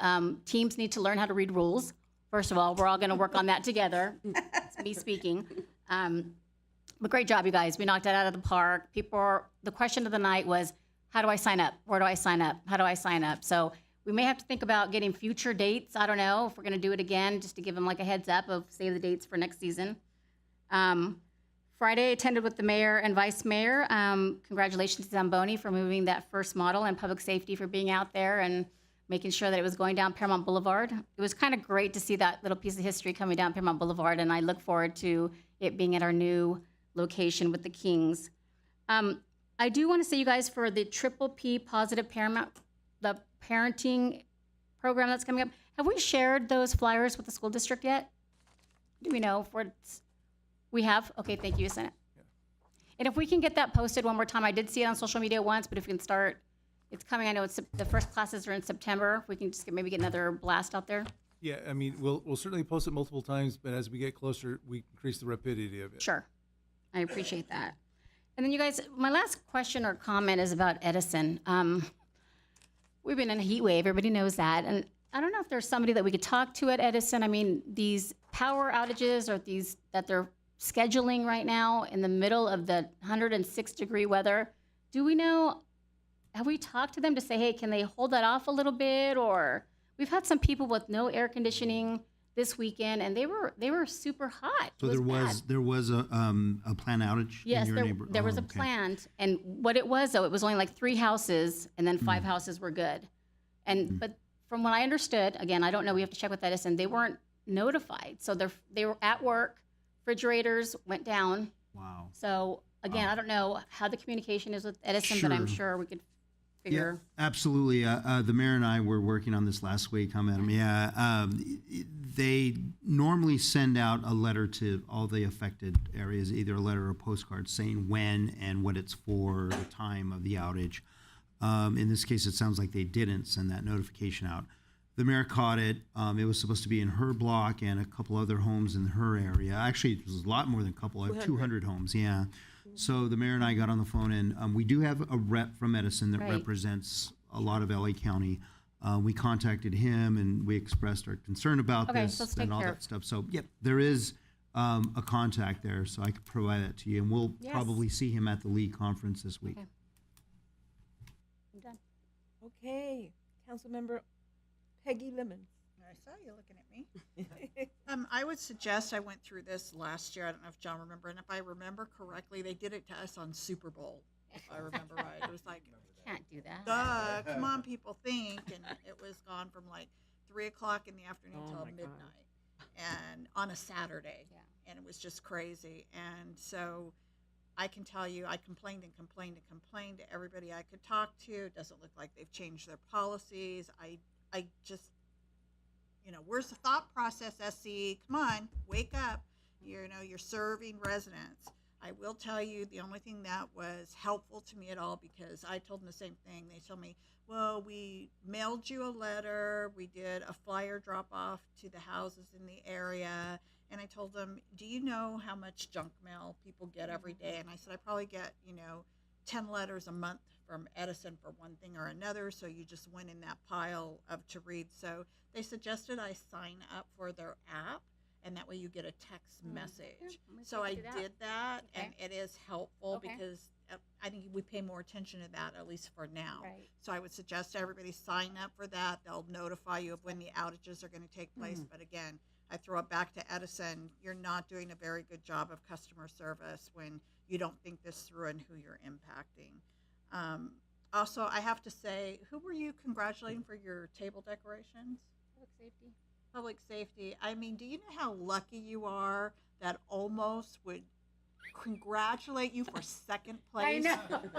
teams need to learn how to read rules. First of all, we're all going to work on that together. It's me speaking. But great job, you guys. We knocked it out of the park. The question of the night was, how do I sign up? Where do I sign up? How do I sign up? So we may have to think about getting future dates. I don't know if we're going to do it again, just to give them like a heads up of save the dates for next season. Friday, I attended with the mayor and vice mayor. Congratulations to Zamboni for moving that first model, and Public Safety for being out there and making sure that it was going down Paramount Boulevard. It was kind of great to see that little piece of history coming down Paramount Boulevard, and I look forward to it being at our new location with the Kings. I do want to say, you guys, for the Triple P Positive Paramount, the parenting program that's coming up, have we shared those flyers with the school district yet? Do we know? We have? Okay, thank you, Senate. And if we can get that posted one more time, I did see it on social media once, but if we can start, it's coming. I know it's the first classes are in September. If we can just maybe get another blast out there. Yeah, I mean, we'll certainly post it multiple times, but as we get closer, we increase the rapidity of it. Sure. I appreciate that. And then you guys, my last question or comment is about Edison. We've been in a heat wave, everybody knows that. And I don't know if there's somebody that we could talk to at Edison. I mean, these power outages or these that they're scheduling right now in the middle of the 106-degree weather, do we know, have we talked to them to say, hey, can they hold that off a little bit? Or we've had some people with no air conditioning this weekend, and they were super hot. So there was a plant outage. Yes, in your neighborhood? there was a okay. plant, and what it was though, it was only like 3 houses, and then 5 houses were good. And but from what I understood, again, I don't know. We have to check with Edison. They weren't notified, so they were at work. Refrigerators went down. Wow. So again, I don't know how the communication is with Edison, but I'm sure we could figure. Yeah, absolutely. The mayor and I were working on this last week, huh, Madam? Yeah. They normally send out a letter to all the affected areas, either a letter or a postcard saying when and what it's for, the time of the outage. In this case, it sounds like they didn't send that notification out. The mayor caught it. It was supposed to be in her block and a couple other homes in her area. Actually, it was a lot more than a couple, 200 homes, yeah. So the mayor and I got on the phone, and we do have a rep from Edison that represents a lot of LA County. We contacted him, and we expressed our concern about this and all that stuff. So, yep, there is a contact there, so I could provide that to you, and we'll probably see him at the League conference this week. Okay. I'm done. Okay, Councilmember Peggy Lemon. I saw you looking at me. I would suggest, I went through this last year. I don't know if John remember, and if I remember correctly, they did it to us on Super Bowl. If I remember right, it was like, can't do that. Duh, come on, people, think. And it was gone from like 3 o'clock in the afternoon till midnight, and on a Saturday. Yeah. And it was just crazy. And so I can tell you, I complained and complained and complained to everybody I could talk to. It doesn't look like they've changed their policies. I just, where's the thought process, SC? Come on, wake up. You're serving residents. I will tell you the only thing that was helpful to me at all, because I told them the same thing. They told me, well, we mailed you a letter. We did a flyer drop off to the houses in the area. And I told them, do you know how much junk mail people get every day? And I said, I probably get, 10 letters a month from Edison for one thing or another. So you just went in that pile of to read. So they suggested I sign up for their app, and that way you get a text message. So I did that, and it is helpful because I think we pay more attention to that, at least for now. Right. So I would suggest everybody sign up for that. They'll notify you of when the outages are going to take place. But again, I throw it back to Edison. You're not doing a very good job of customer service when you don't think this through and who you're impacting. Also, I have to say, who were you congratulating for your table decorations? Public safety. Public safety. I mean, do you know how lucky you are that Almost would congratulate you for second place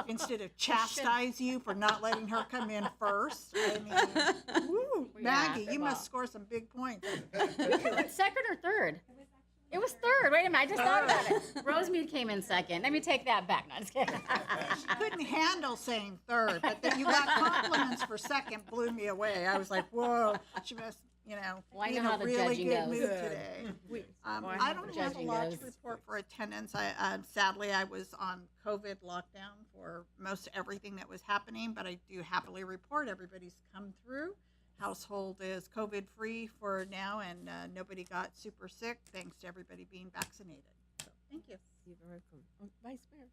instead of chastise you for not letting her come in first? I mean, woo, Maggie, you must score some big points. Second or third? It was third. Wait a minute, I just thought about it. Rosemead came in second. Let me take that back. No, I'm just kidding. She couldn't handle saying third, but that you got compliments for second blew me away. I was like, whoa, she must, Well, I be know in how a the really judging good goes. mood today. I don't have a lot to report for attendance. Sadly, I was on COVID lockdown for most everything that was happening, but I do happily report everybody's come through. Household is COVID-free for now, and nobody got super sick, thanks to everybody being vaccinated. So, thank you. You're welcome. Vice Mayor.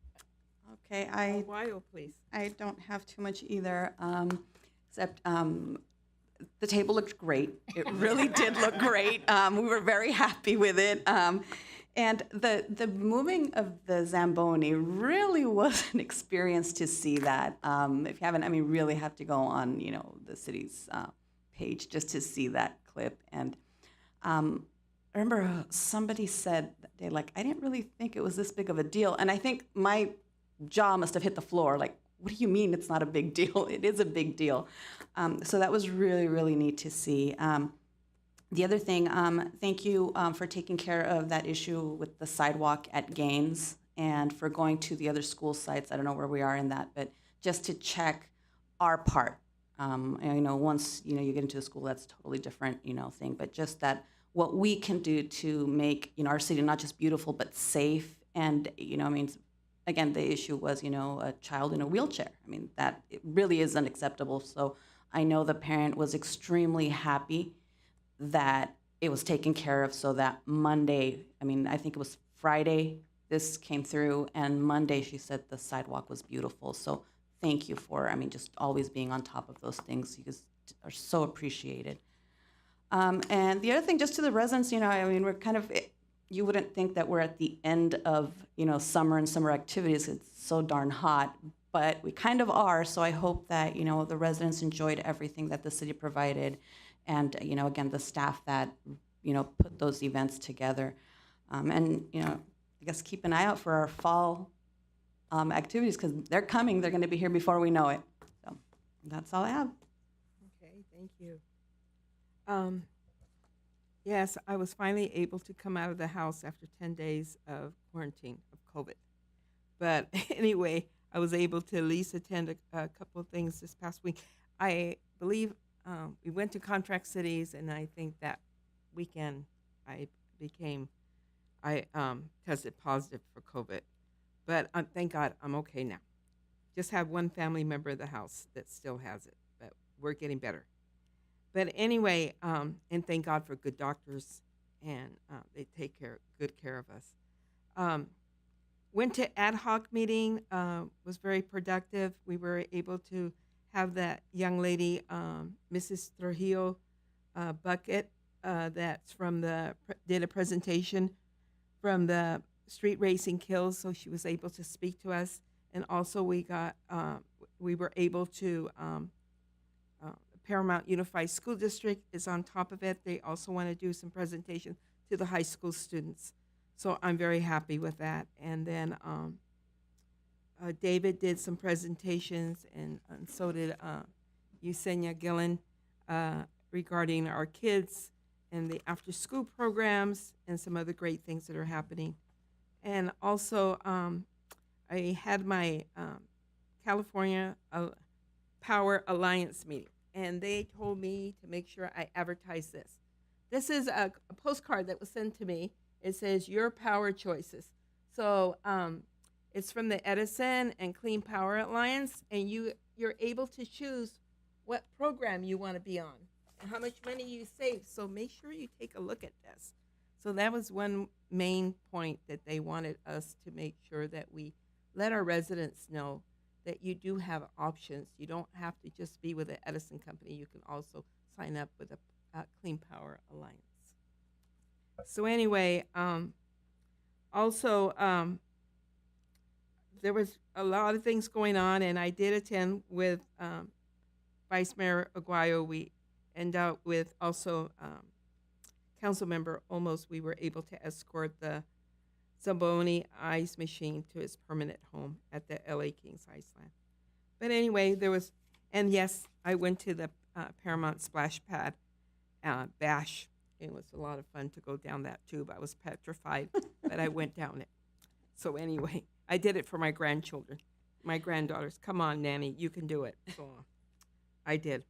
Okay, Wild, please. I don't have too much either, except the table looked great. It really did look great. We were very happy with it. And the moving of the Zamboni really was an experience to see that. If you haven't, really have to go on, the city's page just to see that clip. And I remember somebody said that day, like, I didn't really think it was this big of a deal. And I think my jaw must have hit the floor. Like, what do you mean it's not a big deal? It is a big deal. So that was really, really neat to see. The other thing, thank you for taking care of that issue with the sidewalk at Gaines and for going to the other school sites. I don't know where we are in that, but just to check our part. And, once, you get into a school, that's a totally different, thing. But just that what we can do to make, our city not just beautiful, but safe. And, again, the issue was, a child in a wheelchair. That it really is unacceptable. So I know the parent was extremely happy that it was taken care of, so that Monday, I think it was Friday, this came through, and Monday she said the sidewalk was beautiful. So thank you for, just always being on top of those things. You guys are so appreciated. And the other thing, just to the residents, we're kind of, you wouldn't think that we're at the end of, summer and summer activities. It's so darn hot, but we kind of are. So I hope that, the residents enjoyed everything that the city provided. And, again, the staff that, put those events together. And, I guess keep an eye out for our fall activities, because they're coming. They're going to be here before we know it. So that's all I have. Okay, thank you. Yes, I was finally able to come out of the house after 10 days of quarantine of COVID. But anyway, I was able to at least attend a couple of things this past week. I believe we went to Contract Cities, and I think that weekend I tested positive for COVID. But thank God I'm okay now. Just have one family member of the house that still has it, but we're getting better. But anyway, and thank God for good doctors, and they take good care of us. Went to ad hoc meeting, was very productive. We were able to have that young lady, Mrs. Trujillo Bucket, that's did a presentation from the Street Racing Kills, so she was able to speak to us. And also we were able to, Paramount Unified School District is on top of it. They also want to do some presentation to the high school students. So I'm very happy with that. And then David did some presentations, and so did Yesenia Gillen regarding our kids and the after-school programs and some other great things that are happening. And also, I had my California Power Alliance meeting, and they told me to make sure I advertise this. This is a postcard that was sent to me. It says, "Your Power Choices." So it's from the Edison and Clean Power Alliance, and you're able to choose what program you want to be on and how much money you save. So make sure you take a look at this. So that was one main point that they wanted us to make sure that we let our residents know that you do have options. You don't have to just be with the Edison company. You can also sign up with a Clean Power Alliance. So anyway, there was a lot of things going on, and I did attend with Vice Mayor Aguayo. We ended up with also Council Member Olmos. We were able to escort the Zamboni Ice Machine to his permanent home at the LA Kings Iceland. But anyway, and yes, I went to the Paramount Splash Pad bash. It was a lot of fun to go down that tube. I was petrified, but I went down it. So anyway, I did it for my grandchildren, my granddaughters. Come on, Nanny, you can do it. So I did.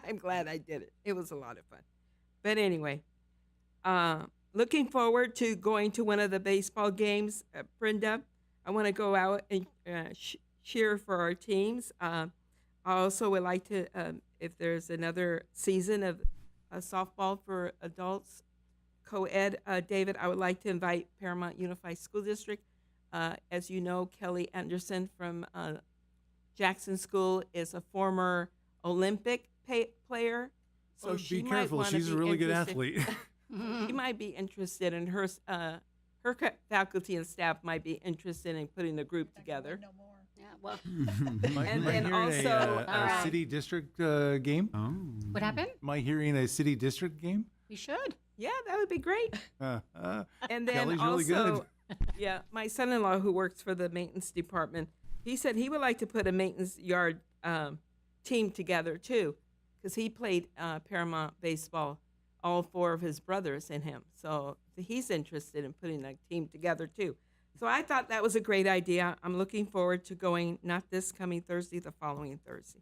I'm glad I did it. It was a lot of fun. But anyway, looking forward to going to one of the baseball games, Brenda. I want to go out and cheer for our teams. I also would like to, if there's another season of softball for adults, co-ed, David, I would like to invite Paramount Unified School District. As you know, Kelly Anderson from Jackson School is a former Olympic player. So she be careful. She's a really good athlete. She might be interested in her faculty and staff might be interested in putting a group together. Yeah, well, Am I And hearing then also, a city district game? Oh. what happened? Am I hearing a city district game? We should. yeah, that would be great. And then Kelly's also, really good. yeah, my son-in-law who works for the maintenance department, he said he would like to put a maintenance yard team together too, because he played Paramount baseball, all four of his brothers and him. So he's interested in putting a team together too. So I thought that was a great idea. I'm looking forward to going, not this coming Thursday, the following Thursday.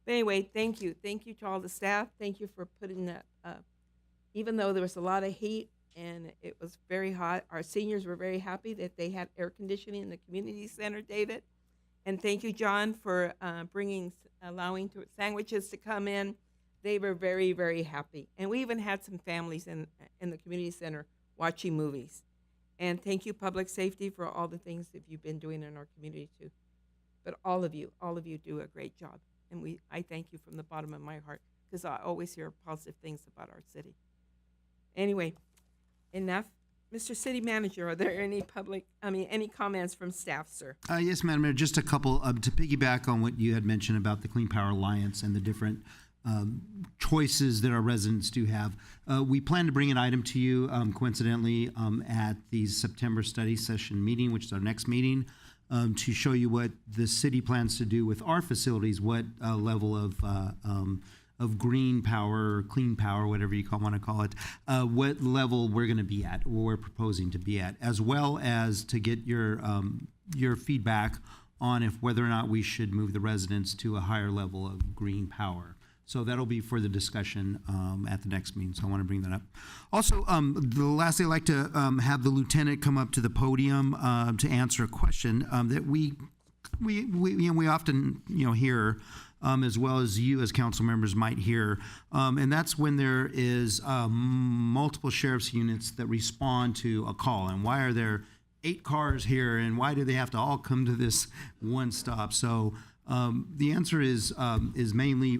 But anyway, thank you. Thank you to all the staff. Thank you for putting that up. Even though there was a lot of heat and it was very hot, our seniors were very happy that they had air conditioning in the community center, David. And thank you, John, for allowing sandwiches to come in. They were very, very happy. And we even had some families in the community center watching movies. And thank you, Public Safety, for all the things that you've been doing in our community too. But all of you do a great job. And I thank you from the bottom of my heart, because I always hear positive things about our city. Anyway, enough. Mr. City Manager, are there any comments from staff, sir? Yes, Madam Mayor, just a couple to piggyback on what you had mentioned about the Clean Power Alliance and the different choices that our residents do have. We plan to bring an item to you, coincidentally, at the September study session meeting, which is our next meeting, to show you what the city plans to do with our facilities, what level of green power or clean power, whatever you want to call it, what level we're going to be at, or we're proposing to be at, as well as to get your feedback on whether or not we should move the residents to a higher level of green power. So that'll be for the discussion at the next meeting. So I want to bring that up. Also, the last thing I'd like to have the lieutenant come up to the podium to answer a question that we often hear, as well as you as council members might hear, and that's when there is multiple sheriff's units that respond to a call, and why are there 8 cars here, and why do they have to all come to this one stop? So the answer is mainly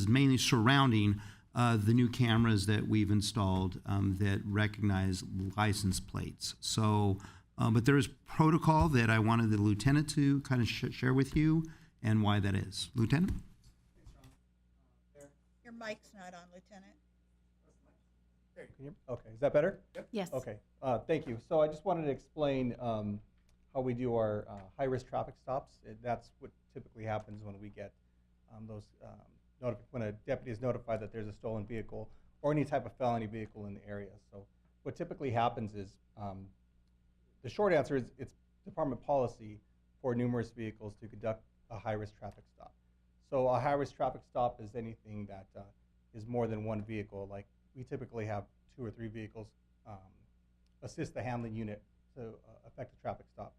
mainly surrounding the new cameras that we've installed that recognize license plates. So, but there is protocol that I wanted the lieutenant to kind of share with you, and why that is. Lieutenant? Your mic's not on, Lieutenant. Okay, is that better? Yep. Yes. Okay, thank you. So I just wanted to explain how we do our high-risk traffic stops. That's what typically happens when we get when a deputy is notified that there's a stolen vehicle or any type of felony vehicle in the area. So what typically happens is, the short answer is it's department policy for numerous vehicles to conduct a high-risk traffic stop. So a high-risk traffic stop is anything that is more than one vehicle. Like we typically have 2 or 3 vehicles assist the handling unit to effect a traffic stop.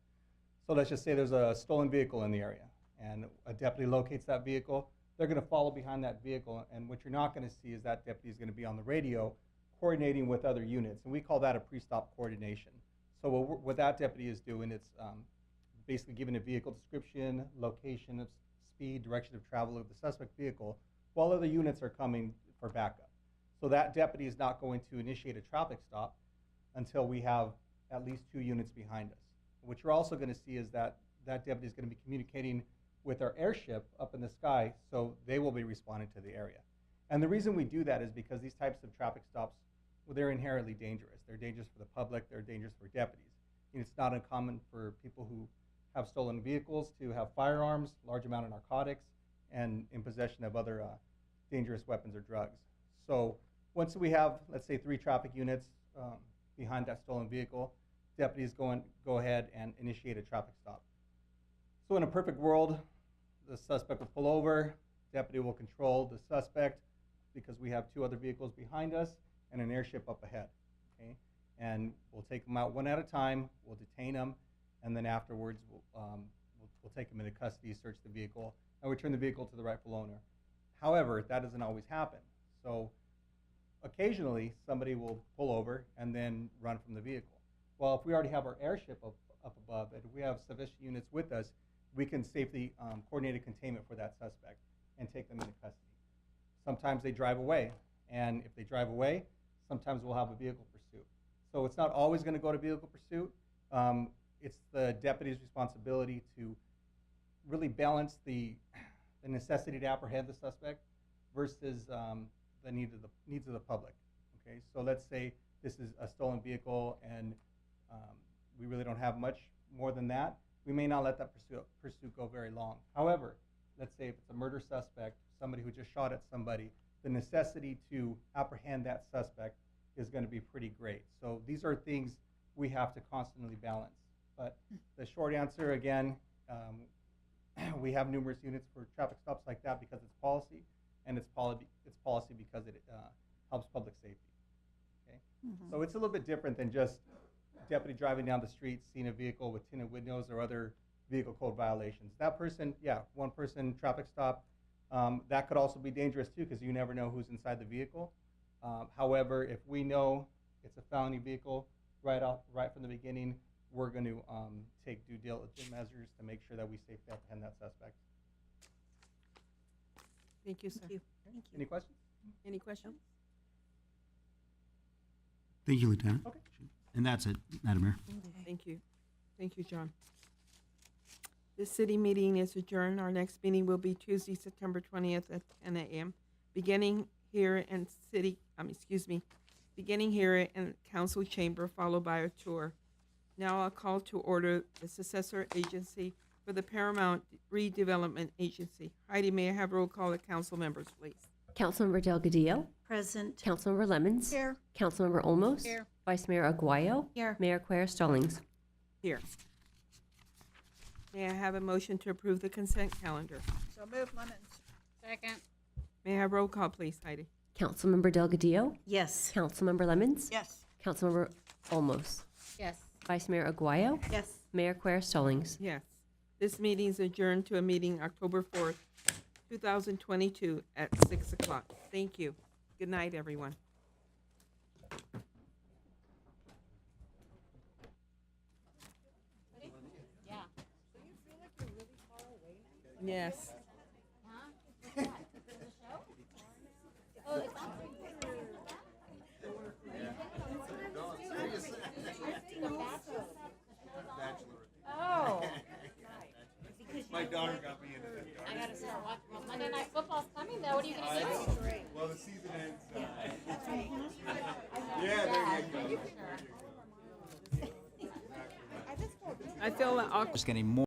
So let's just say there's a stolen vehicle in the area, and a deputy locates that vehicle. They're going to follow behind that vehicle, and what you're not going to see is that deputy is going to be on the radio coordinating with other units, and we call that a pre-stop coordination. So what that deputy is doing, it's basically giving a vehicle description, location of speed, direction of travel of the suspect vehicle, while other units are coming for backup. So that deputy is not going to initiate a traffic stop until we have at least 2 units behind us. What you're also going to see is that that deputy is going to be communicating with our airship up in the sky, so they will be responding to the area. And the reason we do that is because these types of traffic stops, well, they're inherently dangerous. They're dangerous for the public, they're dangerous for deputies. And it's not uncommon for people who have stolen vehicles to have firearms, large amount of narcotics, and in possession of other dangerous weapons or drugs. So once we have, let's say, 3 traffic units behind that stolen vehicle, deputies go ahead and initiate a traffic stop. So in a perfect world, the suspect will pull over, deputy will control the suspect because we have 2 other vehicles behind us and an airship up ahead, okay? And we'll take them out one at a time, we'll detain them, and then afterwards we'll take them into custody, search the vehicle, and return the vehicle to the rightful owner. However, that doesn't always happen. So occasionally somebody will pull over and then run from the vehicle. Well, if we already have our airship up above, and if we have sufficient units with us, we can safely coordinate a containment for that suspect and take them into custody. Sometimes they drive away, and if they drive away, sometimes we'll have a vehicle pursuit. So it's not always going to go to vehicle pursuit. it's the deputy's responsibility to really balance the necessity to apprehend the suspect versus the needs of the public. Okay, so let's say this is a stolen vehicle and we really don't have much more than that. We may not let that pursuit go very long. However, let's say if it's a murder suspect, somebody who just shot at somebody, the necessity to apprehend that suspect is going to be pretty great. So these are things we have to constantly balance. But the short answer, again, we have numerous units for traffic stops like that because it's policy, and it's policy because it helps public safety. Okay? So it's a little bit different than just deputy driving down the street, seeing a vehicle with tinted windows or other vehicle code violations. That person, yeah, one person traffic stop, that could also be dangerous too because you never know who's inside the vehicle. However, if we know it's a felony vehicle right from the beginning, we're going to take due diligence measures to make sure that we safely apprehend that suspect. Thank you, sir. Thank you. Any questions? Any questions? Thank you, Lieutenant. Okay. And that's it, Madam Mayor. Thank you. Thank you, John. This city meeting is adjourned. Our next meeting will be Tuesday, September 20th at 10 a.m. Beginning here in council chamber, followed by a tour. Now I'll call to order the successor agency for the Paramount Redevelopment Agency. Heidi, may I have roll call of council members, please? Councilmember Delgadillo. Present. Councilmember Lemons. Here. Councilmember Olmos. Here. Vice Mayor Aguayo. Here. Mayor Quer Stallings. Here. May I have a motion to approve the consent calendar? So move, Lemons. Second. May I have roll call, please, Heidi? Councilmember Delgadillo. Yes. Councilmember Lemons. Yes. Councilmember Olmos. Yes. Vice Mayor Aguayo. Yes. Mayor Quer Stallings. Yes. This meeting is adjourned to a meeting October 4th, 2022 at 6 o'clock. Thank you. Good night, everyone. Yeah. Yes. Oh, it's on. Oh. My daughter got me into that. I gotta start watching. Well, Monday Night Football's coming though. What are you gonna do? Well, the season ends. Yeah, there you go. I feel awkward. Just getting more.